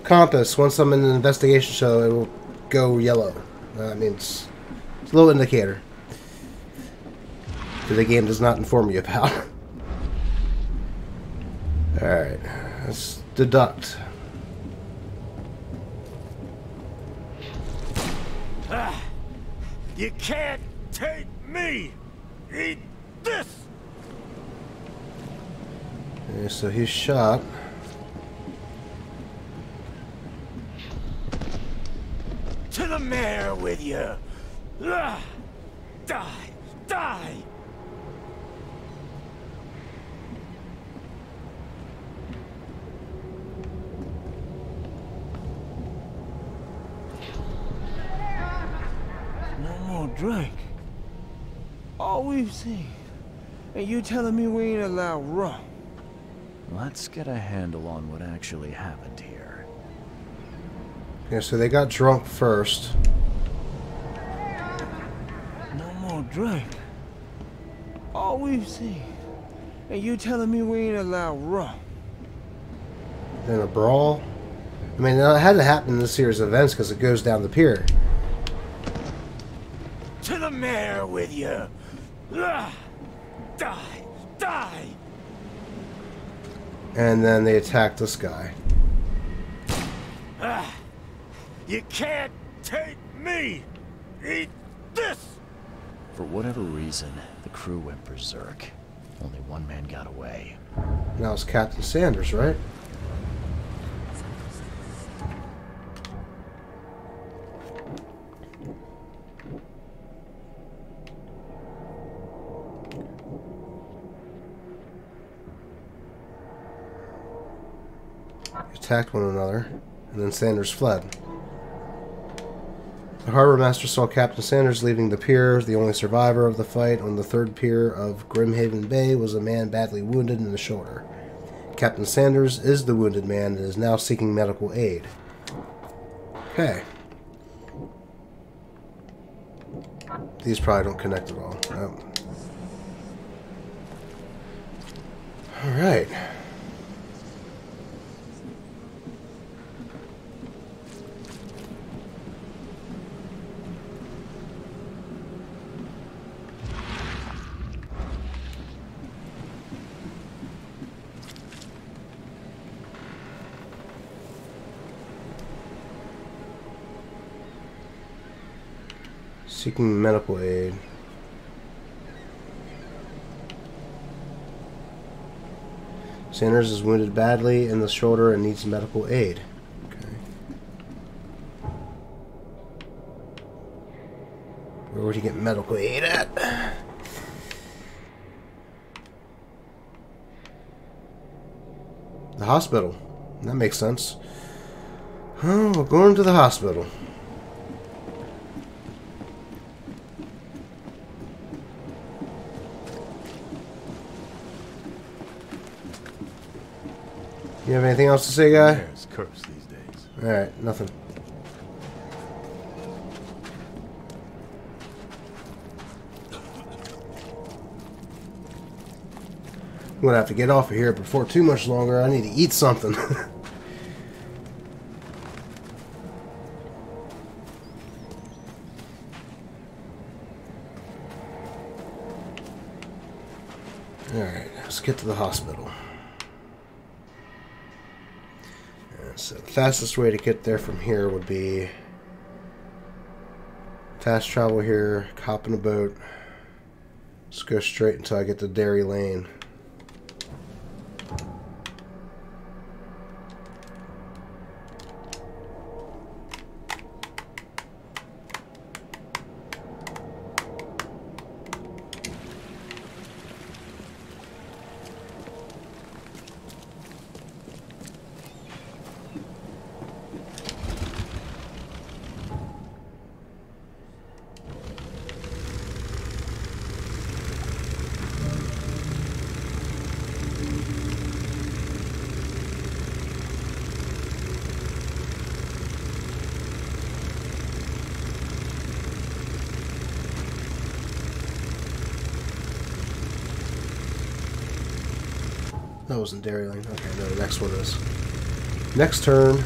compass, once I'm in an investigation show, it will go yellow. That means it's a little indicator that the game does not inform you about. Alright, let's deduct. You can't take me! Eat this! Okay, so he's shot. To the mayor with you! Die! Die! No more drink. All we've seen. And you telling me we ain't allowed rum? Let's get a handle on what actually happened here. Okay, so they got drunk first. No more drink. All we've seen. And you telling me we ain't allowed rum? Then a brawl. I mean, it had to happen in this series of events because it goes down the pier. To the mayor with you! Die! Die! And then they attack this guy. You can't take me! Eat this! For whatever reason, the crew went berserk. Only one man got away. Now it's Captain Sanders, right? attacked one another, and then Sanders fled. The harbor master saw Captain Sanders leaving the pier. The only survivor of the fight on the third pier of Grimhaven Bay was a man badly wounded in the shoulder. Captain Sanders is the wounded man and is now seeking medical aid. Okay. These probably don't connect at all. Alright. Seeking medical aid. Sanders is wounded badly in the shoulder and needs medical aid. Okay. Where would he get medical aid at? The hospital. That makes sense. Oh, we're going to the hospital. You have anything else to say, guy? It's cursed these days. Alright, nothing. I'm gonna have to get off of here before too much longer. I need to eat something. Alright, let's get to the hospital. So the fastest way to get there from here would be fast travel here, hop in a boat, just go straight until I get to Dairy Lane. That wasn't Dairy Lane. Okay, no, the next one is. Next turn.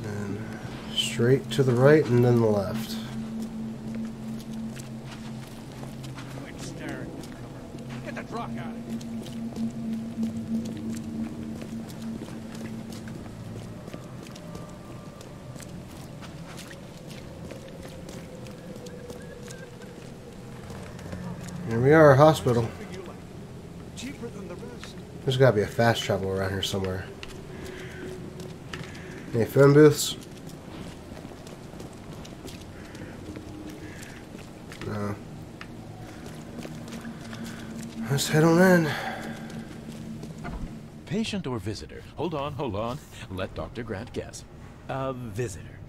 And straight to the right and then the left. Get the truck out of here. Here we are, hospital. Cheaper than the rest. There's gotta be a fast travel around here somewhere. Any phone booths? No. Let's head on in. Patient or visitor? Hold on. Let Dr. Grant guess. A visitor.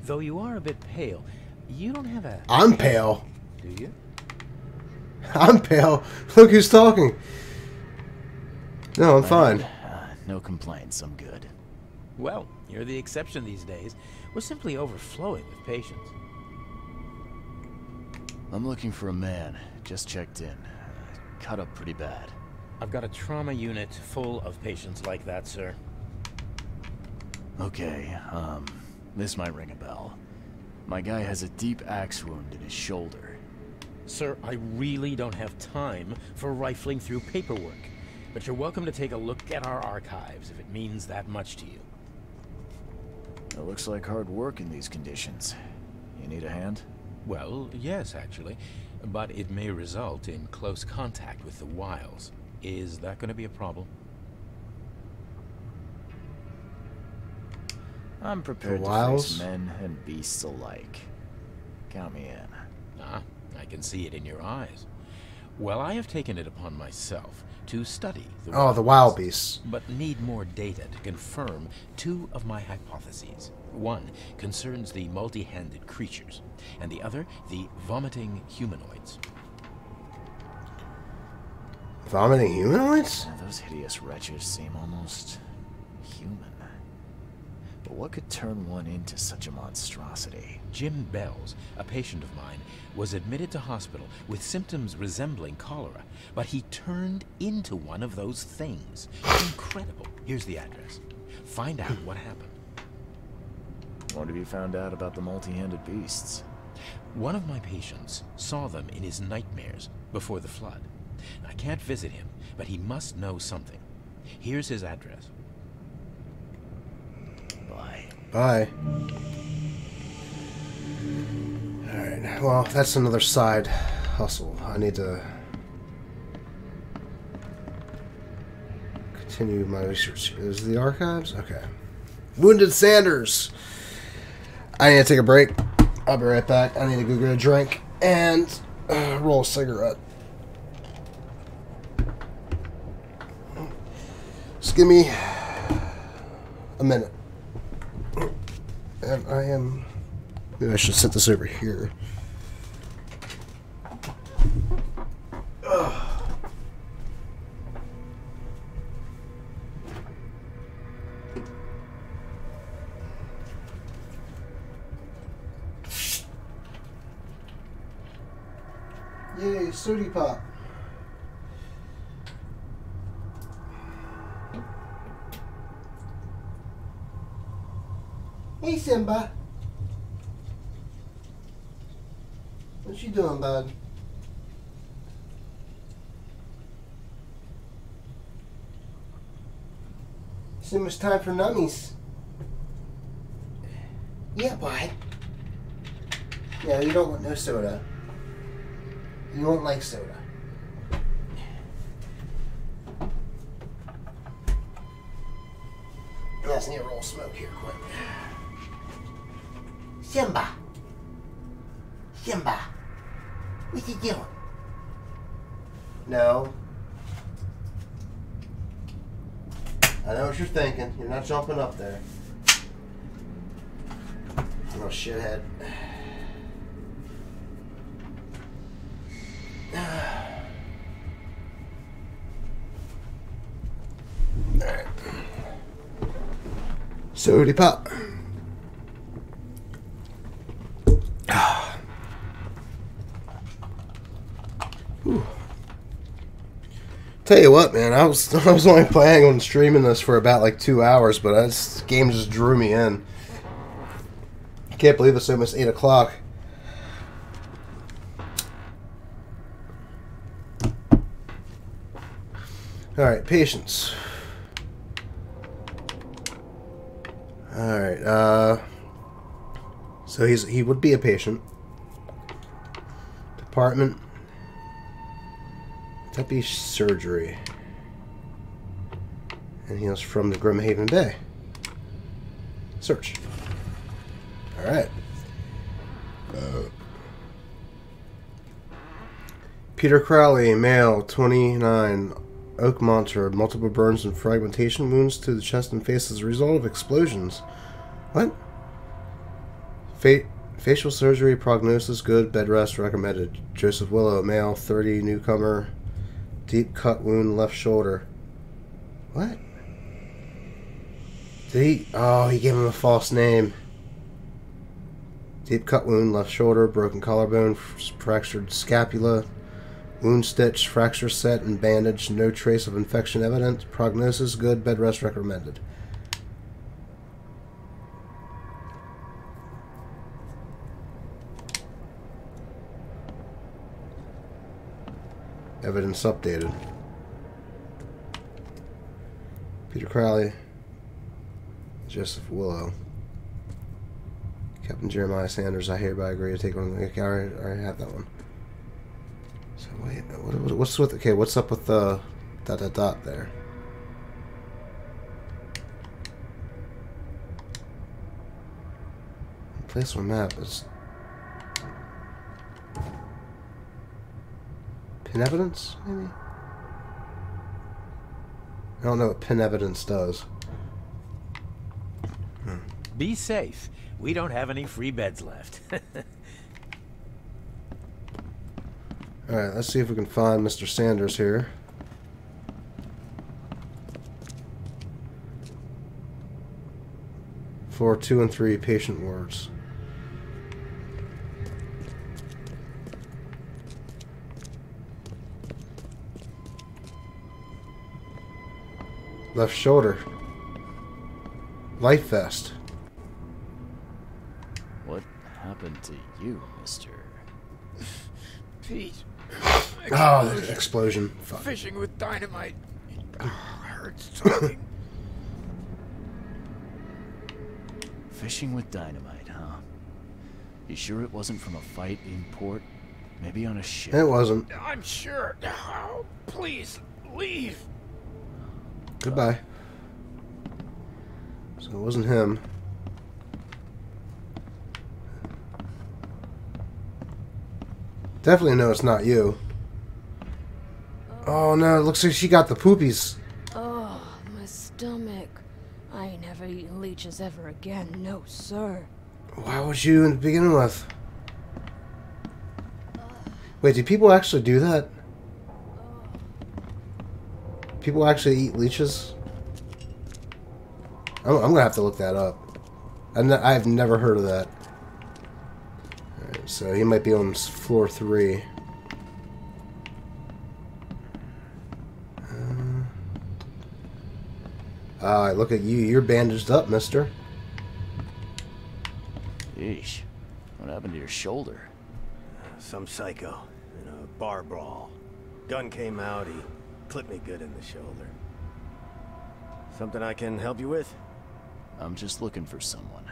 Though you are a bit pale, you don't have a... I'm pale. Do you? I'm pale. Look who's talking. No, I'm fine. No complaints, I'm good. Well, you're the exception these days. We're simply overflowing with patients. I'm looking for a man. Just checked in. Cut up pretty bad. I've got a trauma unit full of patients like that, sir. Okay, this might ring a bell. My guy has a deep axe wound in his shoulder. Sir, I really don't have time for rifling through paperwork. But you're welcome to take a look at our archives if it means that much to you. It looks like hard work in these conditions. You need a hand? Well, yes, actually. But it may result in close contact with the wilds. Is that going to be a problem? I'm prepared to face men and beasts alike. Count me in. Ah, I can see it in your eyes. Well, I have taken it upon myself to study the wild beasts, but need more data to confirm two of my hypotheses. One concerns the multi-handed creatures, and the other the vomiting humanoids. Vomiting humanoids? Yeah, those hideous wretches seem almost human. But what could turn one into such a monstrosity? Jim Bells, a patient of mine, was admitted to hospital with symptoms resembling cholera, but he turned into one of those things. Incredible. Here's the address. Find out what happened. What have you found out about the multi-handed beasts? One of my patients saw them in his nightmares before the flood. I can't visit him, but he must know something. Here's his address. Bye. Alright, well, that's another side hustle. I need to continue my research. Is the archives? Okay. Wounded Sanders. I need to take a break. I'll be right back. I need to go get a drink and roll a cigarette. Just give me a minute. And I am... Maybe I should set this over here. Yay, Sooty Pop. Hey, Simba. What you doing, bud? Simba's time for nummies. Yeah, bud. Yeah, you don't want no soda. You won't like soda. Let's need a roll of smoke here, quick. Simba. Simba. What you doing? No. I know what you're thinking. You're not jumping up there. Little shithead. Alright. Sody pop. Tell you what, man, I was only planning on streaming this for about like 2 hours, but this game just drew me in. I can't believe it's almost 8 o'clock. Alright, patience. Alright, so he would be a patient. Department. That'd be surgery. And he was from the Grimhaven Bay. Search. Alright. Peter Crowley, male, 29, Oakmonter, multiple burns and fragmentation wounds to the chest and face as a result of explosions. What? Facial surgery, prognosis good, bed rest recommended. Joseph Willow, male, 30, newcomer, deep cut wound, left shoulder. What? Did he? Oh, he gave him a false name. Deep cut wound, left shoulder, broken collarbone, fractured scapula, wound stitch, fracture set and bandaged, no trace of infection evident. Prognosis good, bed rest recommended. Evidence updated. Peter Crowley, Joseph Willow, Captain Jeremiah Sanders. I hereby agree to take one. I already have that one. So wait, what's with? Okay, what's up with the dot there? Place on map is pin evidence, maybe? I don't know what pin evidence does. Be safe. We don't have any free beds left. Alright, let's see if we can find Mr. Sanders here. Floor 2 and 3, patient wards. Left shoulder. Life vest. What happened to you, Mr. Pete. Oh, the explosion. Fuck. Fishing with dynamite. Hurts talking. Fishing with dynamite, huh? You sure it wasn't from a fight in port? Maybe on a ship? It wasn't. I'm sure. Oh, please, leave. Goodbye. So it wasn't him. Definitely know it's not you. Oh no, it looks like she got the poopies. Oh, my stomach. I ain't never eaten leeches ever again. No, sir. Why was you to begin with? Wait, do people actually do that? People actually eat leeches? I'm gonna have to look that up. I've never heard of that. Alright, so he might be on floor 3. Look at you. You're bandaged up, mister. Yeesh. What happened to your shoulder? Some psycho in a bar brawl. Gun came out, he clipped me good in the shoulder. Something I can help you with? I'm just looking for someone.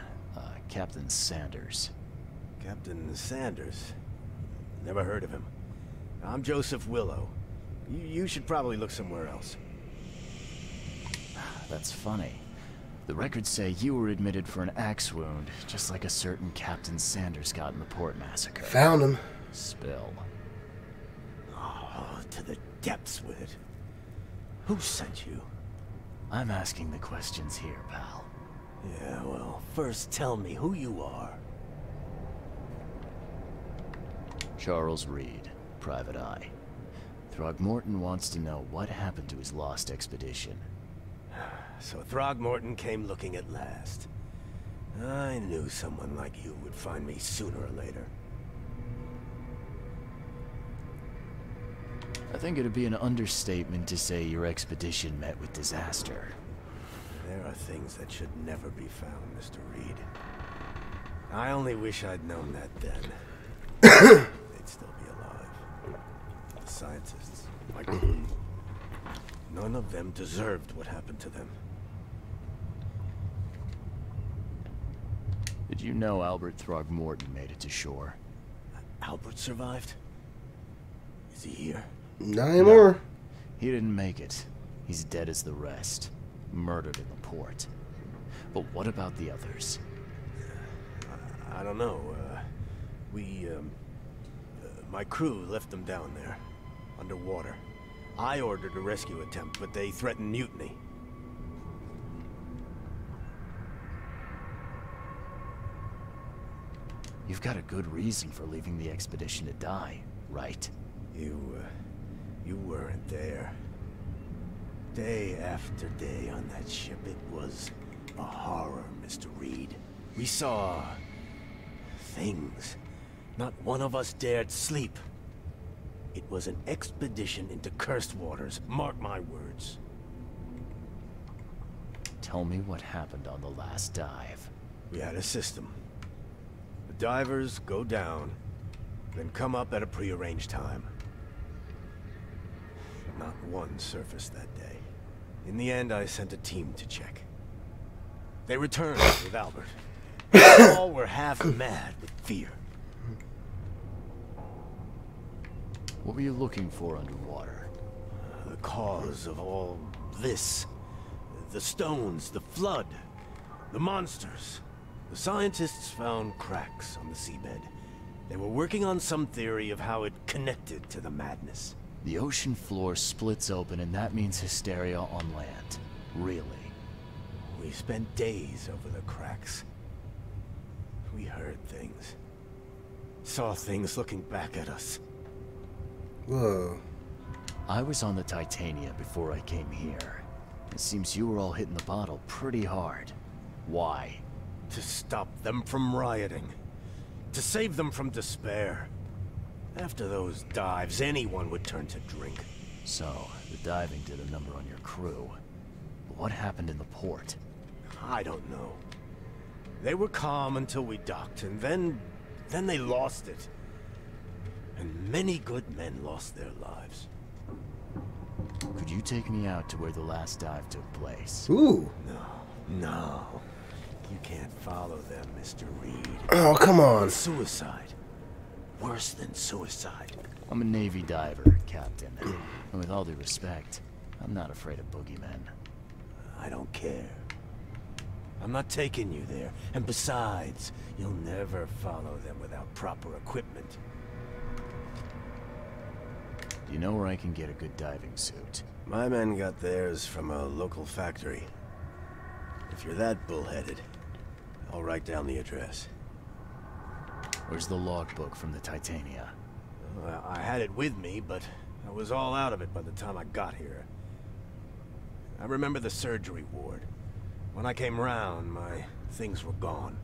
Captain Sanders. Captain Sanders? Never heard of him. I'm Joseph Willow. You should probably look somewhere else. That's funny. The records say you were admitted for an axe wound, just like a certain Captain Sanders got in the port massacre. Found him. Spill. Oh, to the depths with it. Who sent you? I'm asking the questions here, pal. Yeah, well, first tell me who you are. Charles Reed, Private Eye. Throgmorton wants to know what happened to his lost expedition. So Throgmorton came looking at last. I knew someone like you would find me sooner or later. I think it'd be an understatement to say your expedition met with disaster. There are things that should never be found, Mr. Reed. I only wish I'd known that then. They'd still be alive. The scientists, my crew. None of them deserved what happened to them. Did you know Albert Throgmorton made it to shore? Albert survived? Is he here? Not anymore. No, he didn't make it. He's dead as the rest. Murdered in the port. But what about the others? I don't know. My crew left them down there, underwater. I ordered a rescue attempt, but they threatened mutiny. You've got a good reason for leaving the expedition to die, right? You weren't there. Day after day on that ship, it was a horror, Mr. Reed. We saw things. Not one of us dared sleep. It was an expedition into cursed waters. Mark my words. Tell me what happened on the last dive. We had a system. The divers go down, then come up at a prearranged time. Not one surfaced that day. In the end, I sent a team to check. They returned with Albert. All were half mad with fear. What were you looking for underwater? The cause of all this. The stones, the flood, the monsters, The scientists found cracks on the seabed. They were working on some theory of how it connected to the madness. The ocean floor splits open, and that means hysteria on land. Really? We spent days over the cracks. We heard things. Saw things looking back at us. Whoa. I was on the Titania before I came here. It seems you were all hitting the bottle pretty hard. Why? To stop them from rioting. To save them from despair. After those dives, anyone would turn to drink. So, the diving did a number on your crew. But what happened in the port? I don't know. They were calm until we docked, and then they lost it. And many good men lost their lives. Could you take me out to where the last dive took place? Ooh. No. You can't follow them, Mr. Reed. Oh, come on. It's suicide. Worse than suicide. I'm a Navy diver, Captain. And with all due respect, I'm not afraid of boogeymen. I don't care. I'm not taking you there. And besides, you'll never follow them without proper equipment. Do you know where I can get a good diving suit? My men got theirs from a local factory. If you're that bullheaded, I'll write down the address. Where's the logbook from the Titania? Well, I had it with me, but I was all out of it by the time I got here. I remember the surgery ward. When I came round, my things were gone.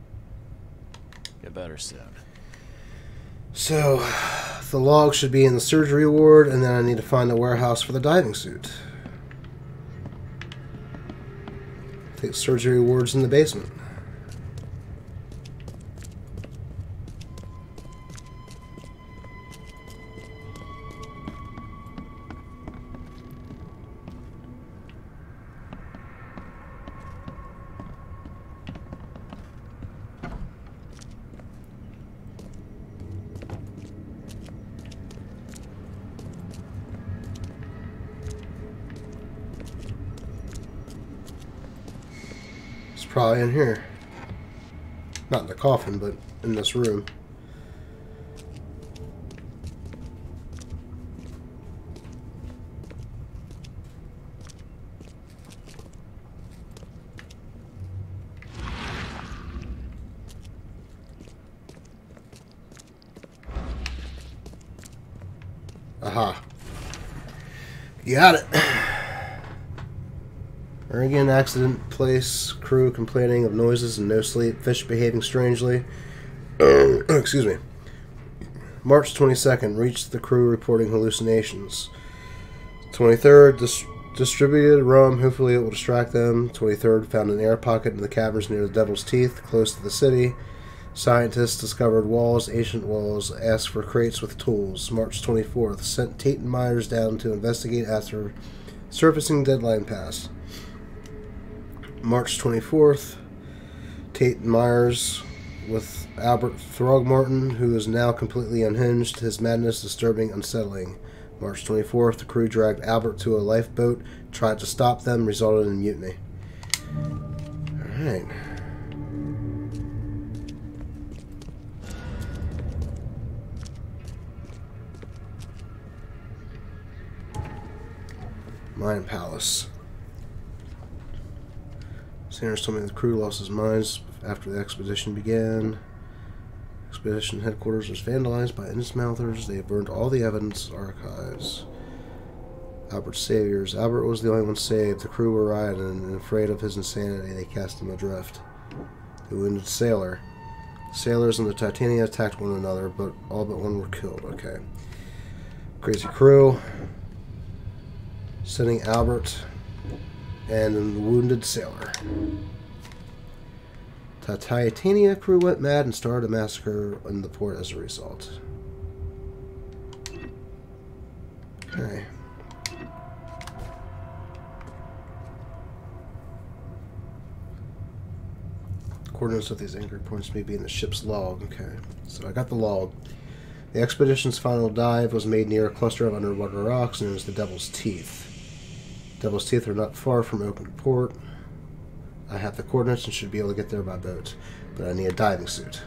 Get better soon. So, the log should be in the surgery ward, and then I need to find the warehouse for the diving suit. I think surgery ward's in the basement. Probably in here. Not in the coffin, but in this room. Aha. Got it. Again, accident place, crew complaining of noises and no sleep, fish behaving strangely. Excuse me. March 22nd, reached the crew reporting hallucinations. 23rd, distributed rum, hopefully it will distract them. 23rd, found an air pocket in the caverns near the Devil's Teeth, close to the city. Scientists discovered walls, ancient walls, asked for crates with tools. March 24th, sent Tate and Myers down to investigate after surfacing deadline passed. March 24th, Tate and Myers with Albert Throgmorton, who is now completely unhinged, his madness disturbing, unsettling. March 24th, the crew dragged Albert to a lifeboat, tried to stop them, resulted in mutiny. Alright. Mine Palace. Sanders told me the crew lost his minds after the expedition began. Expedition headquarters was vandalized by Innsmouthers. They burned all the evidence archives. Albert's saviors. Albert was the only one saved. The crew were rioting and afraid of his insanity. They cast him adrift. The wounded sailor. Sailors on the Titania attacked one another, but all but one were killed. Okay. Crazy crew. Sending Albert and the wounded sailor. The Titania crew went mad and started a massacre in the port as a result. Okay. Coordinates of these anchor points may be in the ship's log. Okay, so I got the log. The expedition's final dive was made near a cluster of underwater rocks known as the Devil's Teeth. Devil's Teeth are not far from open port. I have the coordinates and should be able to get there by boat. But I need a diving suit.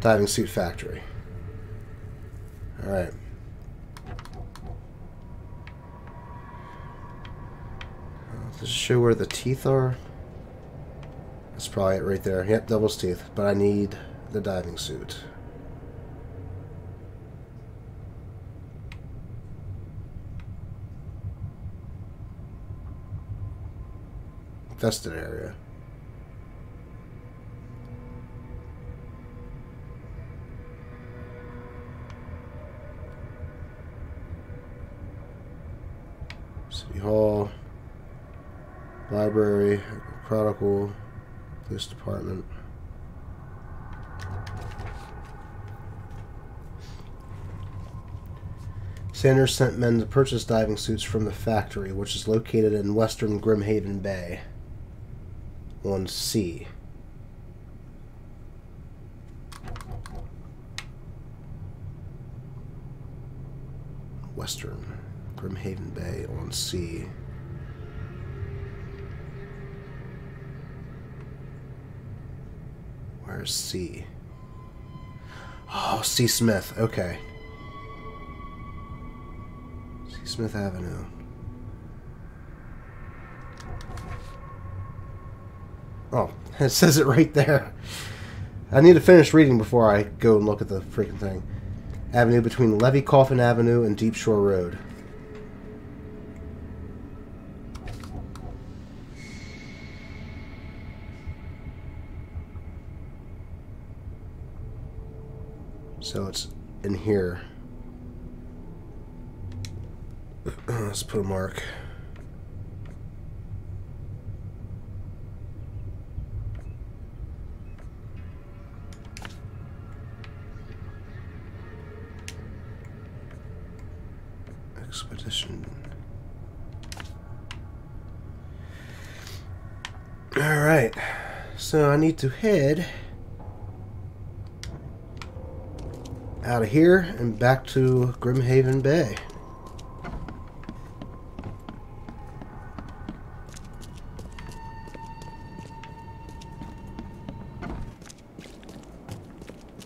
Diving suit factory. Alright. Does it show where the teeth are? That's probably it right there. Yep, devil's teeth. But I need the diving suit. Infested area. City Hall. Library. Chronicle. Police Department. Sanders sent men to purchase diving suits from the factory, which is located in western Grimhaven Bay. On C. Western Grimhaven Bay on C. Where's C? Oh, C. Smith. Okay. C. Smith Avenue. Oh, it says it right there. I need to finish reading before I go and look at the freaking thing. Avenue between Levy Coffin Avenue and Deep Shore Road. So it's in here. Let's put a mark. Expedition. Alright. So I need to head out of here and back to Grimhaven Bay.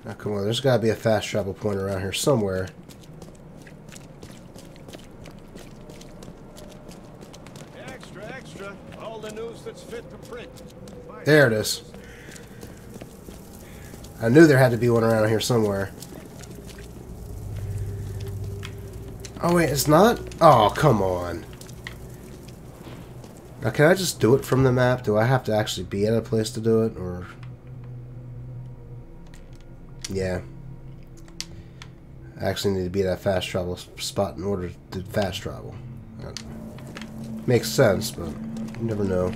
Now come on, there's got to be a fast travel point around here somewhere. Extra, extra. All the news that's fit to print. There it is. I knew there had to be one around here somewhere. Oh wait, it's not? Oh, come on. Now can I just do it from the map? Do I have to actually be at a place to do it, or... Yeah. I actually need to be at that fast travel spot in order to fast travel. That makes sense, but you never know.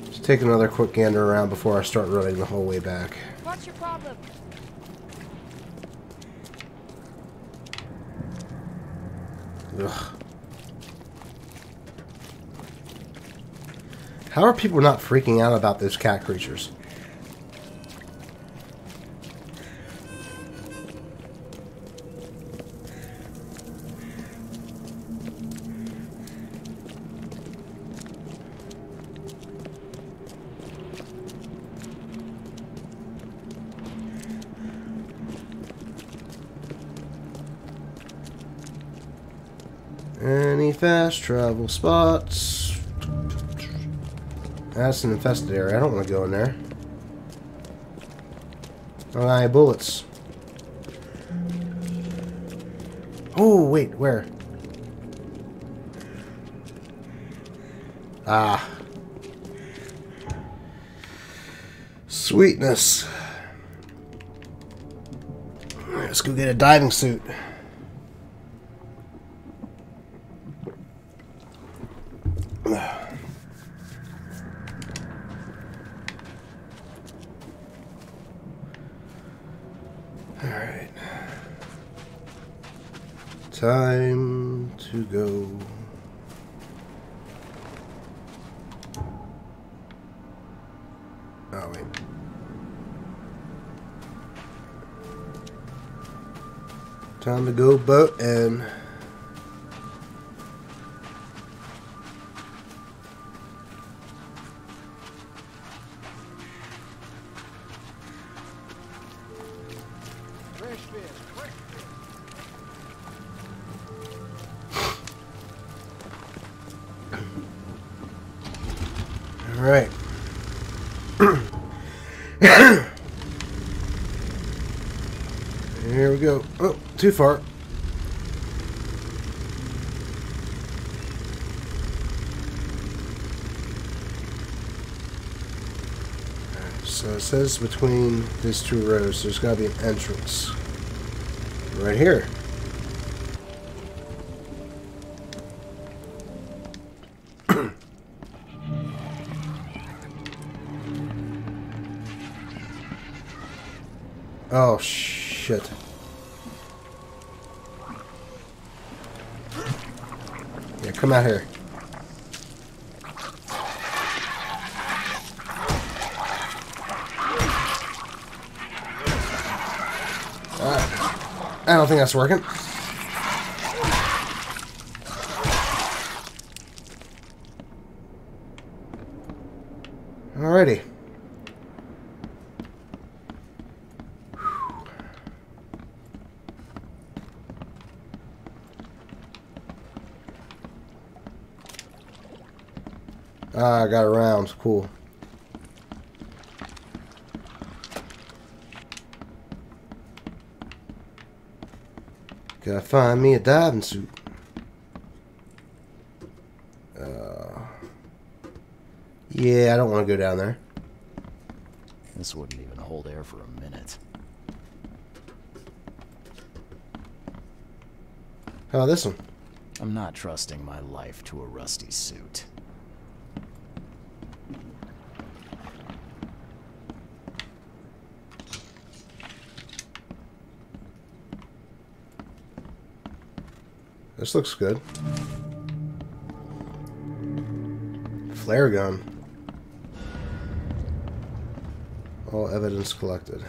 Let's take another quick gander around before I start running the whole way back. What's your problem? Ugh. How are people not freaking out about those cat creatures? Any fast travel spots? That's an infested area. I don't want to go in there. I don't got any bullets. Oh, wait, where? Ah. Sweetness. Let's go get a diving suit. Alright. Time to go. Oh, wait. Time to go boating. All right. Here we go. Oh, too far. So it says between these two rows, there's got to be an entrance. Right here. Oh, shit. Yeah, come out here. I don't think that's working. Alrighty. Ah, I got around. Cool. Gotta find me a diving suit. Yeah, I don't want to go down there. This wouldn't even hold air for a minute. How about this one? I'm not trusting my life to a rusty suit. This looks good. Flare gun. All evidence collected.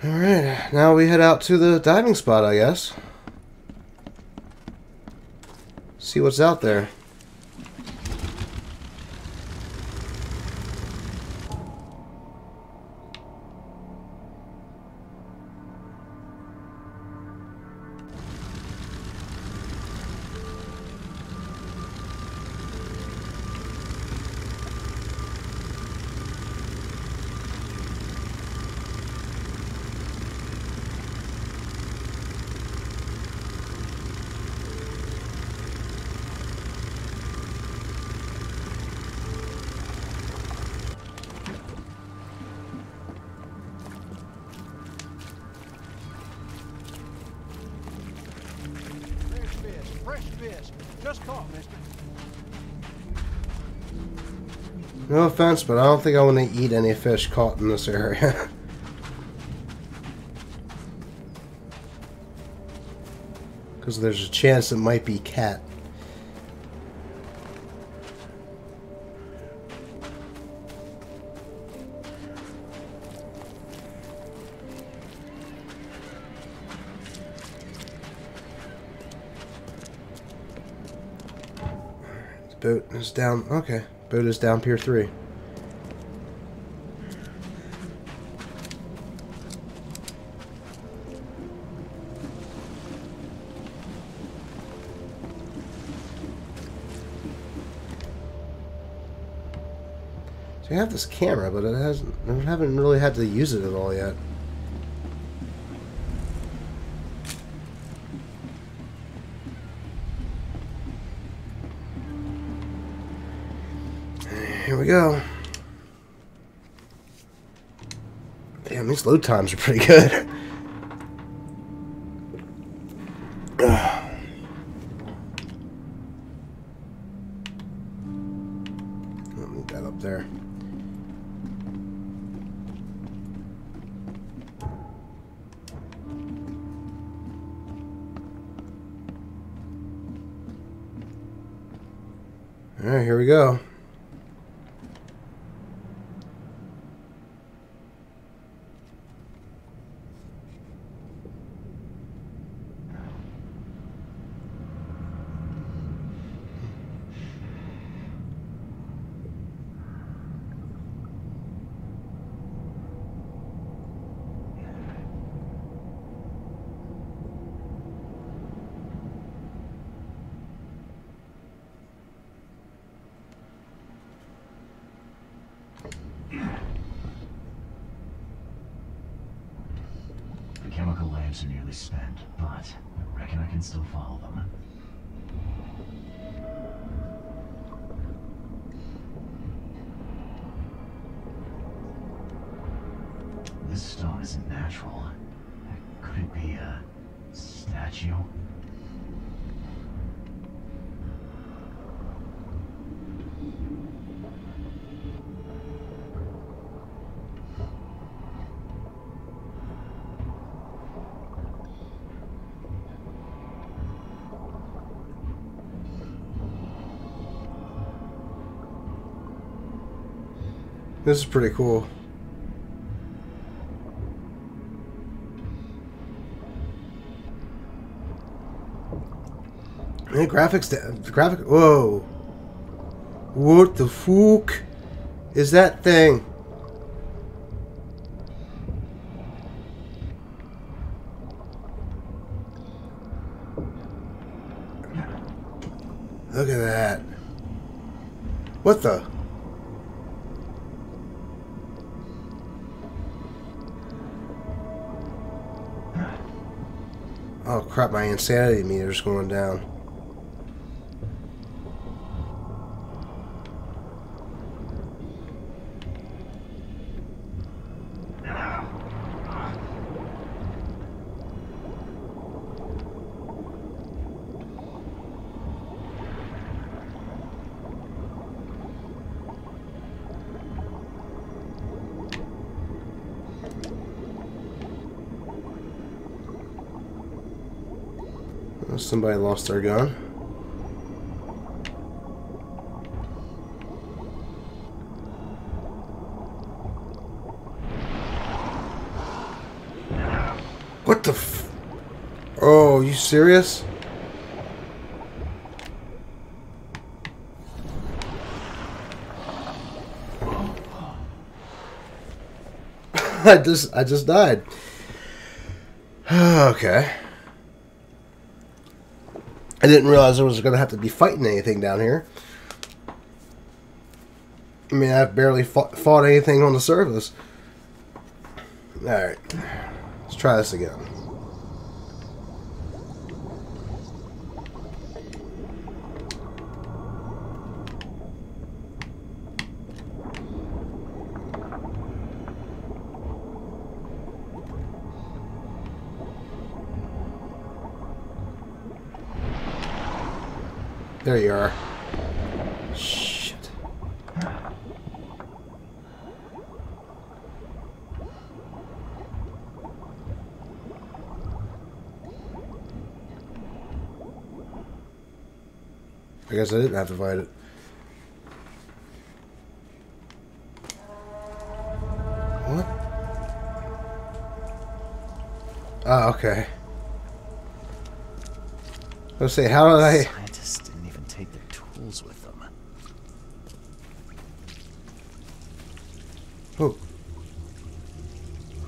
Alright, now we head out to the diving spot, I guess. See what's out there. Fresh fish. Just caught, mister. No offense, but I don't think I want to eat any fish caught in this area. Because there's a chance it might be cat. The boat is down. Okay. Boat is down Pier 3. So I have this camera, but I haven't really had to use it at all yet. Here we go. Damn, these load times are pretty good. I'll move that up there. Alright, here we go. The chemical lamps are nearly spent, but I reckon I can still follow them. This stone isn't natural. Could it be a statue? This is pretty cool. Hey, graphic. Whoa! What the fuck is that thing? Look at that! What the? Oh crap! My insanity meter's going down. Somebody lost their gun. What the f... Oh, you serious? I just died. Okay. I didn't realize I was going to have to be fighting anything down here. I mean, I've barely fought anything on the surface. Alright. Let's try this again. There you are. Shit. I guess I didn't have to fight it. What? Oh, okay. Let's see, how did I... Scientists didn't even take their tools with them. Oh.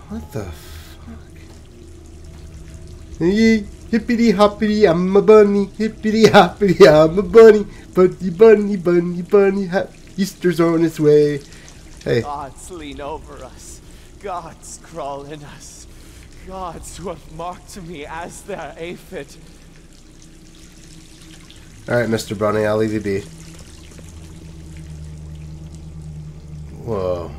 What the fuck? Hey, hippity hoppity, I'm a bunny. Hippity hoppity, I'm a bunny. Bunny, bunny, bunny, bunny. Easter's on its way. Hey. Gods lean over us. Gods crawl in us. Gods who have marked me as their aphid. Alright, Mr. Bunny, I'll leave you be. Whoa.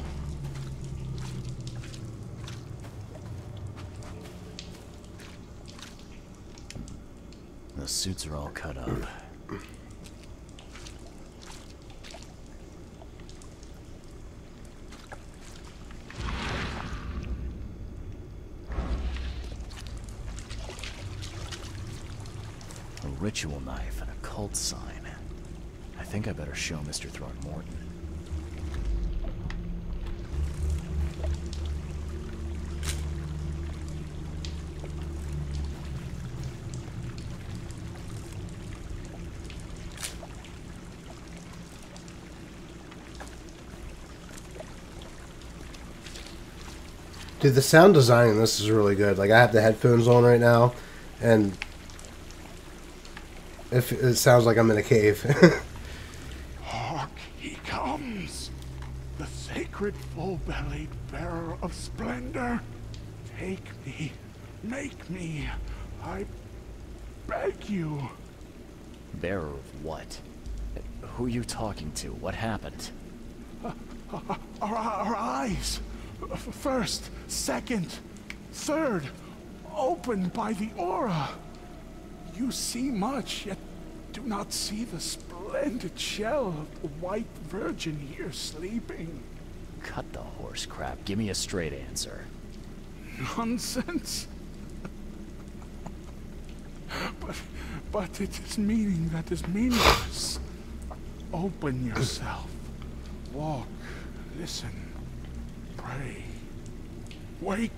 The suits are all cut up. A ritual knife and a cult sign. I think I better show Mr. Throckmorton. Dude, the sound design in this is really good. Like, I have the headphones on right now, and it sounds like I'm in a cave. Hark, he comes. the sacred full-bellied bearer of splendor. Take me, make me, I beg you. Bearer of what? Who are you talking to? What happened? Our eyes. First, second, third, opened by the aura. You see much, yet do not see the splendid shell of the white virgin here sleeping. Cut the horse crap. Give me a straight answer. Nonsense. But it is meaning that is meaningless. Open yourself. Walk. Listen. Pray. Wake.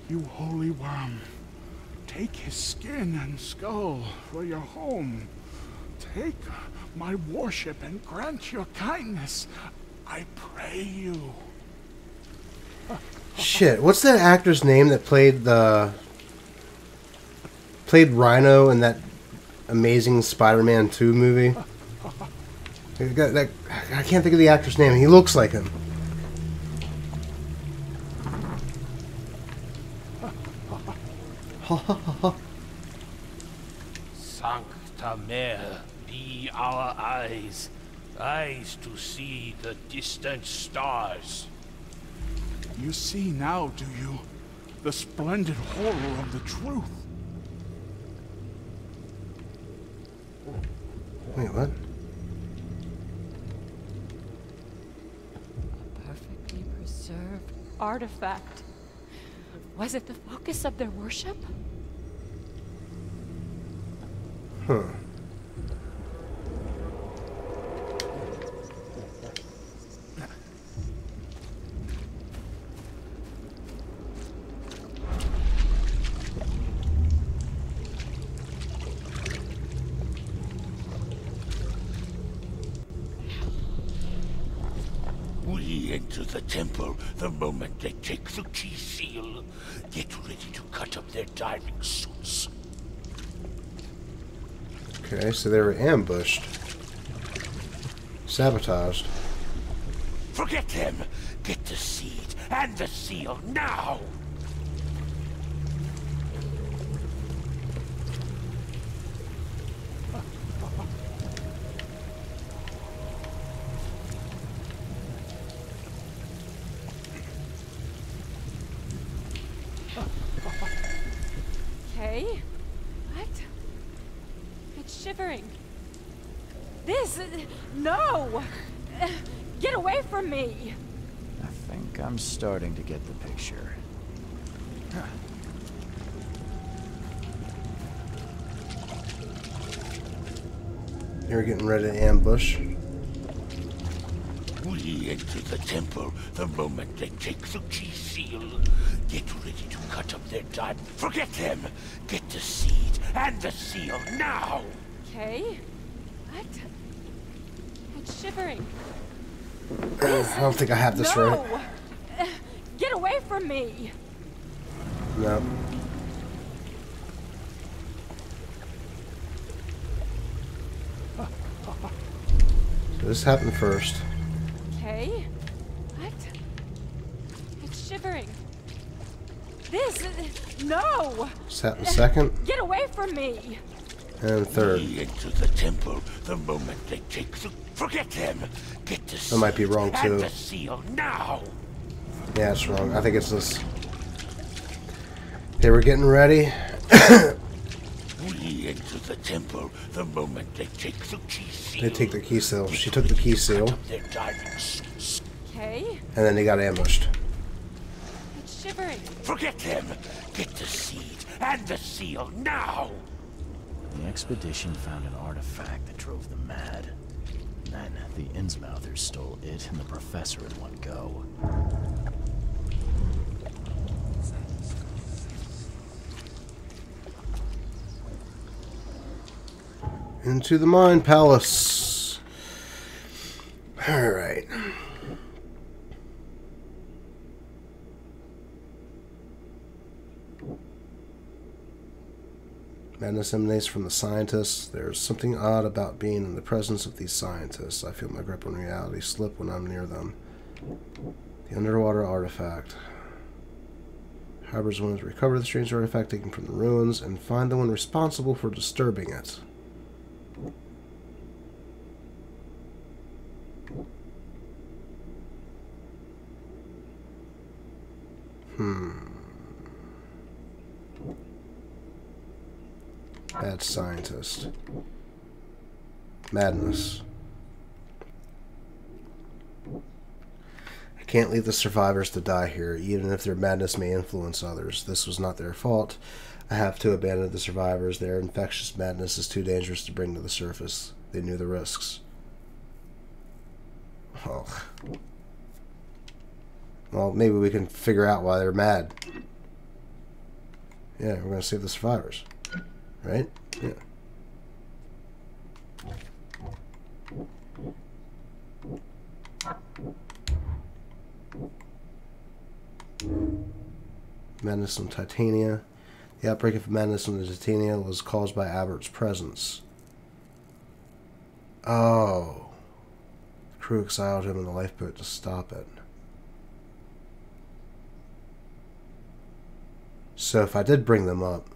You holy worm. Take his skin and skull for your home. Take my worship and grant your kindness. I pray you. Shit, what's that actor's name that played Rhino in that amazing Spider-Man 2 movie? I can't think of the actor's name. He looks like him. Sancta Mare, be our eyes, eyes to see the distant stars. You see now, do you? The splendid horror of the truth. Wait, what? A perfectly preserved artifact. Was it the focus of their worship? Huh. We enter the temple the moment they take the key seal. Get ready to cut up their diving suits. Okay, so they were ambushed. Sabotaged. Forget them! Get the seed and the seal now! Okay. What? It's shivering. This... No! Get away from me! I think I'm starting to get the picture. They're getting ready to ambush. We enter the temple the moment they take the key seal. Get ready to cut up their time. Forget them! Get the seed and the seal now! Okay. What? It's shivering. I don't think I have this No! right. Get away from me! No. So this happened first. Okay. What? It's shivering. This... No! This happened second. Get away from me! And third. We enter the temple the moment they take the... Forget them! Get the That might be wrong too. and the seal now! Yeah, it's wrong. I think it's this. They were getting ready. We enter the temple the moment they take the key seal. They take the key seal. She took the key seal. Their diving suits. Okay. And then they got ambushed. It's shivering. Forget them! Get the seed and the seal now! The expedition found an artifact that drove them mad. Then the Innsmouthers stole it and the professor in one go. Into the Mind Palace. Alright. Madness emanates from the scientists. There's something odd about being in the presence of these scientists. I feel my grip on reality slip when I'm near them. The underwater artifact. Hubbard's one to recover the strange artifact taken from the ruins and find the one responsible for disturbing it. Bad scientist. Madness. I can't leave the survivors to die here, even if their madness may influence others. This was not their fault. I have to abandon the survivors. Their infectious madness is too dangerous to bring to the surface. They knew the risks. Oh. Well, maybe we can figure out why they're mad. Yeah, we're going to save the survivors. Right? Yeah. Madness on Titania. The outbreak of madness on the Titania was caused by Albert's presence. Oh. The crew exiled him in the lifeboat to stop it. So if I did bring them up,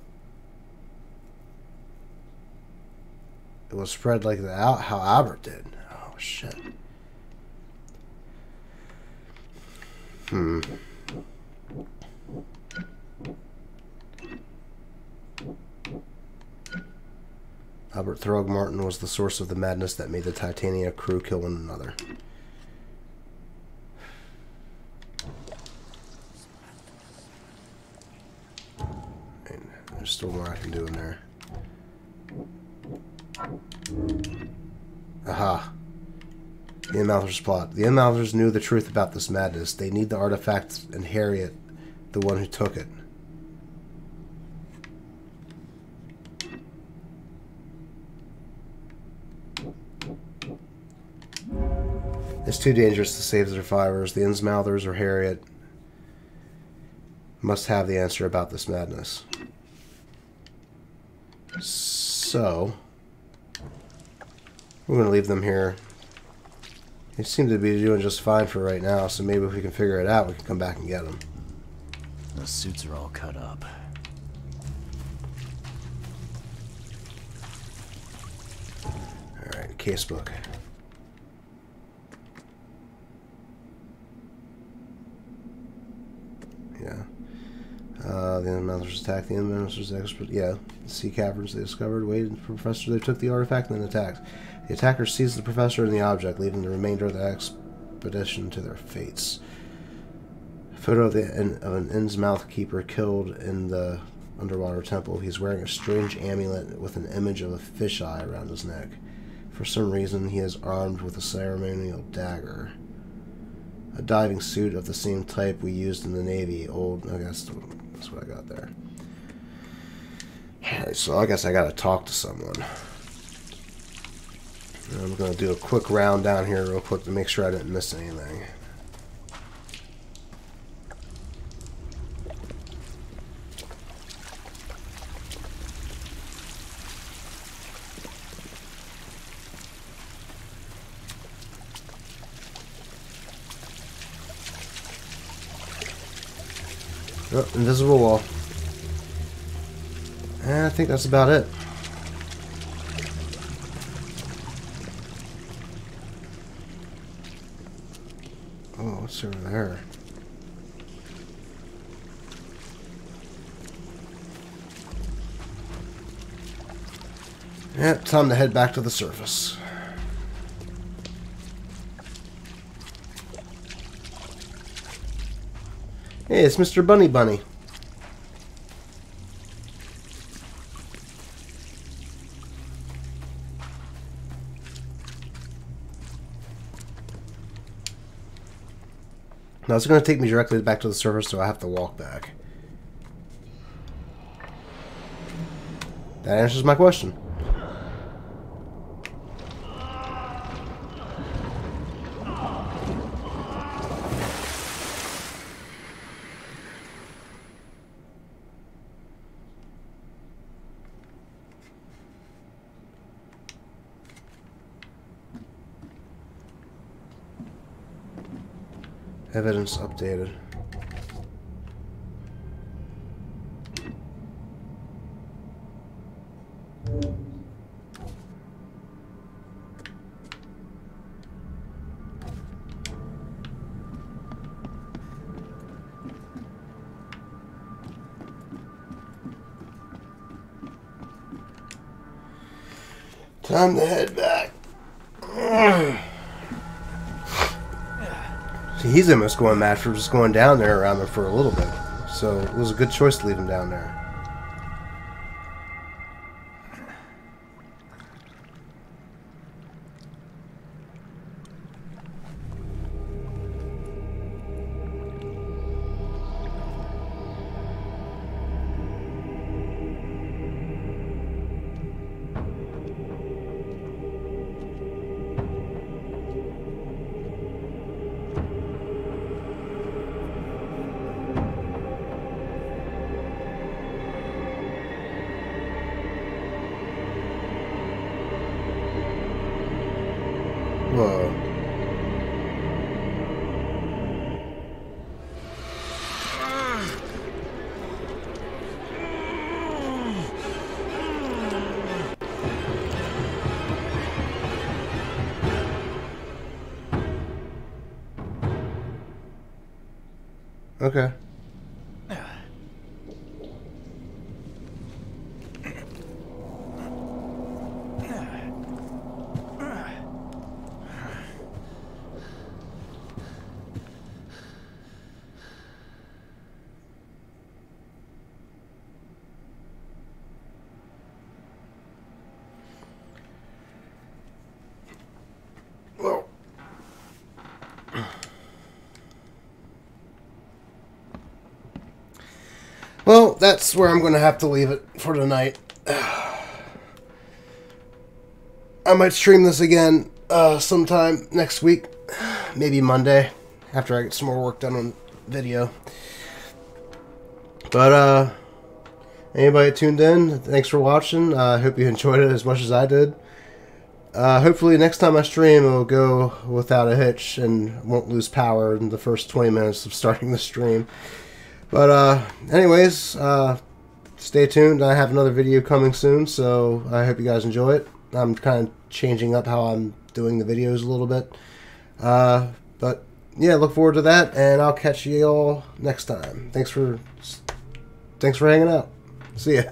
it will spread like how Albert did. Oh, shit. Albert Throgmorton was the source of the madness that made the Titania crew kill one another. And there's still more I can do in there. Aha. The Inmouthers plot. The Inmouthers knew the truth about this madness. They need the artifact and Harriet, the one who took it. It's too dangerous to save the survivors. The Innsmouthers or Harriet must have the answer about this madness. So, we're going to leave them here. They seem to be doing just fine for right now, so maybe if we can figure it out, we can come back and get them. The suits are all cut up. Alright, casebook. Yeah. The Inmouthers attacked the Inmouthers expert. Yeah. The sea caverns they discovered, waited for the professor. They took the artifact and then attacked. The attackers seized the professor and the object, leaving the remainder of the expedition to their fates. A photo of an Innsmouth keeper killed in the underwater temple. He's wearing a strange amulet with an image of a fisheye around his neck. For some reason, he is armed with a ceremonial dagger. A diving suit of the same type we used in the Navy. Old, I guess that's what I got there. Alright, so I guess I gotta talk to someone. I'm gonna do a quick round down here real quick to make sure I didn't miss anything. Oh, invisible wall. And I think that's about it. Oh, what's over there? Yeah, time to head back to the surface. Hey, it's Mr. Bunny Bunny. Now it's going to take me directly back to the surface, so I have to walk back. That answers my question. Evidence updated. Time to head back. See, he's almost going mad for just going down there around there for a little bit. So it was a good choice to leave him down there. Whoa. Okay. Well, that's where I'm going to have to leave it for tonight. I might stream this again sometime next week. Maybe Monday, after I get some more work done on video. But, anybody tuned in, thanks for watching. I hope you enjoyed it as much as I did. Hopefully next time I stream, it'll go without a hitch and won't lose power in the first 20 minutes of starting the stream. But, anyways, stay tuned. I have another video coming soon, so I hope you guys enjoy it. I'm kind of changing up how I'm doing the videos a little bit. But, yeah, look forward to that, and I'll catch you all next time. Thanks for hanging out. See ya.